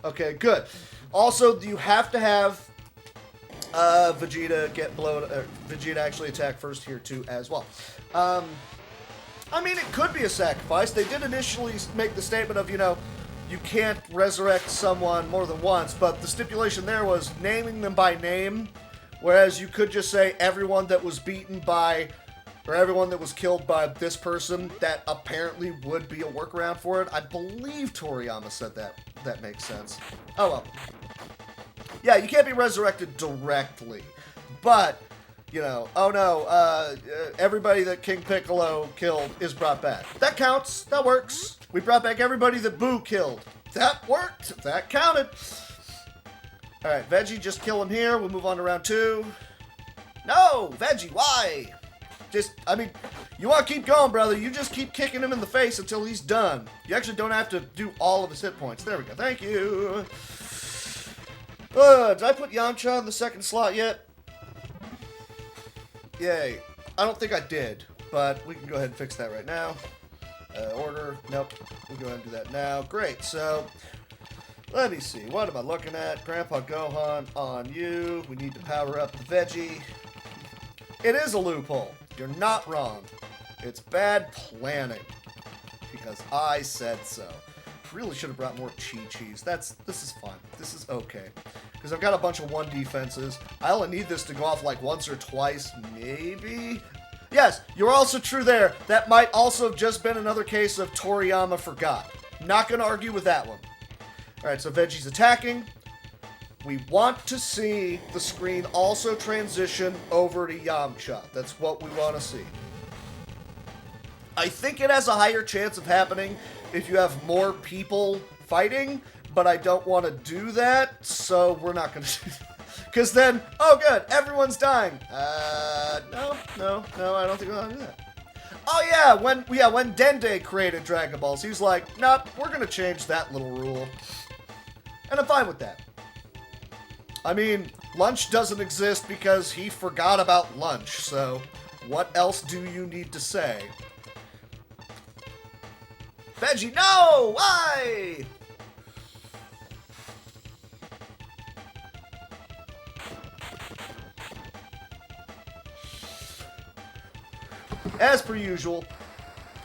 Okay, good. Also, you have to have Vegeta get blown. Vegeta actually attack first here too, as well. I mean, it could be a sacrifice. They did initially make the statement of, you know, you can't resurrect someone more than once, but the stipulation there was naming them by name, whereas you could just say everyone that was beaten by, or everyone that was killed by this person. That apparently would be a workaround for it. I believe Toriyama said that. That makes sense. Oh well. Yeah, you can't be resurrected directly, but, you know, oh no, everybody that King Piccolo killed is brought back. That counts. That works. We brought back everybody that Boo killed. That worked. That counted. Alright, Veggie, just kill him here. We'll move on to round 2. No! Veggie, why? Just, I mean, You want to keep going, brother. You just keep kicking him in the face until he's done. You actually don't have to do all of his hit points. There we go. Thank you. Did I put Yamcha in the second slot yet? Yay. I don't think I did, but we can go ahead and fix that right now. Order. Nope. We'll go ahead and do that now. Great. So, let me see. What am I looking at? Grandpa Gohan on you. We need to power up the veggie. It is a loophole. You're not wrong. It's bad planning. Because I said so. Really should have brought more Chi-Chis. This is fine. This is okay. Because I've got a bunch of 1 defenses. I only need this to go off like once or twice, maybe? Yes, you're also true there. That might also have just been another case of Toriyama forgot. Not going to argue with that one. Alright, so Veggie's attacking. We want to see the screen also transition over to Yamcha. That's what we want to see. I think it has a higher chance of happening if you have more people fighting, but I don't want to do that, so we're not going to do that. Because then, oh good, everyone's dying. No, I don't think we're going to do that. Oh yeah, when Dende created Dragon Balls, he was like, nope, we're going to change that little rule. And I'm fine with that. I mean, lunch doesn't exist because he forgot about lunch, so what else do you need to say? Veggie, no! Why? As per usual,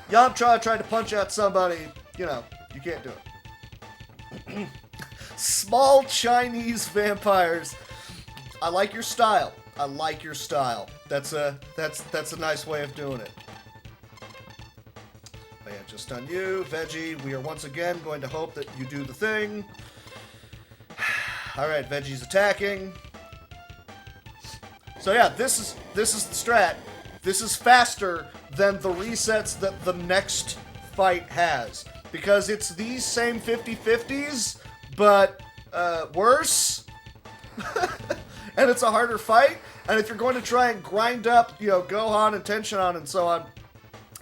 Yamcha tried to punch out somebody. You know, you can't do it. Small Chinese vampires. I like your style. I like your style. That's a nice way of doing it. Oh yeah, just on you, Veggie. We are once again going to hope that you do the thing. All right, Veggie's attacking. So yeah, this is the strat. This is faster than the resets that the next fight has. Because it's these same 50-50s, but worse. And it's a harder fight. And if you're going to try and grind up, Gohan and Tenshinhan and so on,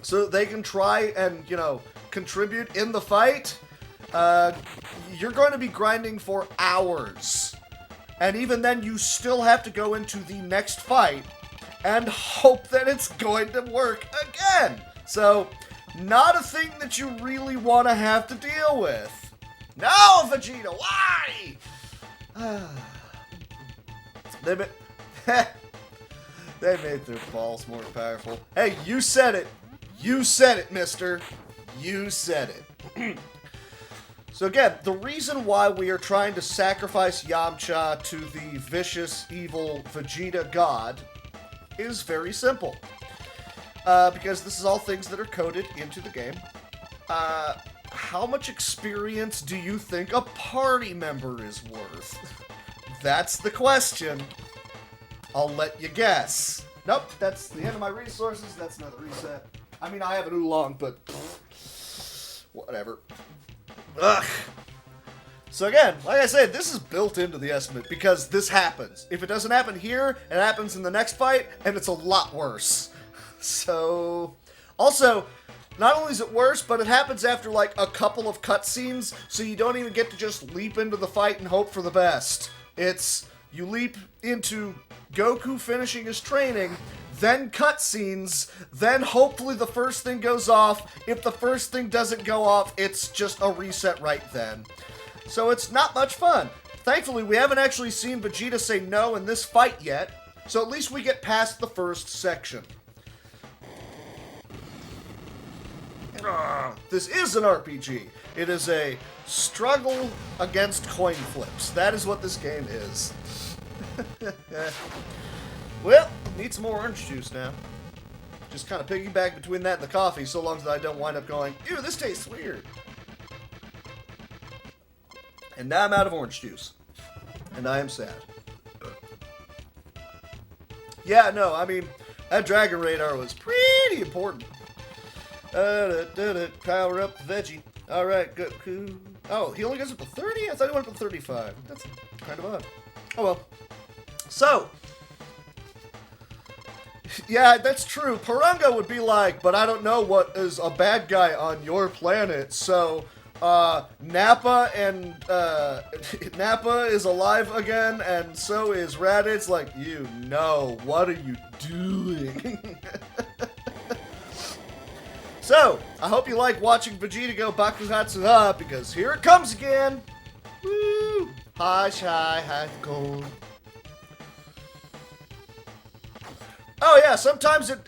so that they can try and, contribute in the fight, you're going to be grinding for hours. And even then, you still have to go into the next fight and hope that it's going to work again. So, not a thing that you really want to have to deal with. No, Vegeta, why? They made their balls more powerful. Hey, you said it. You said it, mister. You said it. So again, the reason why we are trying to sacrifice Yamcha to the vicious, evil Vegeta god is very simple. Because this is all things that are coded into the game. How much experience do you think a party member is worth? That's the question. I'll let you guess. Nope, that's the end of my resources. That's another reset. I mean, I have an oolong, but whatever. Ugh. So again, like I said, this is built into the estimate because this happens. If it doesn't happen here, it happens in the next fight, and it's a lot worse. So, also, not only is it worse, but it happens after like a couple of cutscenes, so you don't even get to just leap into the fight and hope for the best. It's, you leap into Goku finishing his training, then cutscenes, then hopefully the first thing goes off. If the first thing doesn't go off, it's just a reset right then. So it's not much fun. Thankfully, we haven't actually seen Vegeta say no in this fight yet, so at least we get past the first section. This is an RPG. It is a struggle against coin flips. That is what this game is. Well, need some more orange juice now. Just kind of piggyback between that and the coffee, so long as I don't wind up going, ew, this tastes weird. And now I'm out of orange juice. And I am sad. Yeah, no, I mean, that Dragon Radar was pretty important. Power up the veggie. Alright, good. Oh, he only goes up to 30? I thought he went up to 35. That's kind of odd. Oh well. So, Yeah, that's true. Purunga would be like, but I don't know what is a bad guy on your planet, so, Nappa and, Nappa is alive again, and so is Raditz. Like, you know, what are you doing? So, I hope you like watching Vegeta go Bakuhatsu Ha, because here it comes again! Woo! Hi, gold. Oh yeah, sometimes it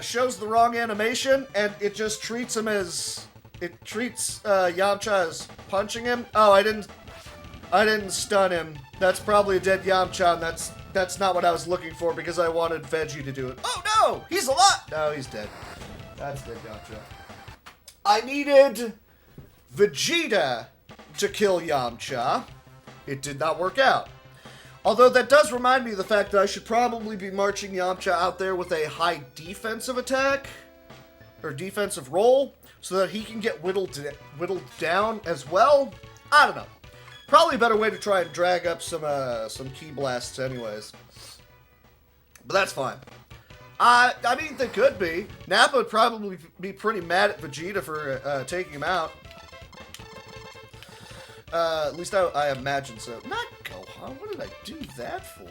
shows the wrong animation, and it just treats him as... It treats Yamcha as punching him. Oh, I didn't stun him. That's probably a dead Yamcha, and that's not what I was looking for, because I wanted Veggie to do it. Oh no! He's alive! No, he's dead. That's dead Yamcha. I needed Vegeta to kill Yamcha. It did not work out. Although that does remind me of the fact that I should probably be marching Yamcha out there with a high defensive attack, or defensive roll, so that he can get whittled down as well. I don't know. Probably a better way to try and drag up some ki blasts anyways. But that's fine. I mean, they could be. Nappa would probably be pretty mad at Vegeta for taking him out. At least I imagine so. Not Gohan. What did I do that for?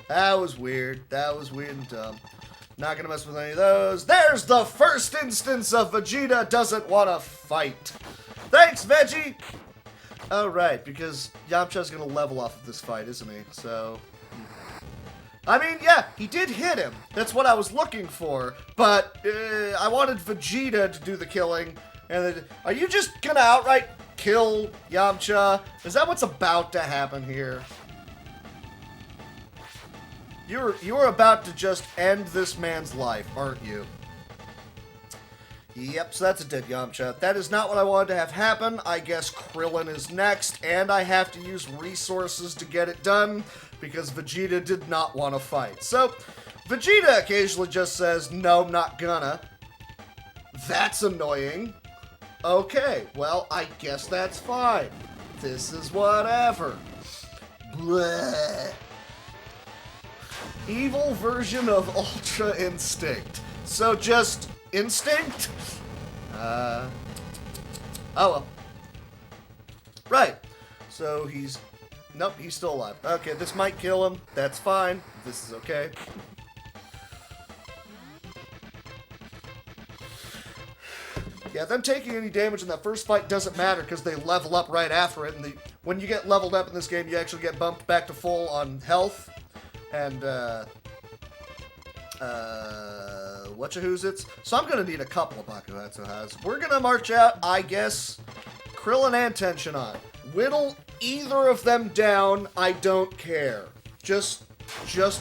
That was weird. That was weird and dumb. Not gonna mess with any of those. There's the first instance of Vegeta doesn't want to fight. Thanks, Veggie! Oh, right, because Yamcha's gonna level off of this fight, isn't he? So... I mean, yeah, he did hit him. That's what I was looking for. But, I wanted Vegeta to do the killing. And then, are you just gonna outright kill Yamcha? Is that what's about to happen here? You're about to just end this man's life, aren't you? Yep, so that's a dead Yamcha. That is not what I wanted to have happen. I guess Krillin is next, and I have to use resources to get it done, because Vegeta did not want to fight. So, Vegeta occasionally just says, no, I'm not gonna. That's annoying. Okay, well, I guess that's fine. This is whatever. Bleh. Evil version of Ultra Instinct. So just... Instinct? Oh well. Right. So he's... Nope, he's still alive. Okay, this might kill him. That's fine. This is okay. Yeah, them taking any damage in that first fight doesn't matter because they level up right after it. And when you get leveled up in this game, you actually get bumped back to full on health. And, whatcha-who's-its. So I'm gonna need a couple of Bakuhatsu Has. We're gonna march out, I guess, Krillin and Tenshinhan. Whittle either of them down, I don't care. Just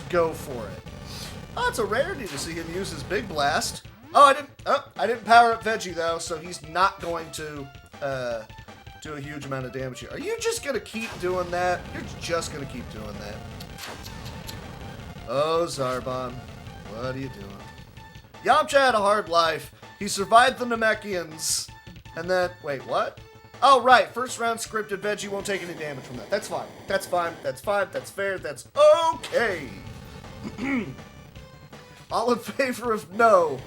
go for it. Oh, it's a rarity to see him use his Big Blast. I didn't power up Veggie, though, so he's not going to, do a huge amount of damage here. Are you just gonna keep doing that? You're just gonna keep doing that. Oh, Zarbon. What are you doing? Yamcha had a hard life. He survived the Namekians. And then... Wait, what? Oh, right. First round scripted. Veggie won't take any damage from that. That's fine. That's fine. That's fine. That's fair. That's okay. All in favor of no.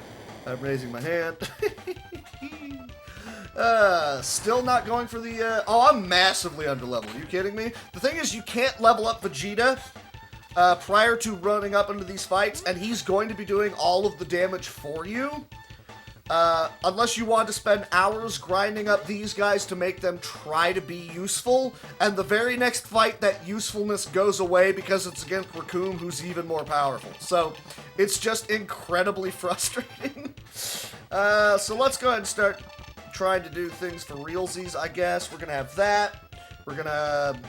I'm raising my hand. Still not going for the... Oh, I'm massively underleveled. Are you kidding me? The thing is, you can't level up Vegeta... prior to running up into these fights, and he's going to be doing all of the damage for you. Unless you want to spend hours grinding up these guys to make them try to be useful, and the very next fight, that usefulness goes away because it's against Raccoon, who's even more powerful. So, it's just incredibly frustrating. So let's go ahead and start trying to do things for realsies, I guess. We're gonna have that. We're gonna...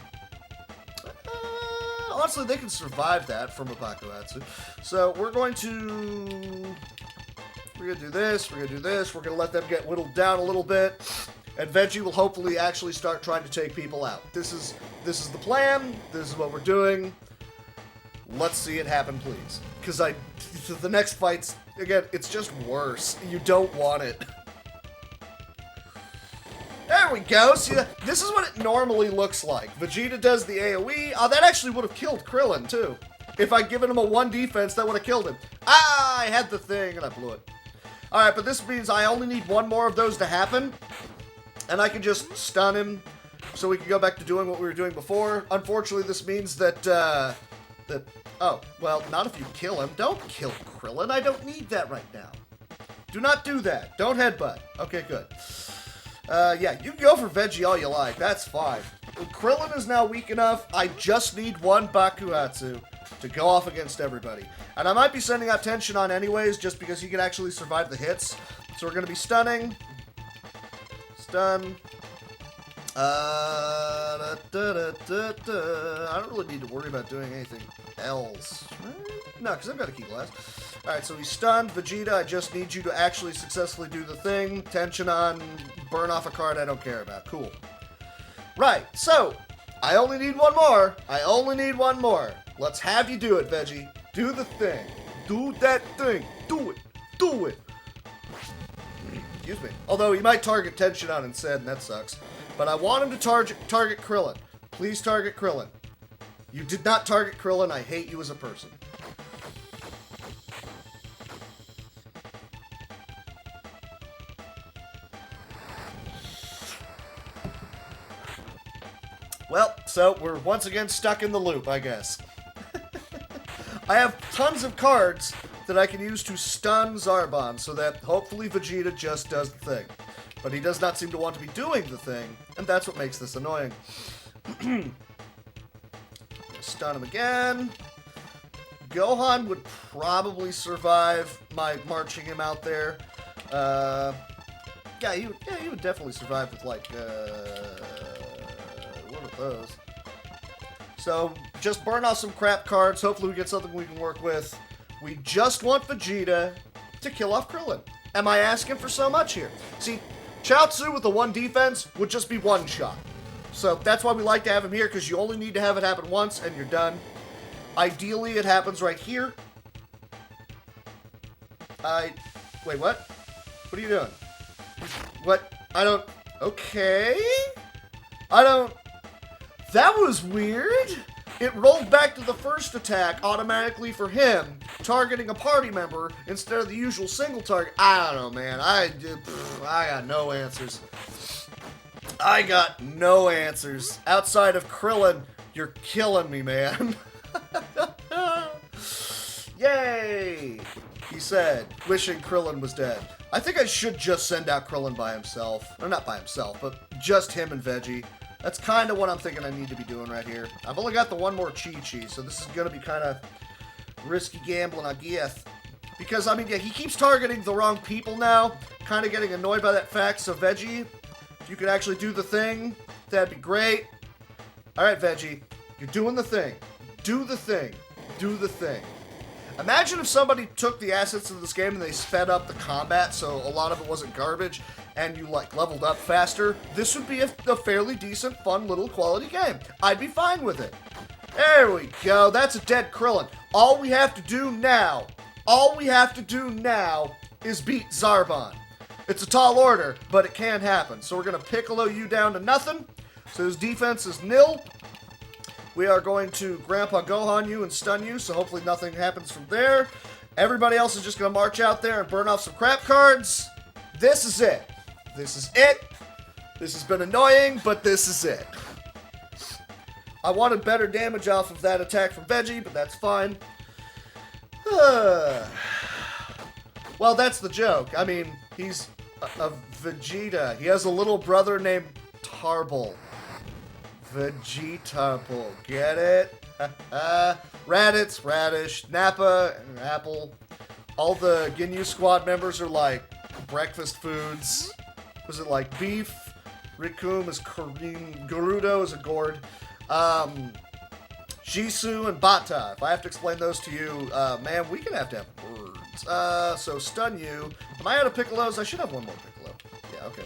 honestly, they can survive that from a Bakuhatsu. So we're going to do this, we're going to do this, we're going to let them get whittled down a little bit, and Veggie will hopefully actually start trying to take people out. This is the plan, this is what we're doing. Let's see it happen, please. Because the next fight's, again, it's just worse. You don't want it. There There we go. See, this is what it normally looks like. Vegeta does the AoE. Oh, that actually would have killed Krillin, too. If I'd given him a 1 defense, that would have killed him. Ah, I had the thing, and I blew it. All right, but this means I only need 1 more of those to happen, and I can just stun him so we can go back to doing what we were doing before. Unfortunately, this means that, oh, well, not if you kill him. Don't kill Krillin. I don't need that right now. Do not do that. Don't headbutt. Okay, good. Yeah, you can go for Veggie all you like. That's fine. Krillin is now weak enough. I just need 1 Bakuhatsu to go off against everybody. And I might be sending out Tenshinhan anyways, just because he can actually survive the hits. So we're going to be stunning. Stun. I don't really need to worry about doing anything else. No, because I've got a key glass. Alright, so he's stunned. Vegeta, I just need you to actually successfully do the thing. Tenshinhan, burn off a card I don't care about. Cool. Right, so, I only need 1 more. I only need 1 more. Let's have you do it, Veggie. Do the thing. Do that thing. Do it. Do it. Excuse me. Although he might target Tenshinhan instead, and that sucks. But I want him to target Krillin. Please target Krillin. You did not target Krillin. I hate you as a person. Well, so we're once again stuck in the loop, I guess. I have tons of cards that I can use to stun Zarbon, so that hopefully Vegeta just does the thing. But he does not seem to want to be doing the thing, and that's what makes this annoying. Stun him again. Gohan would probably survive my marching him out there. Yeah, he would definitely survive with, like, one of those. So, just burn off some crap cards. Hopefully we get something we can work with. We just want Vegeta to kill off Krillin. Am I asking for so much here? See, Chaozu with the 1 defense would just be 1 shot. So that's why we like to have him here, because you only need to have it happen once and you're done. Ideally, it happens right here. Wait, what? What are you doing? What? I don't... Okay? I don't... That was weird. It rolled back to the first attack automatically for him, targeting a party member instead of the usual single target. I don't know, man. I got no answers. I got no answers. Outside of Krillin, you're killing me, man. Yay! He said, wishing Krillin was dead. I think I should just send out Krillin by himself. Or not by himself, but just him and Veggie. That's kind of what I'm thinking I need to be doing right here. I've only got the 1 more Chi-Chi, so this is going to be kind of risky gambling, I guess. Because, I mean, yeah, he keeps targeting the wrong people now. Kind of getting annoyed by that fact. So, Veggie, if you could actually do the thing, that'd be great. Alright, Veggie, you're doing the thing. Do the thing. Do the thing. Imagine if somebody took the assets of this game and they sped up the combat so a lot of it wasn't garbage and you, like, leveled up faster. This would be a fairly decent, fun, little quality game. I'd be fine with it. There we go. That's a dead Krillin. All we have to do now is beat Zarbon. It's a tall order, but it can happen. So we're going to Piccolo you down to nothing. So his defense is nil. We are going to Grandpa Gohan you and stun you, so hopefully nothing happens from there. Everybody else is just going to march out there and burn off some crap cards. This is it. This is it. This has been annoying, but this is it. I wanted better damage off of that attack from Veggie, but that's fine. Well, that's the joke. I mean, he's a Vegeta. He has a little brother named Tarble. Vegetarble. Get it? Raditz, Radish, Nappa, and Apple. All the Ginyu squad members are like breakfast foods. Was it like beef? Rikum is Kareem. Gerudo is a gourd. Jisoo and Bata. If I have to explain those to you, man, we can have to have words. So stun you. Am I out of Piccolos? I should have 1 more Piccolo. Yeah, okay.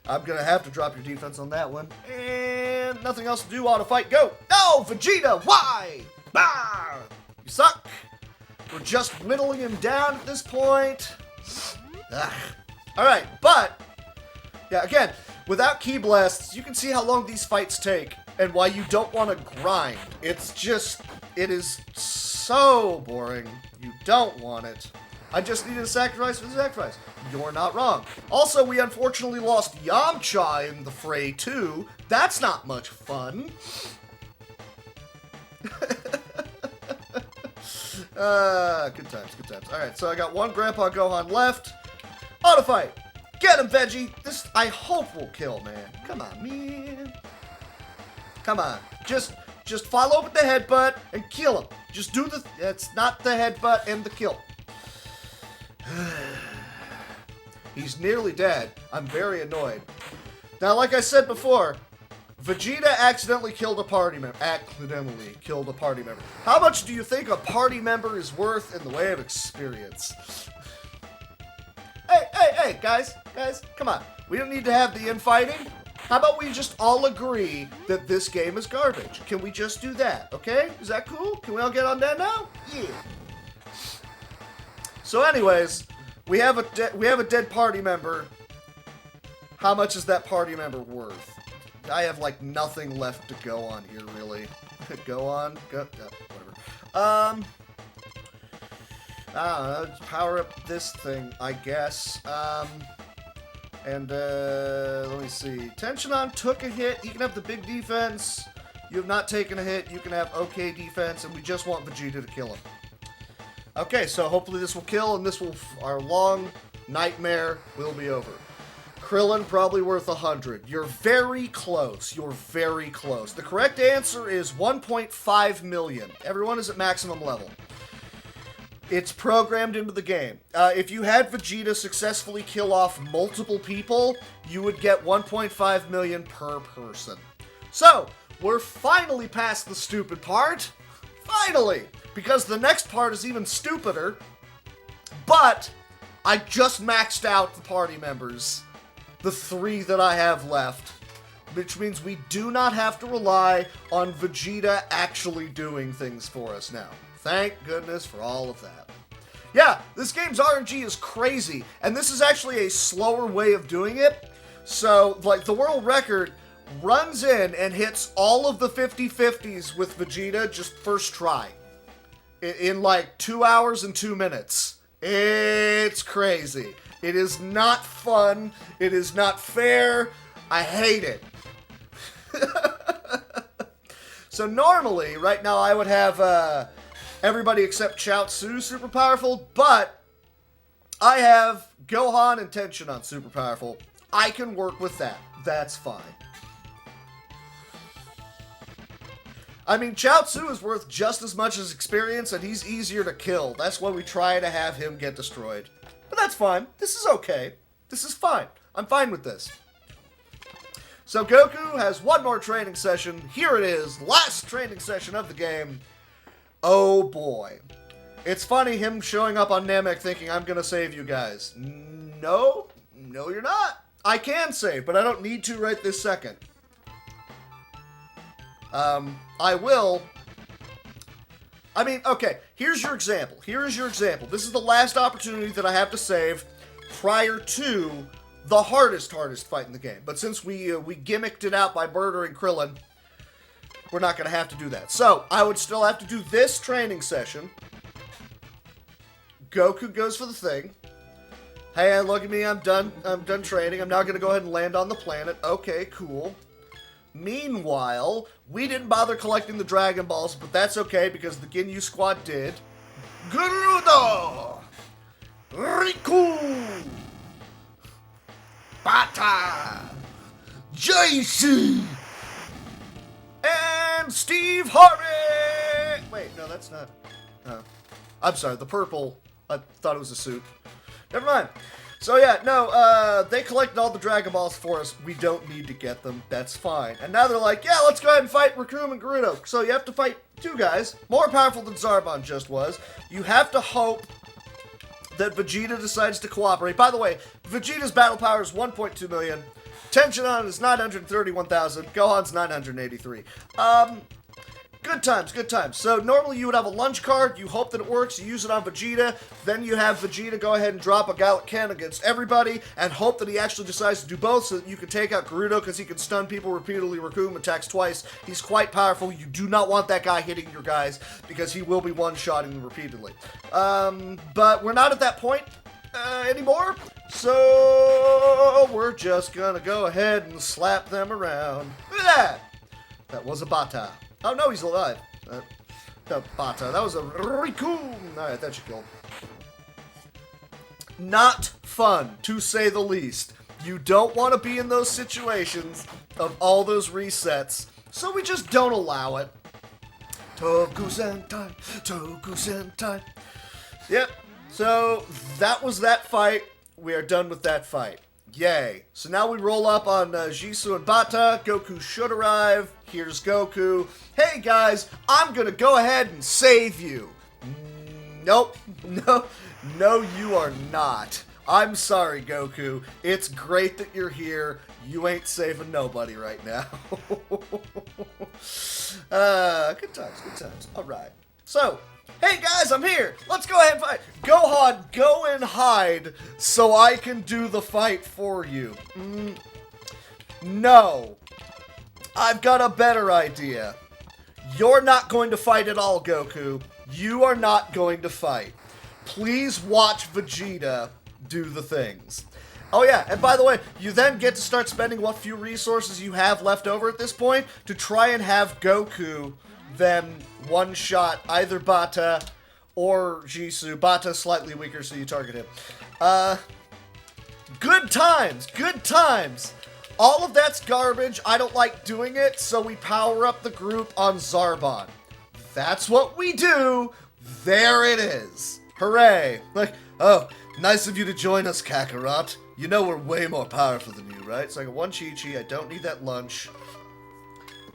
I'm gonna have to drop your defense on that one. And nothing else to do. Auto fight. Go! No! Vegeta! Why? Bah! You suck! We're just whittling him down at this point. Alright, but... yeah, again, Without key blasts, you can see how long these fights take and why you don't want to grind. It's just, it is so boring. You don't want it. I just needed a sacrifice for the sacrifice. You're not wrong. Also, we unfortunately lost Yamcha in the fray too. That's not much fun. Good times, good times. Alright, so I got one Grandpa Gohan left. Auto fight! Get him, Veggie! This, I hope, will kill, man. Come on, man. Come on. Just follow up with the headbutt and kill him. Just do the, it's not the headbutt and the kill. He's nearly dead. I'm very annoyed. Now, like I said before, Vegeta accidentally killed a party member. How much do you think a party member is worth in the way of experience? Hey, guys, come on. We don't need to have the infighting. How about we just all agree that this game is garbage? Can we just do that, okay? Is that cool? Can we all get on that now? Yeah. So anyways, we have a dead party member. How much is that party member worth? I have like nothing left to go on here, really. Go on, whatever. I don't know, just power up this thing, I guess. Let me see. Tensionon took a hit. He can have the big defense. You have not taken a hit. You can have okay defense, and we just want Vegeta to kill him. Okay, so hopefully this will kill, and this will, our long nightmare will be over. Krillin, probably worth 100. You're very close. You're very close. The correct answer is 1.5 million. Everyone is at maximum level. It's programmed into the game. If you had Vegeta successfully kill off multiple people, you would get 1.5 million per person. So, we're finally past the stupid part. Finally! Because the next part is even stupider. But, I just maxed out the party members. The 3 that I have left. Which means we do not have to rely on Vegeta actually doing things for us now. Thank goodness for all of that. Yeah, this game's RNG is crazy, and this is actually a slower way of doing it. So, like, the world record runs in and hits all of the 50-50s with Vegeta just first try. In like 2 hours and 2 minutes. It's crazy. It is not fun. It is not fair. I hate it. So normally, right now, I would have everybody except Chaozu super powerful, but I have Gohan and Tensionon super powerful. I can work with that. That's fine. I mean, Chaozu is worth just as much as experience, and he's easier to kill. That's why we try to have him get destroyed. But that's fine. This is okay. This is fine. I'm fine with this. So Goku has one more training session. Here it is. Last training session of the game. Oh boy. It's funny him showing up on Namek thinking, I'm gonna save you guys. No. No, you're not. I can save, but I don't need to right this second. I will. I mean, okay, here's your example. Here is your example. This is the last opportunity that I have to save prior to the hardest fight in the game. But since we gimmicked it out by murdering Krillin, we're not going to have to do that. So, I would still have to do this training session. Goku goes for the thing. Hey, look at me, I'm done training. I'm now going to go ahead and land on the planet. Okay, cool. Meanwhile, we didn't bother collecting the Dragon Balls, but that's okay because the Ginyu Squad did. Gerudo! Riku! Bata! JC! And Steve Harvey! Wait, no, that's not... I'm sorry, the purple... I thought it was a suit. Never mind. So yeah, no, they collected all the Dragon Balls for us. We don't need to get them. That's fine. And now they're like, yeah, let's go ahead and fight Riku and Gerudo. So you have to fight 2 guys, more powerful than Zarbon just was. You have to hope that Vegeta decides to cooperate. By the way, Vegeta's battle power is 1.2 million. Tensionon is 931,000. Gohan's 983. Good times, good times. So normally you would have a lunch card, you hope that it works, you use it on Vegeta, then you have Vegeta go ahead and drop a Gallic Can against everybody, and hope that he actually decides to do both so that you can take out Gerudo because he can stun people repeatedly. Raccoon attacks twice. He's quite powerful. You do not want that guy hitting your guys because he will be one-shotting them repeatedly. But we're not at that point anymore, so we're just gonna go ahead and slap them around. Look at that! That was a Bata. Oh no, he's alive. No, Bata. That was a Raccoon. Alright, that should kill him. Not fun, to say the least. You don't want to be in those situations of all those resets, so we just don't allow it. Toku Sentai, Toku Sentai. Yep, so that was that fight. We are done with that fight. Yay. So now we roll up on Jisoo and Bata. Goku should arrive. Here's Goku. Hey guys, I'm gonna go ahead and save you. Nope. No, you are not. I'm sorry, Goku. It's great that you're here. You ain't saving nobody right now. Good times. Alright. So, hey guys, I'm here. Let's go ahead and fight. Gohan, go and hide so I can do the fight for you. No. I've got a better idea. You're not going to fight at all, Goku. You are not going to fight. Please watch Vegeta do the things. Oh yeah, and by the way, you then get to start spending what few resources you have left over at this point to try and have Goku then one-shot either Bata or Jisoo. Bata slightly weaker, so you target him. Good times. All of that's garbage. I don't like doing it, so we power up the group on Zarbon. That's what we do. There it is. Hooray. Like, oh, nice of you to join us, Kakarot. You know we're way more powerful than you, right? So I got one Chi-Chi. I don't need that lunch.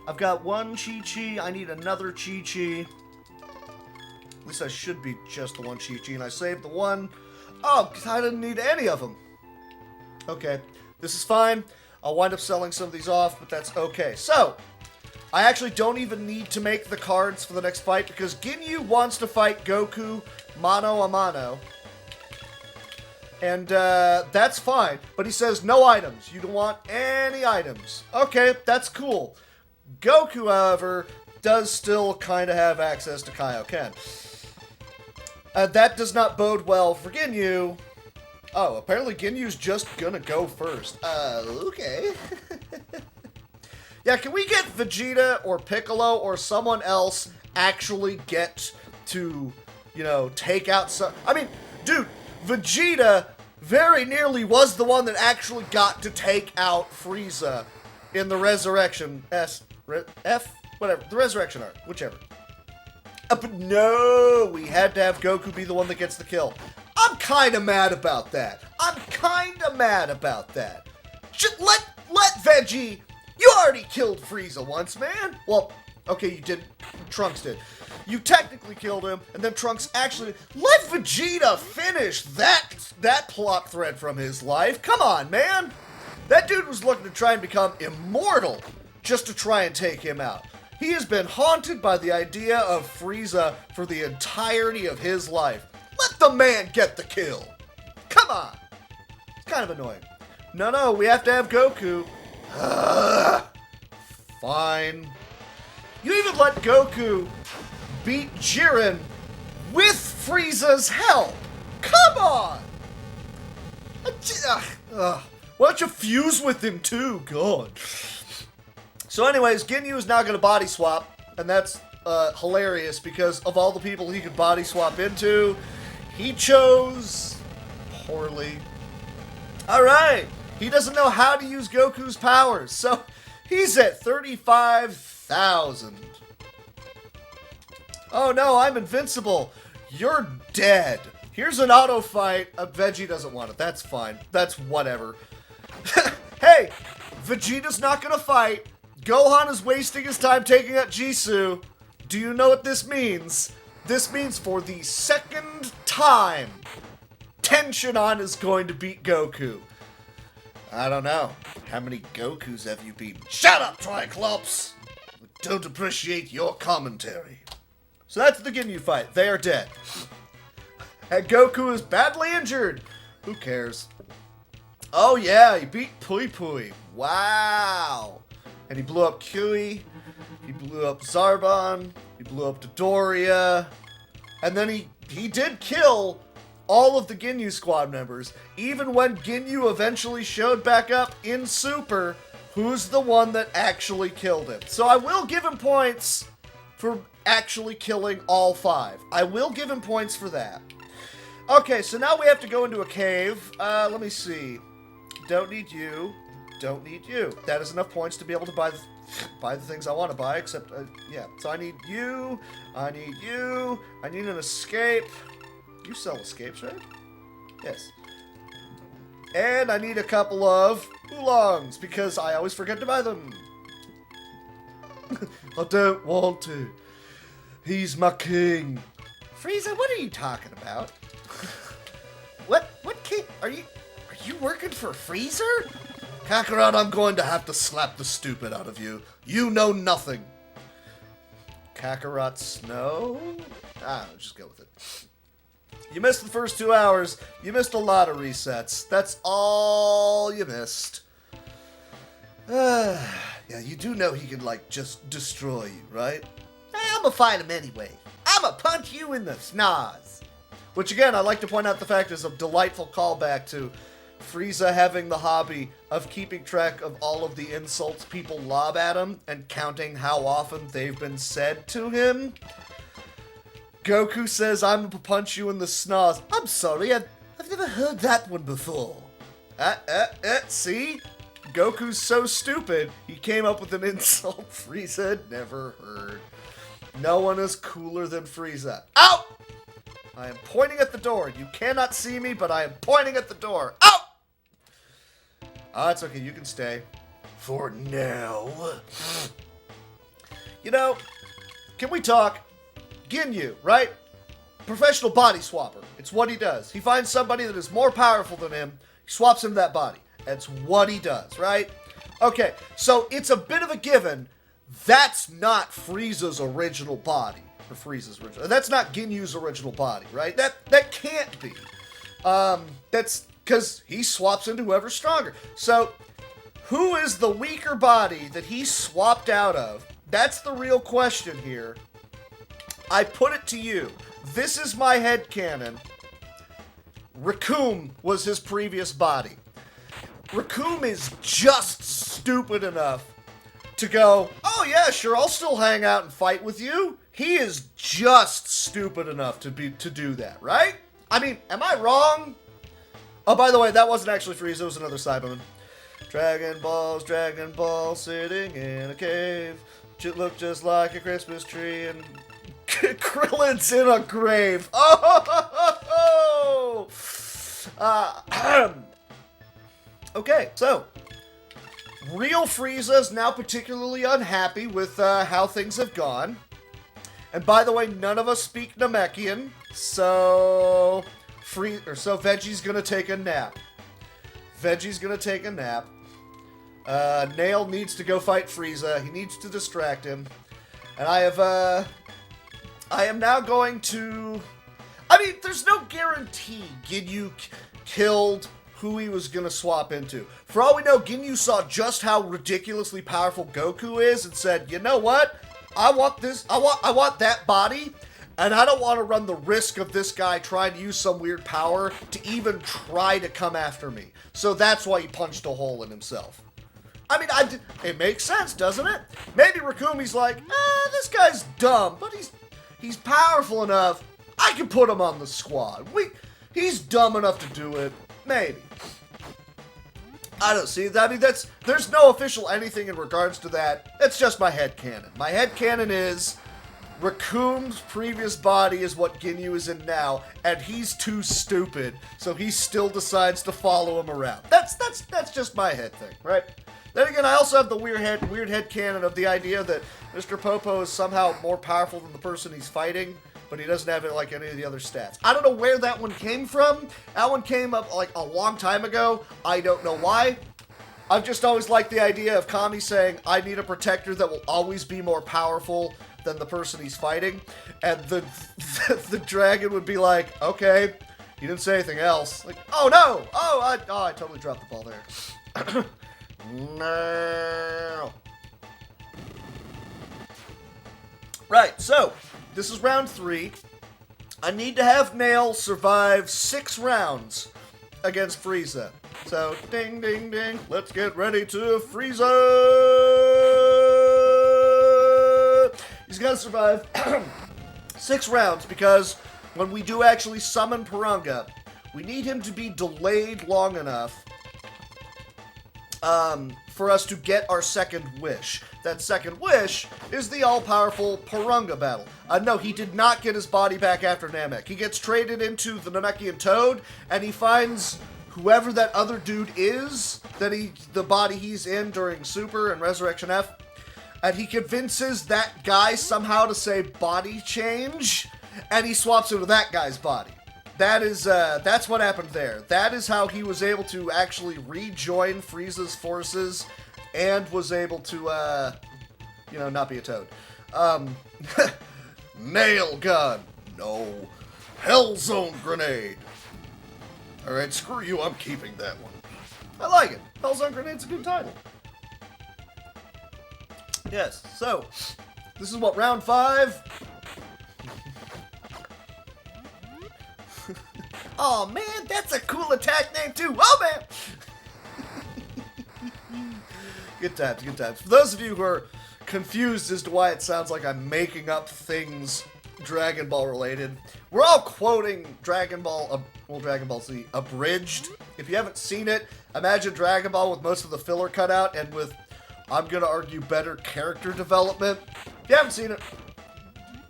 I've got one Chi-Chi. I need another Chi-Chi. At least I should be just the one Chi-Chi, and I saved the one. Oh, I didn't need any of them. Okay, this is fine. I'll wind up selling some of these off, but that's okay. So, I actually don't even need to make the cards for the next fight because Ginyu wants to fight Goku mano a mano. And that's fine, but he says no items. You don't want any items. Okay, that's cool. Goku, however, does still kind of have access to Kaioken. That does not bode well for Ginyu. Oh, apparently Ginyu's just gonna go first. Okay. Yeah, can we get Vegeta or Piccolo or someone else actually get to, you know, take out some... I mean, dude, Vegeta very nearly was the one that actually got to take out Frieza in the Resurrection whatever, the Resurrection arc, whichever. But no, we had to have Goku be the one that gets the kill. I'm kind of mad about that. Just let Veggie... You already killed Frieza once, man. Well, okay, you didn't. Trunks did. You technically killed him, and then Trunks actually... Let Vegeta finish that plot thread from his life. Come on, man. That dude was looking to try and become immortal just to try and take him out. He has been haunted by the idea of Frieza for the entirety of his life. Let the man get the kill. Come on. It's kind of annoying. No, we have to have Goku. Fine. You even let Goku beat Jiren with Frieza's help. Come on. Why don't you fuse with him too? God. So anyways, Ginyu is now going to body swap, and that's hilarious because of all the people he could body swap into, he chose poorly. Alright, he doesn't know how to use Goku's powers, so he's at 35,000. Oh no, I'm invincible. You're dead. Here's an auto fight. Veggie doesn't want it. That's fine. That's whatever. Hey, Vegeta's not gonna fight. Gohan is wasting his time taking out Jisoo. Do you know what this means? This means for the second time, Tenshinhan is going to beat Goku. I don't know. How many Gokus have you beaten? Shut up, Triclops! don't appreciate your commentary. So that's the Ginyu fight. They are dead. And Goku is badly injured. Who cares? Oh yeah, he beat Pui Pui. Wow. And he blew up Kui. He blew up Zarbon. He blew up Dodoria. And then he did kill all of the Ginyu squad members. Even when Ginyu eventually showed back up in Super, who's the one that actually killed him? So I will give him points for actually killing all 5. I will give him points for that. Okay, so now we have to go into a cave. Let me see. Don't need you. Don't need you. That is enough points to be able to buy the things I want to buy, except, yeah. So I need you. I need you. I need an escape. You sell escapes, right? Yes. And I need a couple of oolongs, because I always forget to buy them. I don't want to. He's my king. Frieza, what are you talking about? What king? Are you working for Freezer? Kakarot, I'm going to have to slap the stupid out of you. You know nothing. Kakarot Snow? Just go with it. You missed the first 2 hours. You missed a lot of resets. That's all you missed. Yeah, you do know he can, like, just destroy you, right? I'ma fight him anyway. I'ma punch you in the SNES. Which, again, I'd like to point out the fact is a delightful callback to Frieza having the hobby of keeping track of all of the insults people lob at him and counting how often they've been said to him. Goku says, I'm gonna punch you in the SNES. I'm sorry, I've never heard that one before. See? Goku's so stupid, he came up with an insult Frieza had never heard. No one is cooler than Frieza. Ow! I am pointing at the door. You cannot see me, but I am pointing at the door. Ow! It's okay. You can stay. For now. You know, can we talk? Ginyu, right? Professional body swapper. It's what he does. He finds somebody that is more powerful than him. He swaps into that body. That's what he does, right? Okay, so it's a bit of a given. That's not Frieza's original body. Or Frieza's original. That's not Ginyu's original body, right? That can't be. That's because he swaps into whoever's stronger. So, who is the weaker body that he swapped out of? That's the real question here. I put it to you. This is my headcanon. Recoome was his previous body. Recoome is just stupid enough to go, oh yeah, sure, I'll still hang out and fight with you. He is just stupid enough to do that, right? I mean, am I wrong? Oh, by the way, that wasn't actually Frieza, it was another Cyberman. Dragon Balls sitting in a cave. Look just like a Christmas tree and Krillin's in a grave. Oh! Okay, so real Frieza is now particularly unhappy with how things have gone. And by the way, none of us speak Namekian, so Veggie's gonna take a nap. Nail needs to go fight Frieza. He needs to distract him. And I am now going to... I mean, there's no guarantee Ginyu killed who he was going to swap into. For all we know, Ginyu saw just how ridiculously powerful Goku is and said, you know what? I want that body, and I don't want to run the risk of this guy trying to use some weird power to even try to come after me. So that's why he punched a hole in himself. I mean, it makes sense, doesn't it? Maybe Rakumi's like, this guy's dumb, but he's powerful enough. I can put him on the squad. He's dumb enough to do it. Maybe. I don't see. I mean, there's no official anything in regards to that. It's just my headcanon. My headcanon is Rakume's previous body is what Ginyu is in now, and he's too stupid, so he still decides to follow him around. That's just my head thing, right? Then again, I also have the weird headcanon of the idea that Mr. Popo is somehow more powerful than the person he's fighting, but he doesn't have it like any of the other stats. I don't know where that one came from. That one came up like a long time ago. I don't know why. I've just always liked the idea of Kami saying, I need a protector that will always be more powerful than the person he's fighting. And the dragon would be like, okay, he didn't say anything else. Like, oh no! I totally dropped the ball there. No. Right, so, this is round 3. I need to have Nail survive 6 rounds against Frieza. So, ding, ding, ding. Let's get ready to Frieza! He's got to survive 6 rounds because when we do actually summon Purunga, we need him to be delayed long enough for us to get our second wish. That second wish is the all-powerful Purunga battle. No, he did not get his body back after Namek. He gets traded into the Namekian Toad, and he finds whoever that other dude is, the body he's in during Super and Resurrection F, and he convinces that guy somehow to say body change, and he swaps into that guy's body. That's what happened there. That is how he was able to actually rejoin Frieza's forces and was able to, not be a toad. Nail gun. No. Hellzone grenade. Alright, screw you, I'm keeping that one. I like it. Hellzone grenade's a good title. Yes, so, this is what, round 5? Oh man, that's a cool attack name too. Oh man! Good times, good times. For those of you who are confused as to why it sounds like I'm making up things Dragon Ball related, we're all quoting Dragon Ball Z abridged. If you haven't seen it, imagine Dragon Ball with most of the filler cut out and with, I'm gonna argue, better character development. If you haven't seen it,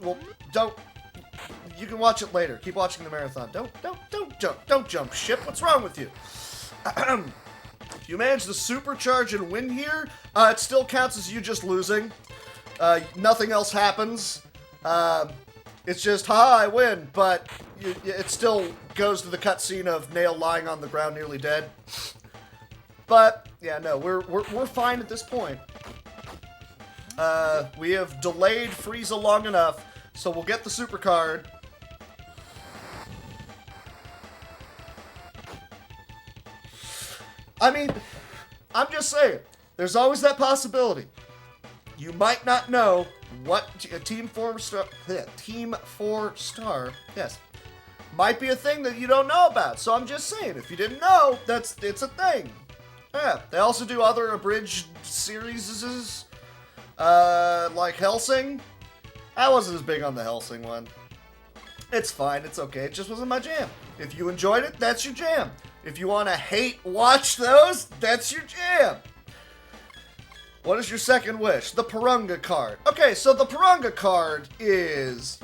well, don't. You can watch it later. Keep watching the marathon. Don't jump ship. What's wrong with you? If you manage to supercharge and win here, it still counts as you just losing. Nothing else happens. It's just, I win, but it still goes to the cutscene of Nail lying on the ground nearly dead. But, yeah, no, we're fine at this point. We have delayed Frieza long enough, so we'll get the super card. I mean, I'm just saying, there's always that possibility. You might not know what Team 4 Star, yes, might be a thing that you don't know about. So I'm just saying, if you didn't know, it's a thing. Yeah, they also do other abridged series, like Hellsing. I wasn't as big on the Hellsing one. It's fine, it's okay, it just wasn't my jam. If you enjoyed it, that's your jam. If you want to hate watch those, that's your jam. What is your second wish? The Purunga card. Okay, so the Purunga card is,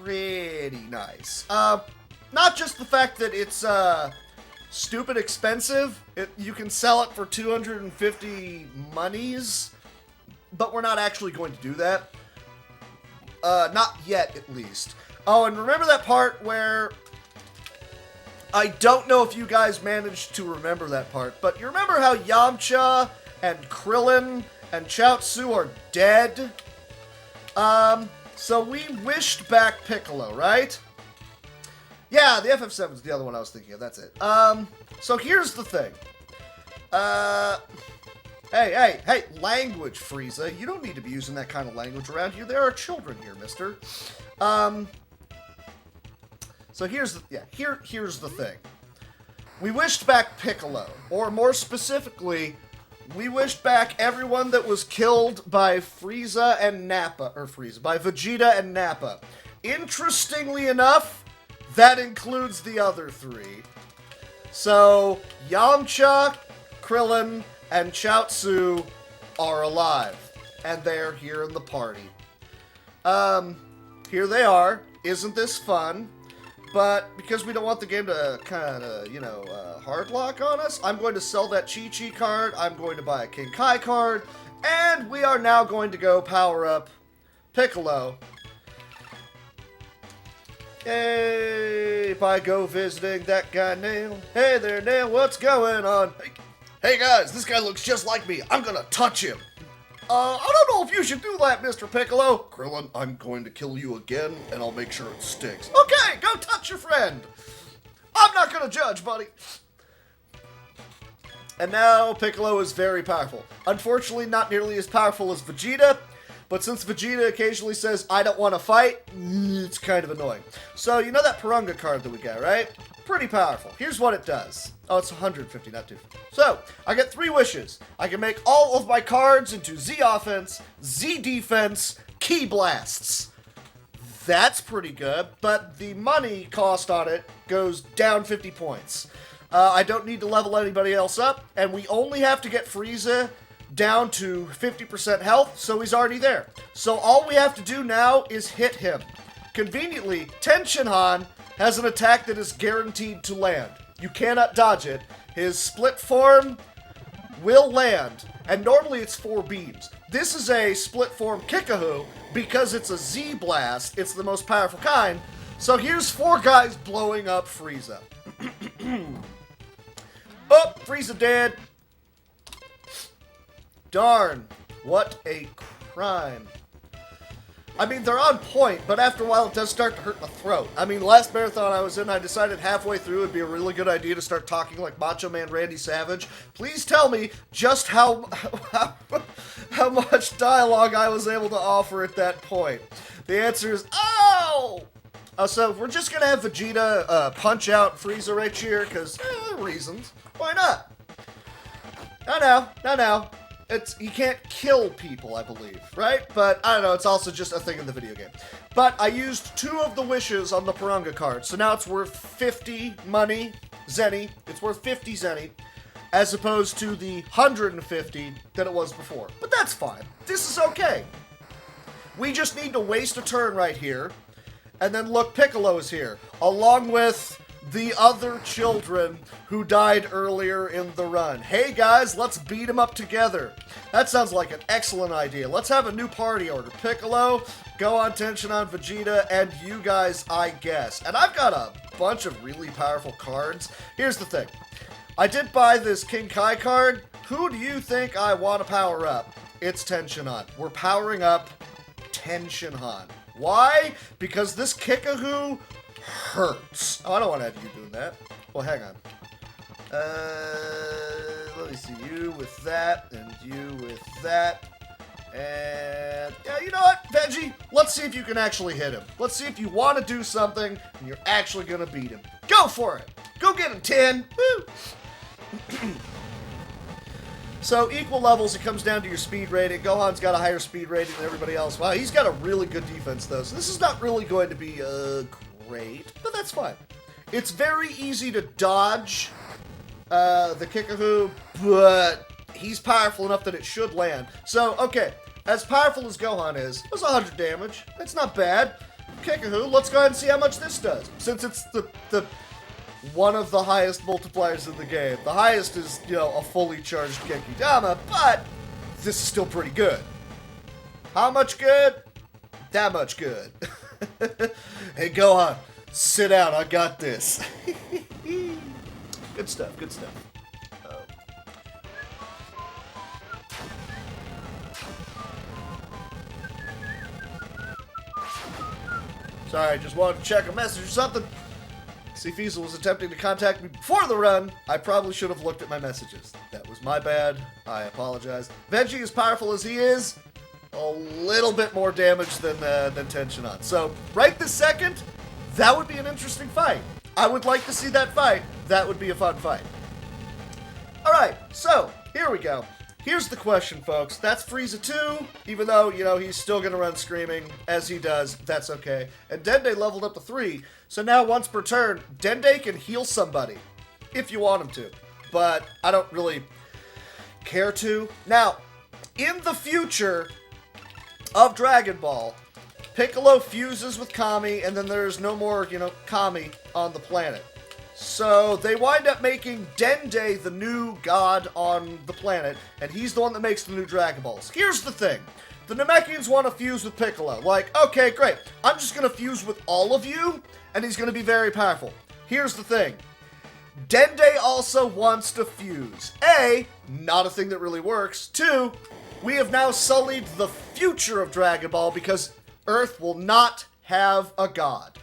pretty nice. Not just the fact that it's, stupid expensive. You can sell it for 250 monies, but we're not actually going to do that. Not yet, at least. Oh, and remember that part where... I don't know if you guys managed to remember that part, but you remember how Yamcha and Krillin and Chaozu are dead? So we wished back Piccolo, right? Yeah, the FF7 is the other one I was thinking of, that's it. So here's the thing. Hey, language, Frieza. You don't need to be using that kind of language around here. There are children here, mister. So here's the thing. We wished back Piccolo, or more specifically, we wished back everyone that was killed by Frieza and Nappa, by Vegeta and Nappa. Interestingly enough, that includes the other 3. So, Yamcha, Krillin, and Chaozu are alive, and they're here in the party. Here they are. Isn't this fun? But because we don't want the game to kind of, hard lock on us, I'm going to sell that Chi-Chi card, I'm going to buy a King Kai card, and we are now going to go power up Piccolo. Hey, by go visiting that guy Nail. Hey there, Nail, what's going on? Hey guys, this guy looks just like me. I'm gonna touch him. I don't know if you should do that, Mr. Piccolo. Krillin, I'm going to kill you again, and I'll make sure it sticks. Okay, go touch your friend. I'm not gonna judge, buddy. And now Piccolo is very powerful. Unfortunately, not nearly as powerful as Vegeta, but since Vegeta occasionally says, I don't want to fight, it's kind of annoying. So, you know that Purunga card that we got, right? Pretty powerful. Here's what it does. Oh, it's 150, not 250. So, I get 3 wishes. I can make all of my cards into Z offense, Z defense, Ki blasts. That's pretty good, but the money cost on it goes down 50 points. I don't need to level anybody else up, and we only have to get Frieza down to 50% health, so he's already there. So all we have to do now is hit him. Conveniently, Tenshinhan has an attack that is guaranteed to land. You cannot dodge it. His split form will land, and normally it's 4 beams. This is a split form Kickahoo because it's a Z blast. It's the most powerful kind. So here's 4 guys blowing up Frieza. Oh, Frieza dead. Darn, what a crime. I mean, they're on point, but after a while it does start to hurt my throat. I mean, last marathon I was in, I decided halfway through it'd be a really good idea to start talking like Macho Man Randy Savage. Please tell me just how much dialogue I was able to offer at that point. The answer is, oh! So we're just gonna have Vegeta punch out Frieza right here, because reasons. Why not? No. You can't kill people, I believe, right? But, I don't know, it's also just a thing in the video game. But I used 2 of the wishes on the Purunga card, so now it's worth 50 money, Zenny. It's worth 50 Zenny, as opposed to the 150 that it was before. But that's fine. This is okay. We just need to waste a turn right here, and then look, Piccolo is here, along with the other children who died earlier in the run. Hey guys, let's beat them up together. That sounds like an excellent idea. Let's have a new party order. Piccolo, go on Tenshinhan, Vegeta, and you guys, I guess. And I've got a bunch of really powerful cards. Here's the thing. I did buy this King Kai card. Who do you think I want to power up? It's Tenshinhan. We're powering up Tenshinhan. Why? Because this Kickahoo hurts. Oh, I don't want to have you doing that. Well, hang on. Let me see. You with that, and you with that. And, yeah, you know what, Veggie? Let's see if you can actually hit him. Let's see if you want to do something, and you're actually going to beat him. Go for it! Go get him, 10! Woo! So, equal levels, it comes down to your speed rating. Gohan's got a higher speed rating than everybody else. Wow, he's got a really good defense, though. So this is not really going to be, great, but that's fine. It's very easy to dodge the Kickahoo, but he's powerful enough that it should land. So, okay, as powerful as Gohan is, that's 100 damage. That's not bad. Kickahoo, let's go ahead and see how much this does. Since it's the one of the highest multipliers in the game. The highest is, you know, a fully charged Genkidama, but this is still pretty good. How much good? That much good. Hey, Gohan, sit down. I got this. Good stuff, good stuff. Sorry, I just wanted to check a message or something. See, Frieza was attempting to contact me before the run. I probably should have looked at my messages. That was my bad. I apologize. Veggie, as powerful as he is, a little bit more damage than Tenshinhan. So, right this second, that would be an interesting fight. I would like to see that fight. That would be a fun fight. Alright, so, here we go. Here's the question, folks. That's Frieza 2, even though, you know, he's still going to run screaming, as he does. That's okay. And Dende leveled up to 3, so now once per turn, Dende can heal somebody, if you want him to. But I don't really care to. Now, in the future of Dragon Ball, Piccolo fuses with Kami, and then there's no more, you know, Kami on the planet. So they wind up making Dende the new god on the planet, and he's the one that makes the new Dragon Balls. Here's the thing. The Namekians want to fuse with Piccolo. Like, okay, great. I'm just going to fuse with all of you, and he's going to be very powerful. Here's the thing. Dende also wants to fuse. A, not a thing that really works. 2, we have now sullied the future of Dragon Ball because Earth will not have a god.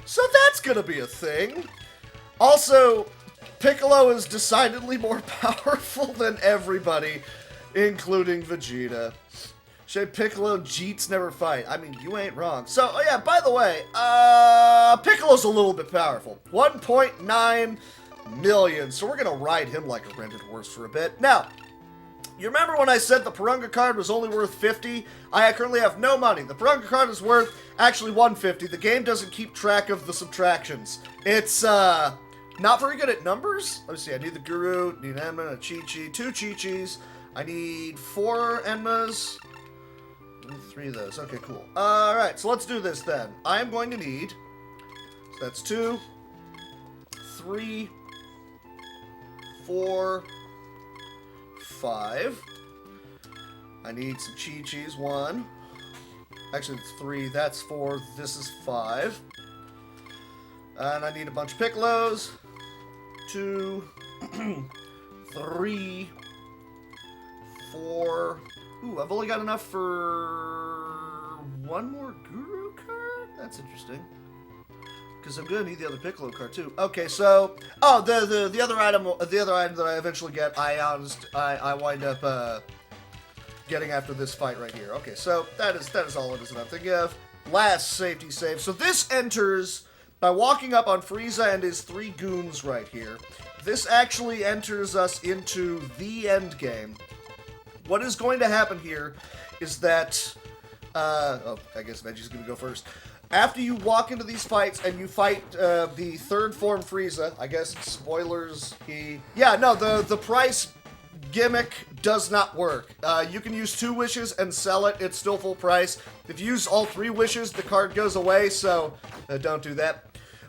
So that's gonna be a thing. Also, Piccolo is decidedly more powerful than everybody, including Vegeta. Should Piccolo and Jeets never fight? I mean, you ain't wrong. So, oh yeah, by the way, Piccolo's a little bit powerful. 1.9 million. So we're gonna ride him like a rented horse for a bit. Now, you remember when I said the Purunga card was only worth 50? I currently have no money. The Purunga card is worth actually 150. The game doesn't keep track of the subtractions. It's not very good at numbers. Let me see. I need the Guru, need an Enma, a Chi-Chi, 2 Chi-Chis. I need 4 Enmas. 3 of those. Okay, cool. Alright, so let's do this then. I am going to need, so that's 2, 3, 4, 5. I need some Chi-Chis. 1. Actually, it's 3. That's 4. This is 5. And I need a bunch of Piccolos. 2, 3, 4. Ooh, I've only got enough for 1 more Guru card? That's interesting. Because I'm gonna need the other Piccolo card too. Okay, so the other item that I eventually get, I wind up getting after this fight right here. Okay, so that is all it is that I'm thinking of. Last safety save. So this enters by walking up on Frieza and his 3 goons right here. This actually enters us into the end game. What is going to happen here is that, I guess Veggie's going to go first. After you walk into these fights and you fight the 3rd form Frieza, I guess, spoilers, the price gimmick does not work. You can use 2 wishes and sell it, it's still full price. If you use all 3 wishes, the card goes away, so don't do that.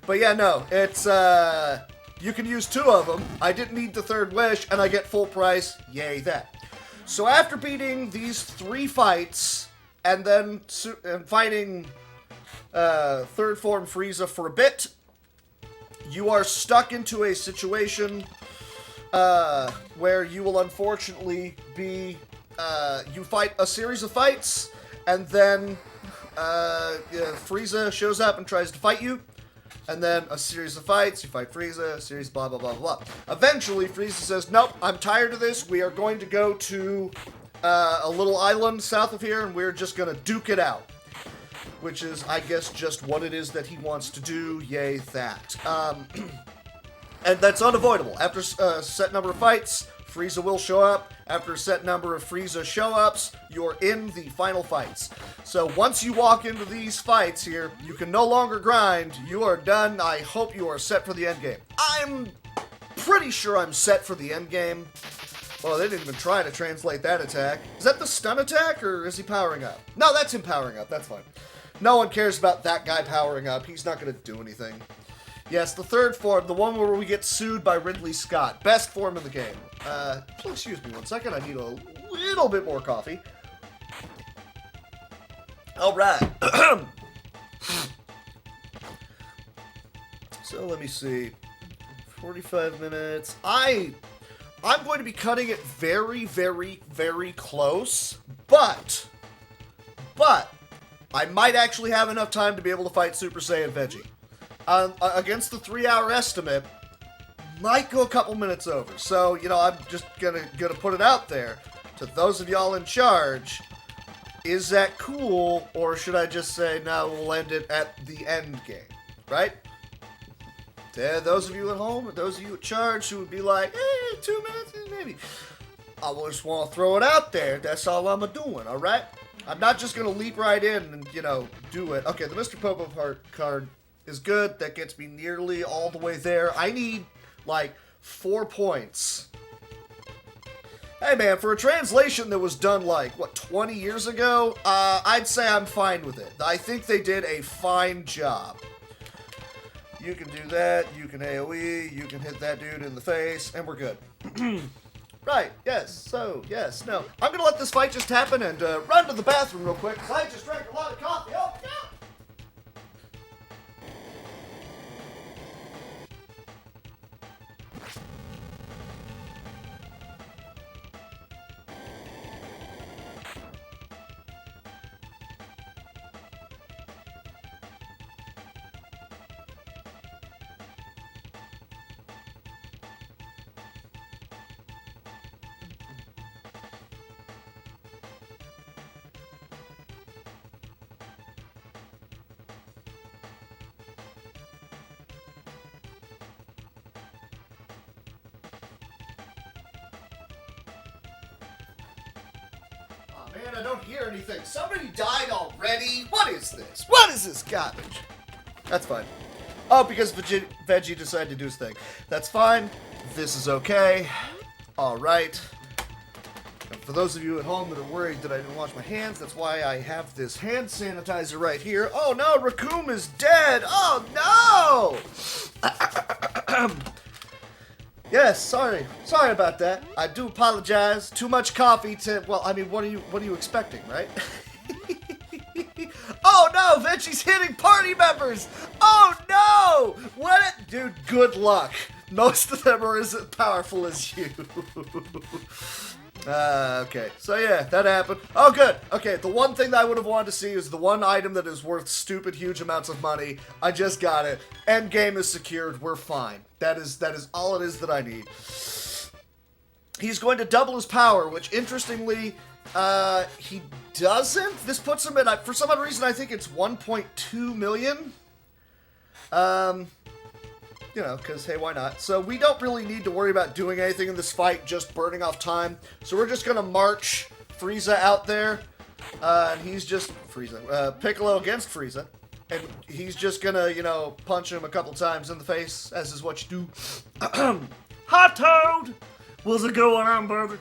But yeah, no, it's, you can use 2 of them. I didn't need the 3rd wish, and I get full price, yay that. So after beating these 3 fights, and then fighting 3rd form Frieza for a bit, you are stuck into a situation where you will unfortunately be, you fight a series of fights, and then Frieza shows up and tries to fight you. And then a series of fights, you fight Frieza, a series blah, blah, blah, blah. Eventually, Frieza says, nope, I'm tired of this. We are going to go to a little island south of here, and we're just going to duke it out. Which is, I guess, just what it is that he wants to do. Yay, that. And that's unavoidable. After a set number of fights, Frieza will show up. After a set number of Frieza show-ups, you're in the final fights. So once you walk into these fights here, you can no longer grind. You are done. I hope you are set for the end game. I'm pretty sure I'm set for the end game. Well, they didn't even try to translate that attack. Is that the stun attack, or is he powering up? No, that's him powering up. That's fine. No one cares about that guy powering up. He's not going to do anything. Yes, the 3rd form, the one where we get sued by Ridley Scott. Best form in the game. Excuse me 1 second. I need a little bit more coffee. All right. So let me see. 45 minutes. I'm going to be cutting it very, very, very close, but I might actually have enough time to be able to fight Super Saiyan Veggie. Against the 3-hour estimate, might go a couple minutes over. So, you know, I'm just gonna put it out there to those of y'all in charge. Is that cool, or should I just say, no, we'll end it at the end game, right? To those of you at home, or those of you in charge who would be like, 2 minutes, maybe. I just want to throw it out there. That's all I'm doing, all right? I'm not just going to leap right in and, you know, do it. Okay, the Mr. Popo card is good. That gets me nearly all the way there. I need, like, 4 points. Hey, man, for a translation that was done, like, what, 20 years ago? I'd say I'm fine with it. I think they did a fine job. You can do that, you can AoE, you can hit that dude in the face, and we're good. Right, yes, so, yes, no. I'm gonna let this fight just happen and run to the bathroom real quick, because I just drank a lot of coffee. Oh, yeah! Man, I don't hear anything. Somebody died already? What is this? What is this garbage? That's fine. Oh, because Veggie decided to do his thing. That's fine. This is okay. Alright. For those of you at home that are worried that I didn't wash my hands, that's why I have this hand sanitizer right here. Oh no, Raccoon is dead! Oh no! Yes, sorry about that. I do apologize. Too much coffee to, well, I mean, what are you expecting, right? Oh no, Veggie's hitting party members! Oh no! Dude, good luck. Most of them are as powerful as you. Okay, so yeah, that happened. Oh, good. Okay, the one thing that I would have wanted to see is the one item that is worth stupid huge amounts of money. I just got it. Endgame is secured. We're fine. That is all it is that I need. He's going to double his power, which interestingly, he doesn't. This puts him at, for some odd reason, I think it's 1.2 million. You know, because, hey, why not? So we don't really need to worry about doing anything in this fight, just burning off time. So we're just going to march Frieza out there. And he's just... Piccolo against Frieza. And he's just going to, you know, punch him a couple times in the face, as is what you do. Hot Toad! What's it going on, brother?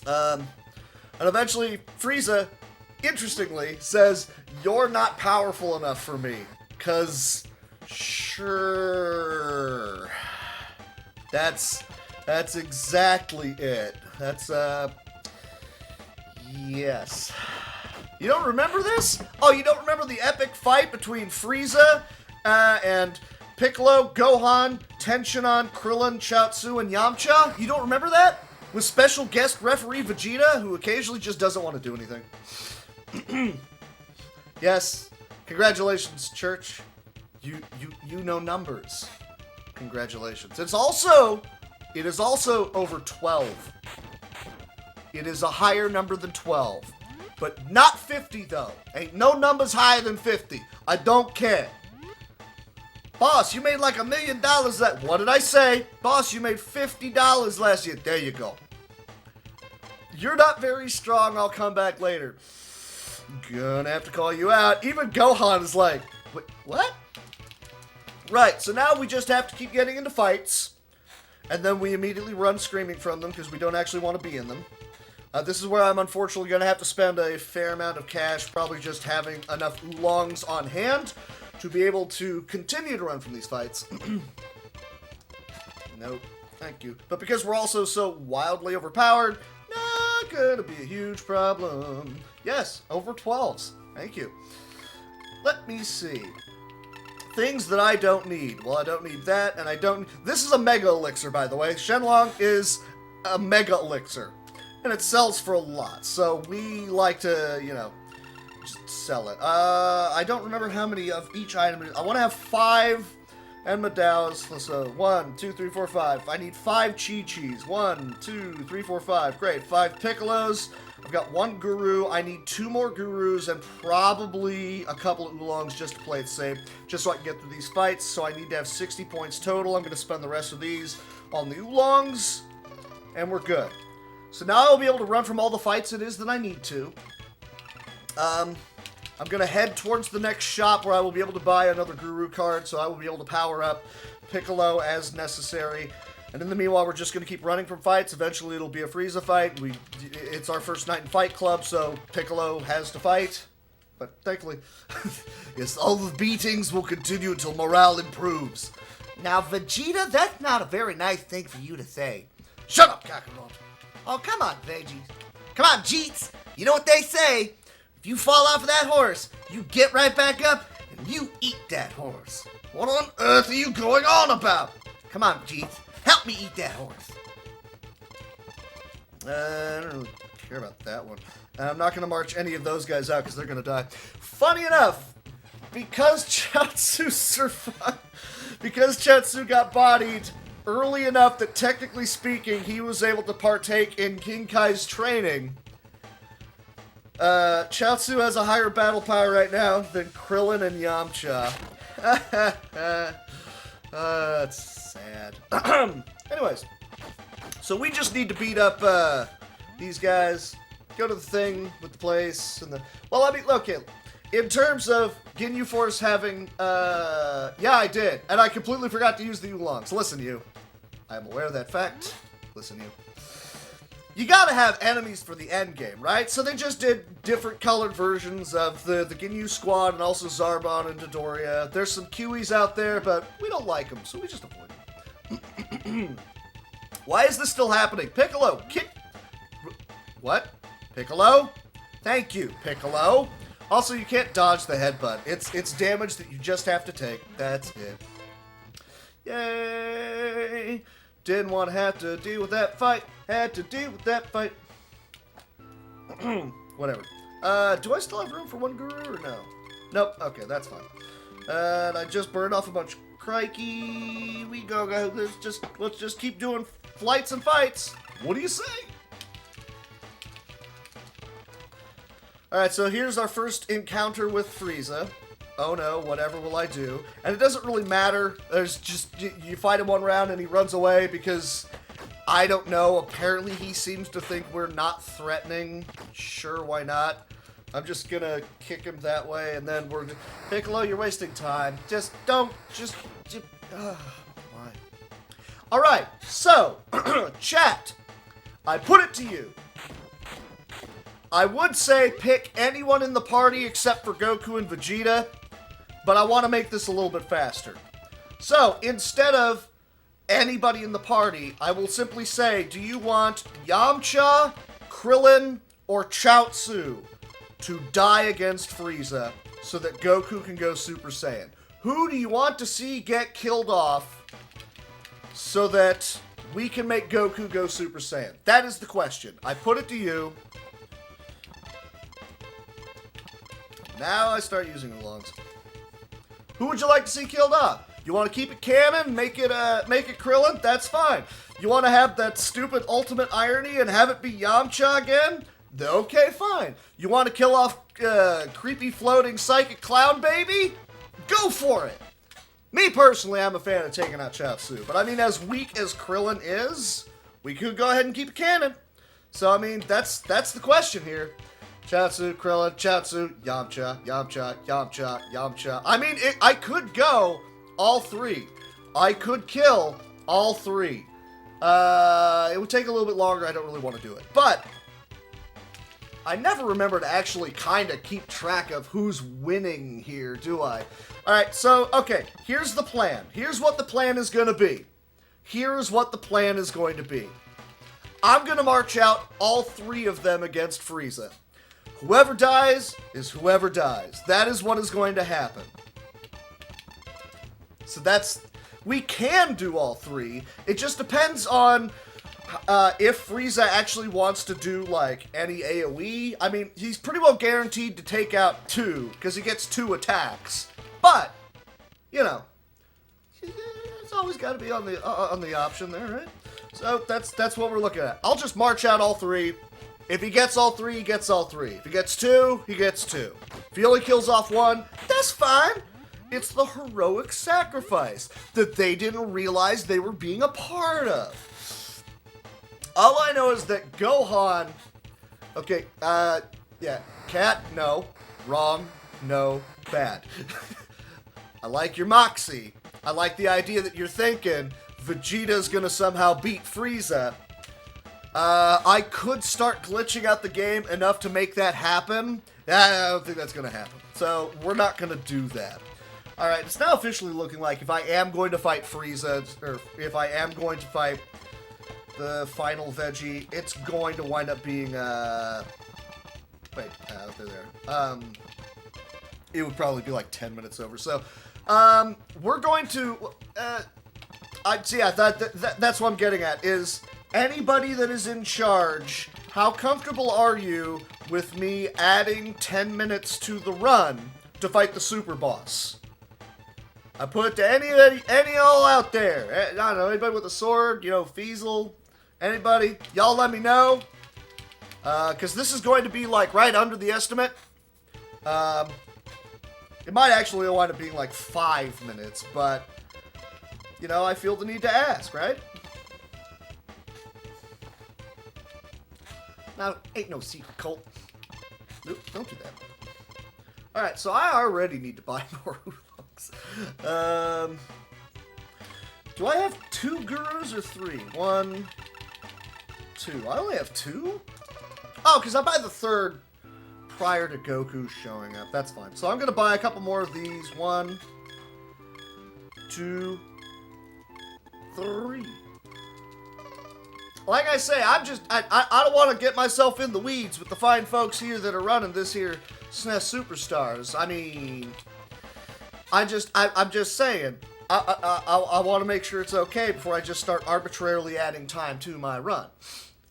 And eventually, Frieza, interestingly, says, "You're not powerful enough for me. Because... Sure. That's exactly it. That's, yes. You don't remember this? Oh, you don't remember the epic fight between Frieza, and Piccolo, Gohan, Tenshinhan, Krillin, Chaozu, and Yamcha? You don't remember that? With special guest referee Vegeta, who occasionally just doesn't want to do anything. Yes. Congratulations, Church. You know numbers. Congratulations. It is also over 12. It is a higher number than 12. But not 50, though. Ain't no numbers higher than 50. I don't care. Boss, you made like $1 million that... What did I say? Boss, you made $50 last year. There you go. You're not very strong. I'll come back later. Gonna have to call you out. Even Gohan is like, wait, what? Right, so now we just have to keep getting into fights, and then we immediately run screaming from them because we don't actually want to be in them. This is where I'm unfortunately going to have to spend a fair amount of cash, probably just having enough oolongs on hand to be able to continue to run from these fights. Nope, thank you. But because we're also so wildly overpowered, not going to be a huge problem. Yes, over 12s. Thank you. Let me see. Things that I don't need. Well, I don't need that, and I don't... This is a Mega Elixir, by the way. Shenlong is a Mega Elixir, and it sells for a lot, so we like to, you know, just sell it. I don't remember how many of each item. I want to have 5 Enma so 1, 2, 3, 4, 5. I need 5 Chi-Chis. 1, 2, 3, 4, 5. Great. 5 Piccolos. I've got 1 Guru. I need 2 more Gurus and probably a couple of Oolongs just to play it safe, just so I can get through these fights. So I need to have 60 points total. I'm going to spend the rest of these on the Oolongs, and we're good. So now I'll be able to run from all the fights it is that I need to. I'm going to head towards the next shop where I will be able to buy another Guru card, so I will be able to power up Piccolo as necessary. And in the meanwhile, we're just going to keep running from fights. Eventually, it'll be a Frieza fight. It's our first night in Fight Club, so Piccolo has to fight. But thankfully, yes, all the beatings will continue until morale improves. Now, Vegeta, that's not a very nice thing for you to say. Shut up, Kakarot. Oh, come on, Veggies. Come on, Jeets. You know what they say. If you fall off of that horse, you get right back up and you eat that horse. What on earth are you going on about? Come on, Jeets. Help me eat that horse. I don't really care about that one. I'm not going to march any of those guys out because they're going to die. Funny enough, because Chaozu survived, because Chaozu got bodied early enough that technically speaking he was able to partake in King Kai's training, Chaozu has a higher battle power right now than Krillin and Yamcha. That's sad. Anyways, so we just need to beat up these guys go to the thing with the place and the. Well, I mean, okay. In terms of Ginyu Force having, yeah, I did, and I completely forgot to use the oolongs. Listen, you. I am aware of that fact. Listen, you. You gotta have enemies for the end game, right? So they just did different colored versions of the Ginyu Squad and also Zarbon and Dodoria. There's some Kiwis out there, but we don't like them, so we just avoid them. Why is this still happening? Piccolo, kick. What? Piccolo? Thank you, Piccolo. Also, you can't dodge the headbutt. It's damage that you just have to take. That's it. Yay! Didn't want to have to deal with that fight. Had to deal with that fight. Whatever. Do I still have room for one guru or no? Nope. Okay, that's fine. And I just burned off a bunch. Crikey, we go, guys. Let's just keep doing flights and fights. What do you say? All right, so here's our first encounter with Frieza. Oh no, whatever will I do? And it doesn't really matter. There's just, you fight him one round and he runs away because, I don't know, apparently he seems to think we're not threatening. Sure, why not? I'm just gonna kick him that way and then we're, Piccolo, you're wasting time. Why? All right, so, chat, I put it to you. I would say pick anyone in the party except for Goku and Vegeta, but I want to make this a little bit faster. So, instead of anybody in the party, I will simply say, do you want Yamcha, Krillin, or Chaozu to die against Frieza so that Goku can go Super Saiyan? Who do you want to see get killed off so that we can make Goku go Super Saiyan? That is the question. I put it to you. Now I start using oolongs. Who would you like to see killed off? You want to keep it canon, make it Krillin? That's fine. You want to have that stupid ultimate irony and have it be Yamcha again? Okay, fine. You want to kill off creepy floating psychic clown baby? Go for it. Me personally, I'm a fan of taking out Chaozu, but I mean, as weak as Krillin is, we could go ahead and keep it canon. So I mean, that's the question here. Chaozu, Krillin, Chaozu, Yamcha, Yamcha, Yamcha, Yamcha. I mean, I could go all three. I could kill all three. It would take a little bit longer. I don't really want to do it. But I never remember to actually kind of keep track of who's winning here, do I? All right, so, okay, here's the plan. Here's what the plan is going to be. Here's what the plan is going to be. I'm going to march out all three of them against Frieza. Whoever dies is whoever dies. That is what is going to happen. So we can do all three. It just depends on if Frieza actually wants to do, like, any AoE. I mean, he's pretty well guaranteed to take out 2, because he gets 2 attacks. But, you know, it's always got to be on the option there, right? So that's what we're looking at. I'll just march out all three. If he gets all three, he gets all three. If he gets 2, he gets 2. If he only kills off 1, that's fine. It's the heroic sacrifice that they didn't realize they were being a part of. All I know is that Gohan... Okay, yeah. Cat, no. Wrong, no, bad. I like your moxie. I like the idea that you're thinking Vegeta's gonna somehow beat Frieza. I could start glitching out the game enough to make that happen. I don't think that's going to happen. So, we're not going to do that. Alright, it's now officially looking like if I am going to fight Frieza, or if I am going to fight the final Veggie, it's going to wind up being, wait, there. It would probably be like 10 minutes over. So, we're going to, that's what I'm getting at, is... Anybody that is in charge, how comfortable are you with me adding 10 minutes to the run to fight the super boss? I put it to any all out there. I don't know, anybody with a sword, you know, Feasel, anybody? Y'all let me know. Because this is going to be, like, right under the estimate. It might actually wind up being, like, 5 minutes, but, you know, I feel the need to ask, right? Now, ain't no secret cult. Nope, don't do that. Alright, so I already need to buy more oolongs. Do I have 2 gurus or 3? 1, 2. I only have 2? Oh, because I buy the 3rd prior to Goku showing up. That's fine. So I'm going to buy a couple more of these. 1, 2, 3. Like I say, I don't want to get myself in the weeds with the fine folks here that are running this here SNES Super Stars. I mean, I'm just saying, I want to make sure it's okay before I just start arbitrarily adding time to my run.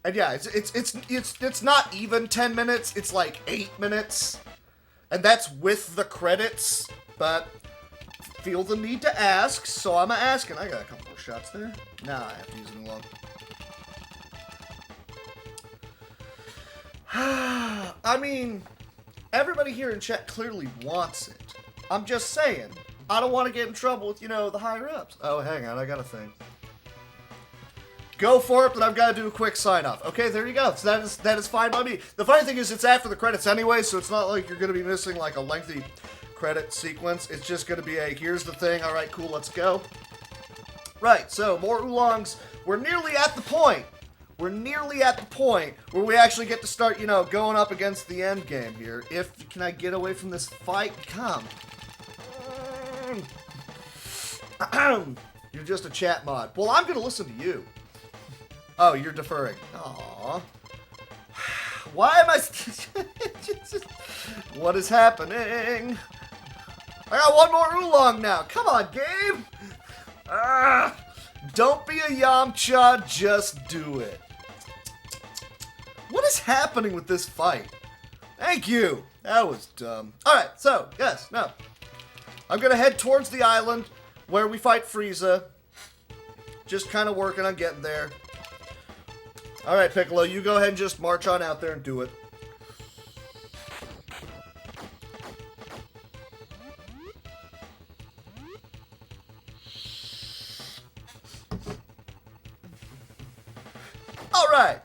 And yeah, it's not even 10 minutes. It's like 8 minutes, and that's with the credits. But feel the need to ask, so I'm asking. I got a couple more shots there. Now I have to use an oolong. I mean, everybody here in chat clearly wants it. I'm just saying, I don't want to get in trouble with, the higher-ups. Oh, hang on, I got a thing. Go for it, but I've got to do a quick sign-off. Okay, there you go. So that is fine by me. The funny thing is, it's after the credits anyway, so it's not like you're going to be missing, like, a lengthy credit sequence. It's just going to be a, here's the thing, all right, cool, let's go. Right, so, more oolongs. We're nearly at the point. We're nearly at the point where we actually get to start, going up against the end game here. Can I get away from this fight? Come. You're just a chat mod. Well, I'm going to listen to you. Oh, you're deferring. Aww. Why am I... What is happening? I got one more oolong now. Come on, game. Don't be a Yamcha, just do it. What is happening with this fight? Thank you. That was dumb. Alright, so, yes, no. I'm going to head towards the island where we fight Frieza. Just kind of working on getting there. Alright, Piccolo, you go ahead and just march on out there and do it. Alright.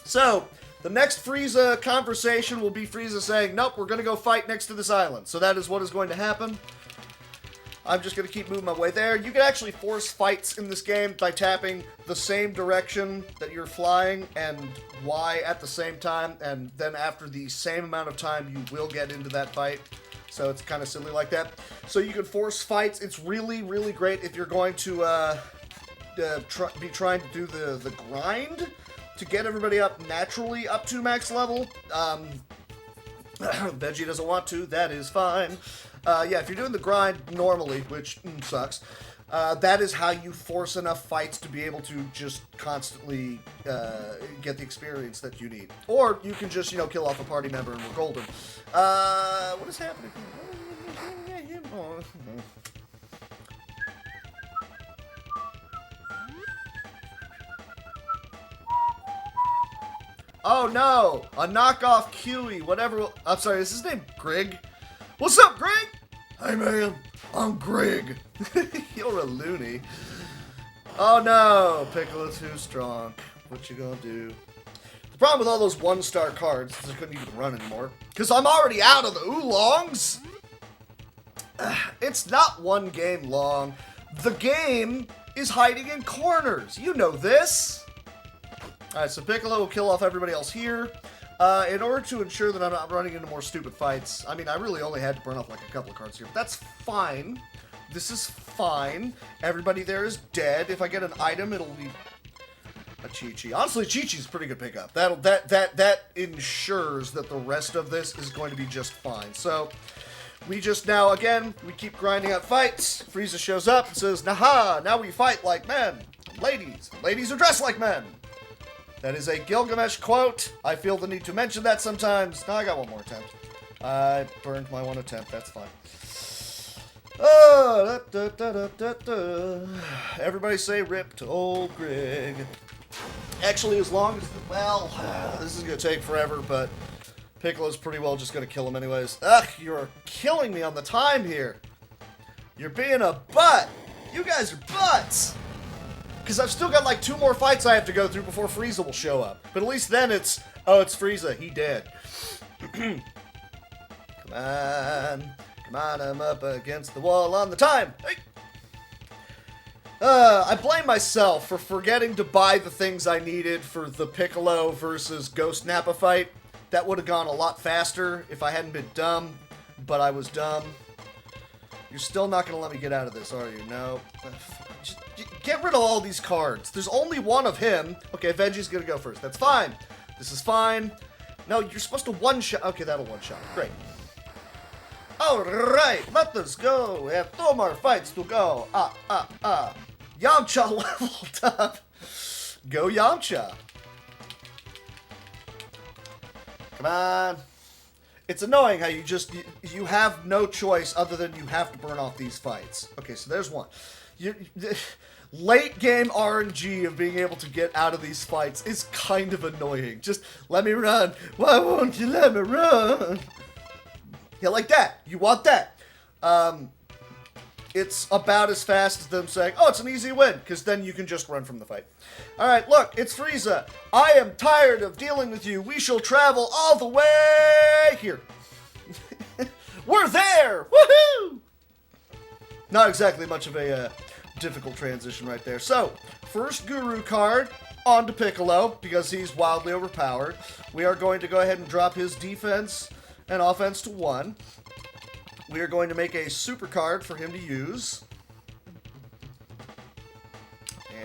So, the next Frieza conversation will be Frieza saying, nope, we're going to go fight next to this island. So that is what is going to happen. I'm just going to keep moving my way there. You can actually force fights in this game by tapping the same direction that you're flying and Y at the same time. And then after the same amount of time, you will get into that fight. So it's kind of silly like that. So you can force fights. It's really, really great if you're going to be trying to do the grind to get everybody up naturally up to max level. Veggie doesn't want to, that is fine. Yeah, if you're doing the grind normally, which sucks, that is how you force enough fights to be able to just constantly get the experience that you need. Or you can just, kill off a party member and we're golden. What is happening? Oh no! A knockoff Kiwi, whatever. I'm sorry, is his name Greg? What's up, Greg? Hey man, I'm Greg. You're a loony. Oh no, Piccolo's too strong. What you gonna do? The problem with all those 1-star cards is I couldn't even run anymore. Because I'm already out of the oolongs! It's not one game long. The game is hiding in corners. You know this. Alright, so Piccolo will kill off everybody else here. In order to ensure that I'm not running into more stupid fights, I mean, I really only had to burn off like a couple of cards here, but that's fine. This is fine. Everybody there is dead. If I get an item, it'll be a Chi-Chi. Honestly, Chi-Chi's a pretty good pickup. That ensures that the rest of this is going to be just fine. So, we just now, again, we keep grinding out fights. Frieza shows up and says, "Naha, now we fight like men. Ladies. Ladies are dressed like men." That is a Gilgamesh quote. I feel the need to mention that sometimes. No, I got one more attempt. I burned my one attempt. That's fine. Oh, everybody say rip to old Greg. Actually, as long as, well, this is going to take forever, but Piccolo's pretty well just going to kill him anyways. Ugh, you're killing me on the time here. You're being a butt. You guys are butts. Because I've still got like 2 more fights I have to go through before Frieza will show up. But at least then it's Oh, it's Frieza. He dead. Come on. Come on, I'm up against the wall on the time. Hey. I blame myself for forgetting to buy the things I needed for the Piccolo versus Ghost Nappa fight. That would have gone a lot faster if I hadn't been dumb, but I was dumb. You're still not going to let me get out of this, are you? No. Just get rid of all these cards. There's only one of him. Okay, Veggie's going to go first. That's fine. This is fine. No, you're supposed to one-shot. Okay, that'll one-shot. Great. Alright, let us go. We have 2 more fights to go. Yamcha leveled up. Go Yamcha. Come on. It's annoying how you have no choice other than you have to burn off these fights. Okay, so there's one. Late game RNG of being able to get out of these fights is kind of annoying. Just let me run. Why won't you let me run? Yeah, like that. You want that. It's about as fast as them saying, oh, it's an easy win, because then you can just run from the fight. Alright, look, it's Frieza. I am tired of dealing with you. We shall travel all the way here. We're there! Woohoo! Not exactly much of a difficult transition right there. So, first Guru card onto Piccolo, because he's wildly overpowered. We are going to go ahead and drop his defense and offense to 1. We are going to make a super card for him to use.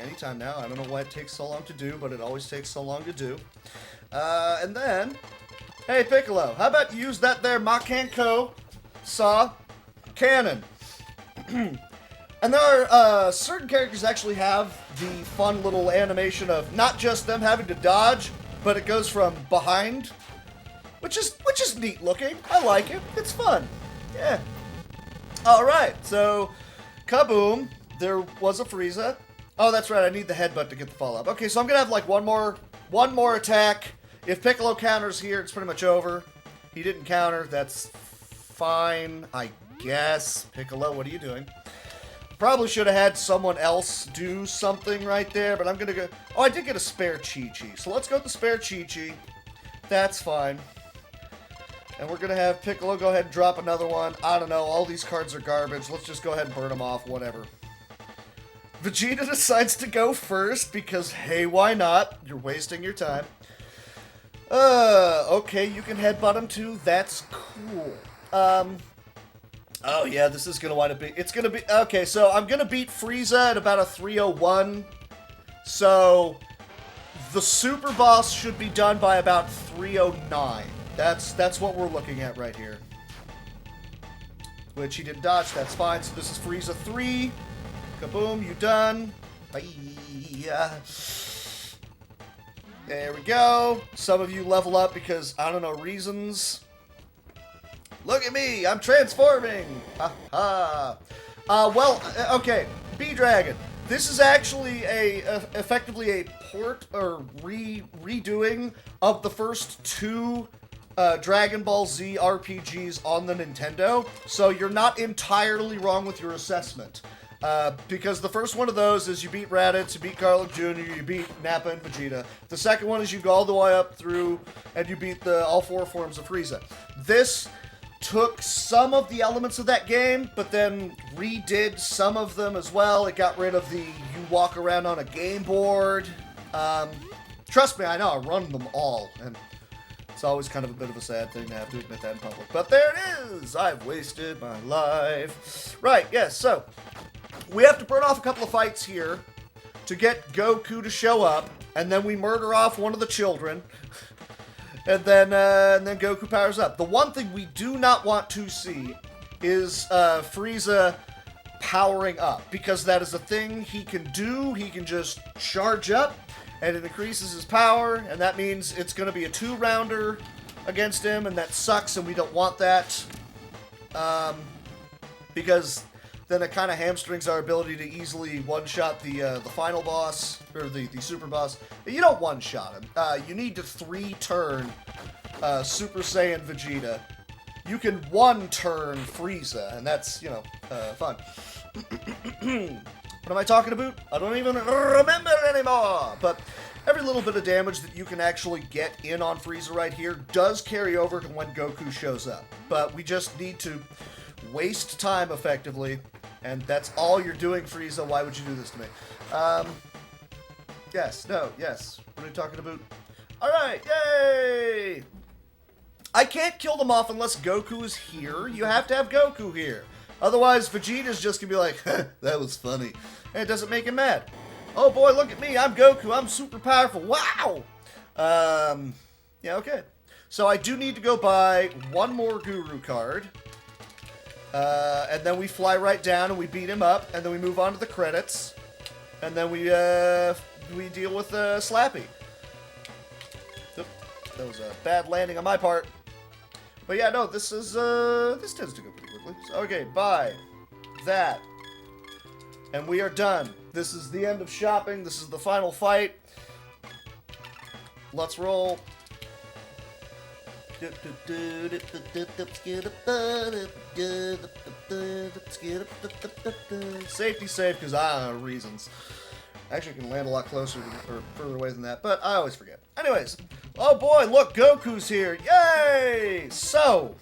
Anytime now. I don't know why it takes so long to do, but it always takes so long to do. And then, hey Piccolo, how about you use that there Makanko Saw cannon? And there are certain characters actually have the fun little animation of not just them having to dodge, but it goes from behind, which is neat looking. I like it. It's fun. Yeah. Alright, so kaboom. There was a Frieza. Oh, that's right, I need the headbutt to get the follow-up. Okay, so I'm gonna have like one more attack. If Piccolo counters here, it's pretty much over. He didn't counter, that's fine, I guess. Piccolo, what are you doing? Probably should have had someone else do something right there, but I'm gonna go... Oh, I did get a spare Chi-Chi, so let's go with the spare Chi-Chi. That's fine. And we're going to have Piccolo go ahead and drop another one. I don't know. All these cards are garbage. Let's just go ahead and burn them off. Whatever. Vegeta decides to go first because, hey, why not? You're wasting your time. Okay, you can headbutt him too. That's cool. Oh, yeah, this is going to wind up being... It's going to be... Okay, so I'm going to beat Frieza at about a 301. So, the super boss should be done by about 309. That's what we're looking at right here. Which he didn't dodge, that's fine. So this is Frieza 3. Kaboom, you done. Bye. There we go. Some of you level up because, I don't know, reasons. Look at me, I'm transforming. Ha ha. Well, okay, B-Dragon. This is actually effectively a port or redoing of the first 2 Dragon Ball Z RPGs on the Nintendo, so you're not entirely wrong with your assessment. Because the first one of those is you beat Raditz, you beat Garlic Jr., you beat Nappa and Vegeta. The second one is you go all the way up through and you beat all 4 forms of Frieza. This took some of the elements of that game, but then redid some of them as well. It got rid of the you walk around on a game board. Trust me, I know, I run them all, and it's always kind of a bit of a sad thing to have to admit that in public. But there it is! I've wasted my life. Right, yes, so we have to burn off a couple of fights here to get Goku to show up, and then we murder off one of the children, and then Goku powers up. The one thing we do not want to see is Frieza powering up, because that is a thing he can do. He can just charge up, and it increases his power, and that means it's going to be a 2-rounder against him, and that sucks, and we don't want that. Because then it kind of hamstrings our ability to easily one-shot the final boss, or the super boss. You don't one-shot him. You need to 3-turn Super Saiyan Vegeta. You can 1-turn Frieza, and that's, fun. What am I talking about? I don't even remember anymore. But every little bit of damage that you can actually get in on Frieza right here does carry over to when Goku shows up. But we just need to waste time effectively, and that's all you're doing, Frieza. Why would you do this to me? Yes, no, yes. What are you talking about? Alright, yay! I can't kill them off unless Goku is here. You have to have Goku here. Otherwise, Vegeta's just gonna be like, that was funny. And it doesn't make him mad. Oh boy, look at me. I'm Goku. I'm super powerful. Wow! Yeah, okay. So I do need to go buy one more Guru card. And then we fly right down and we beat him up. And then we move on to the credits. And then we deal with Slappy. Oop, that was a bad landing on my part. But yeah, no, this tends to go pretty quickly. So, okay, buy that. And we are done. This is the end of shopping. This is the final fight. Let's roll. Safety safe, because I don't know reasons. Actually, I can land a lot closer or further away than that, but I always forget. Anyways, oh boy, look, Goku's here. Yay! So,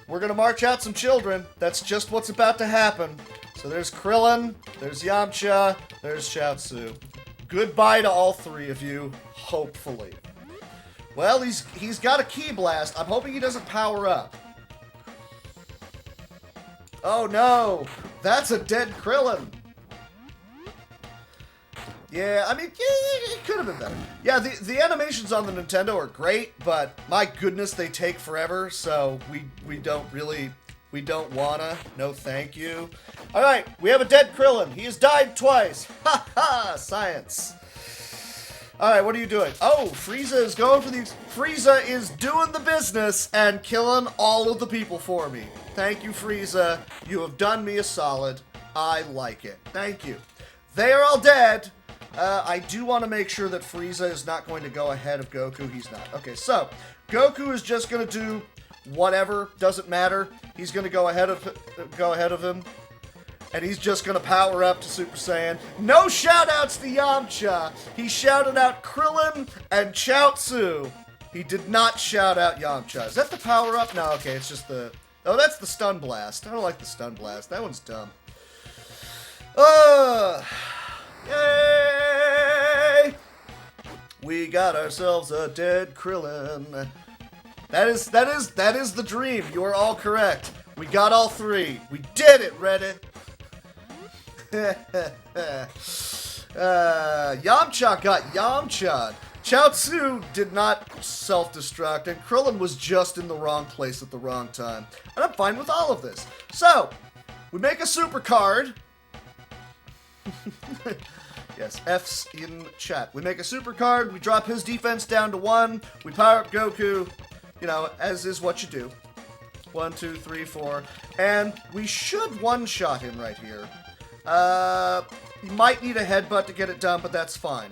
we're going to march out some children. That's just what's about to happen. So there's Krillin, there's Yamcha, there's Chaozu. Goodbye to all three of you, hopefully. Well, he's got a Ki Blast. I'm hoping he doesn't power up. Oh no, that's a dead Krillin. Yeah, I mean, yeah, it could have been better. Yeah, the animations on the Nintendo are great, but my goodness, they take forever, so we don't wanna. No thank you. Alright, we have a dead Krillin. He has died twice. Ha ha, science. Alright, what are you doing? Oh, Frieza is going for these. Frieza is doing the business and killing all of the people for me. Thank you, Frieza. You have done me a solid. I like it. Thank you. They are all dead. I do want to make sure that Frieza is not going to go ahead of Goku. He's not. Okay, so Goku is just going to do whatever. Doesn't matter. He's going to go ahead of him. And he's just going to power up to Super Saiyan. No shout-outs to Yamcha. He shouted out Krillin and Chaozu. He did not shout out Yamcha. Is that the power-up? No, okay, it's just the... Oh, that's the Stun Blast. I don't like the Stun Blast. That one's dumb. Yay! We got ourselves a dead Krillin. That is the dream. You are all correct. We got all three. We did it, Reddit. Yamcha got Yamcha'd. Chaozu did not self-destruct, and Krillin was just in the wrong place at the wrong time. And I'm fine with all of this. So, we make a super card. Yes, F's in chat. We make a super card, we drop his defense down to 1, we power up Goku, you know, as is what you do. 1, 2, 3, 4, and we should one-shot him right here. You might need a headbutt to get it done, but that's fine.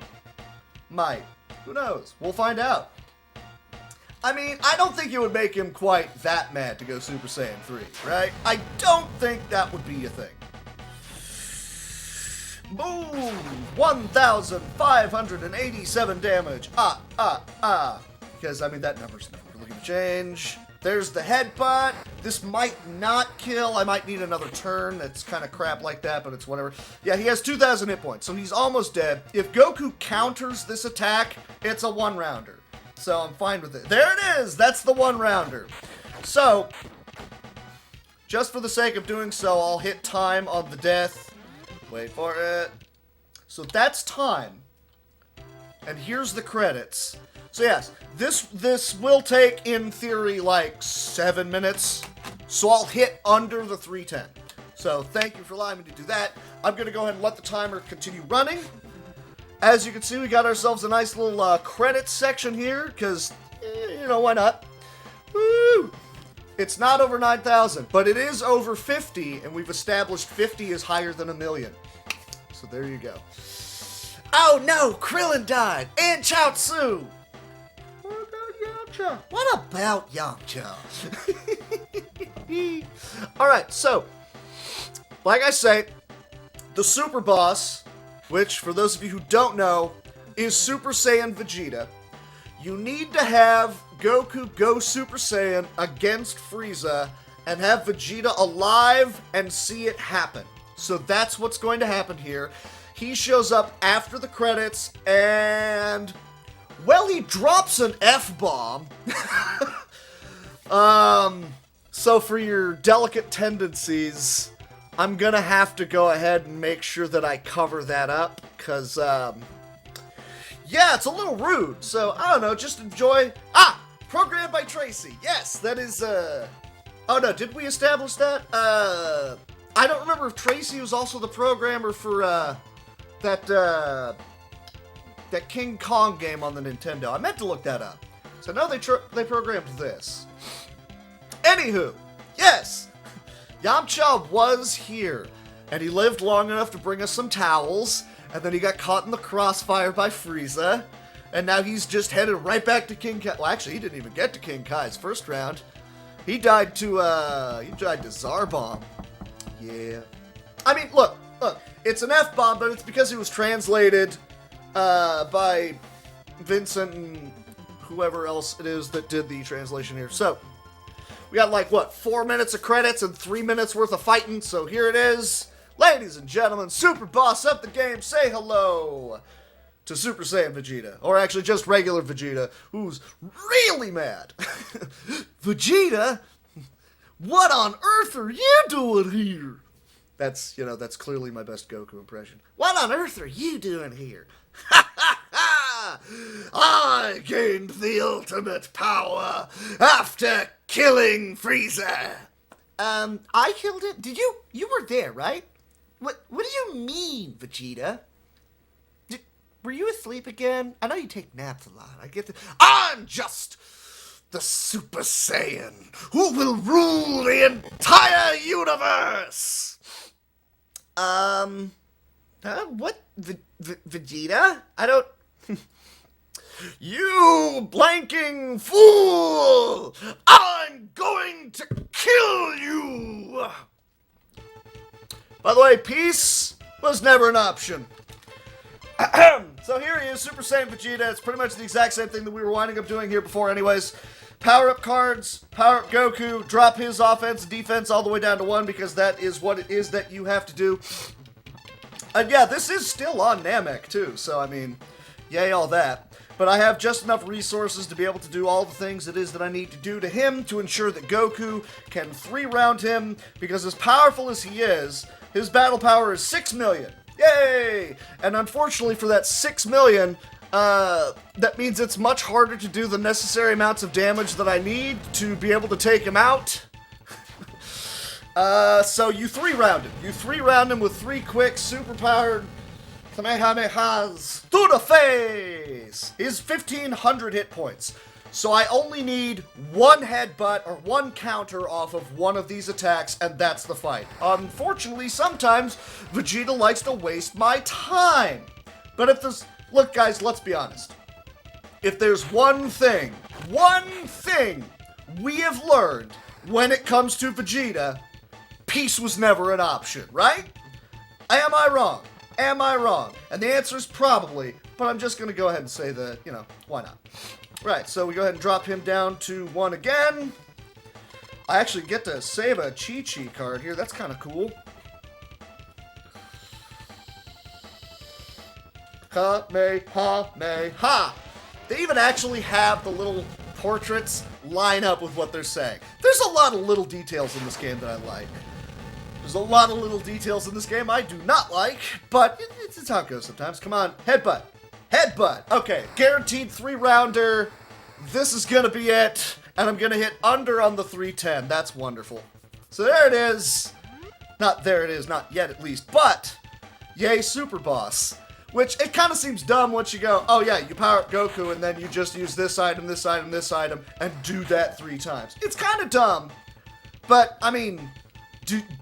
Might. Who knows? We'll find out. I mean, I don't think it would make him quite that mad to go Super Saiyan 3, right? I don't think that would be a thing. Boom! 1,587 damage. Because, I mean, that number's never really going to change. There's the headbutt. This might not kill. I might need another turn. That's kind of crap like that, but it's whatever. Yeah, he has 2,000 hit points, so he's almost dead. If Goku counters this attack, it's a one-rounder. So I'm fine with it. There it is! That's the one-rounder. So, just for the sake of doing so, I'll hit time on the death. Wait for it. So that's time. And here's the credits. So yes, this will take, in theory, like 7 minutes. So I'll hit under the 310. So thank you for allowing me to do that. I'm going to go ahead and let the timer continue running. As you can see, we got ourselves a nice little credits section here, because, you know, why not? Woo! It's not over 9,000, but it is over 50, and we've established 50 is higher than 1 million. So there you go. Oh no, Krillin died, and Chaozu! What about Yamcha? Alright, so, like I say, the super boss, which, for those of you who don't know, is Super Saiyan Vegeta. You need to have Goku go Super Saiyan against Frieza and have Vegeta alive and see it happen. So that's what's going to happen here. He shows up after the credits and, well, he drops an F-bomb. So for your delicate tendencies, I'm gonna have to go ahead and make sure that I cover that up, because, yeah, it's a little rude. So, I don't know, just enjoy. Programmed by Tracy. Yes, that is, oh no, did we establish that? I don't remember if Tracy was also the programmer for, that King Kong game on the Nintendo. I meant to look that up. So now they programmed this. Anywho, yes, Yamcha was here, and he lived long enough to bring us some towels, and then he got caught in the crossfire by Frieza, and now he's just headed right back to King Kai. Well, actually, he didn't even get to King Kai's first round. He died to Zarbomb. Yeah. I mean, look, it's an F-bomb, but it's because it was translated, by Vincent and whoever else it is that did the translation here. So, we got like, 4 minutes of credits and 3 minutes worth of fighting, so here it is. Ladies and gentlemen, Super Boss of the game, say hello to Super Saiyan Vegeta. Or actually just regular Vegeta, who's really mad. Vegeta? What on earth are you doing here? That's clearly my best Goku impression. What on earth are you doing here? Ha ha ha! I gained the ultimate power after killing Frieza. I killed it? Did you? You were there, right? What do you mean, Vegeta? Were you asleep again? I know you take naps a lot. I get the... I'm just the Super Saiyan who will rule the entire universe! What? Vegeta? I don't... You blanking fool! I'm going to kill you! By the way, peace was never an option. So here he is, Super Saiyan Vegeta. It's pretty much the exact same thing that we were winding up doing here before anyways. Power-up cards, power-up Goku, drop his offense and defense all the way down to 1 because that is what it is that you have to do. And yeah, this is still on Namek too, so I mean, yay all that. But I have just enough resources to be able to do all the things it is that I need to do to him to ensure that Goku can 3-round him, because as powerful as he is, his battle power is 6 million. Yay! And unfortunately for that 6 million, that means it's much harder to do the necessary amounts of damage that I need to be able to take him out. So you 3-round him. You 3-round him with 3 quick, super-powered Kamehamehas to the face! He's 1,500 hit points. So I only need 1 headbutt or 1 counter off of one of these attacks, and that's the fight. Unfortunately, sometimes Vegeta likes to waste my time. But if there's... Look, guys, let's be honest. If there's one thing we have learned when it comes to Vegeta, peace was never an option, right? Am I wrong? Am I wrong? And the answer is probably, but I'm just going to go ahead and say that, why not? Right, so we go ahead and drop him down to 1 again. I actually get to save a Chi-Chi card here. That's kind of cool. Kamehameha! They even actually have the little portraits line up with what they're saying. There's a lot of little details in this game that I like. There's a lot of little details in this game I do not like, but it's how it goes sometimes. Come on, headbutt. Headbutt. Okay, guaranteed 3-rounder. This is gonna be it, and I'm gonna hit under on the 310. That's wonderful. So there it is. Not there it is, not yet at least, but yay, Super Boss. Which, it kind of seems dumb once you go, oh yeah, you power up Goku and then you just use this item, this item, this item, and do that 3 times. It's kind of dumb, but, I mean,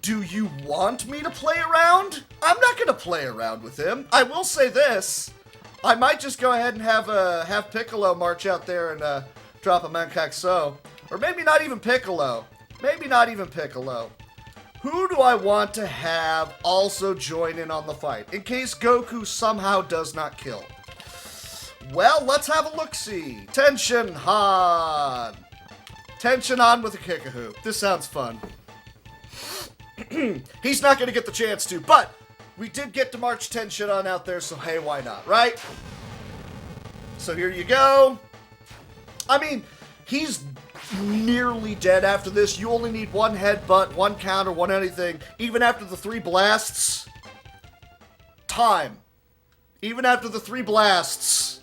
do you want me to play around? I'm not going to play around with him. I will say this. I might just go ahead and have Piccolo march out there and drop a Mankakso. Or maybe not even Piccolo. Maybe not even Piccolo. Who do I want to have also join in on the fight, in case Goku somehow does not kill? Well, let's have a look-see. Tension Han. Tension Han with a kickahoo. This sounds fun. He's not going to get the chance to, but we did get to march Tension Han out there, so hey, why not, right? So here you go. I mean, he's nearly dead after this. You only need one headbutt, one counter, one anything. Even after the 3 blasts, time. Even after the 3 blasts,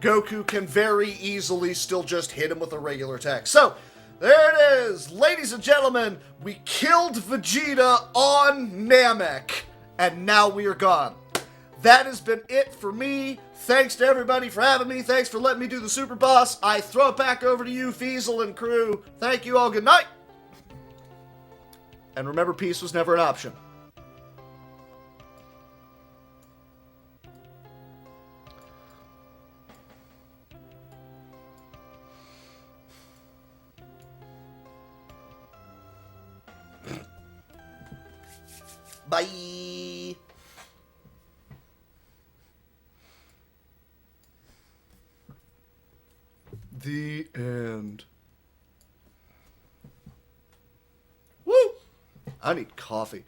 Goku can very easily still just hit him with a regular attack. So, there it is. Ladies and gentlemen, we killed Vegeta on Namek, and now we are gone. That has been it for me. Thanks to everybody for having me. Thanks for letting me do the Super Boss. I throw it back over to you, Feasel and crew. Thank you all. Good night. And remember, peace was never an option. Bye. The end. Woo! I need coffee.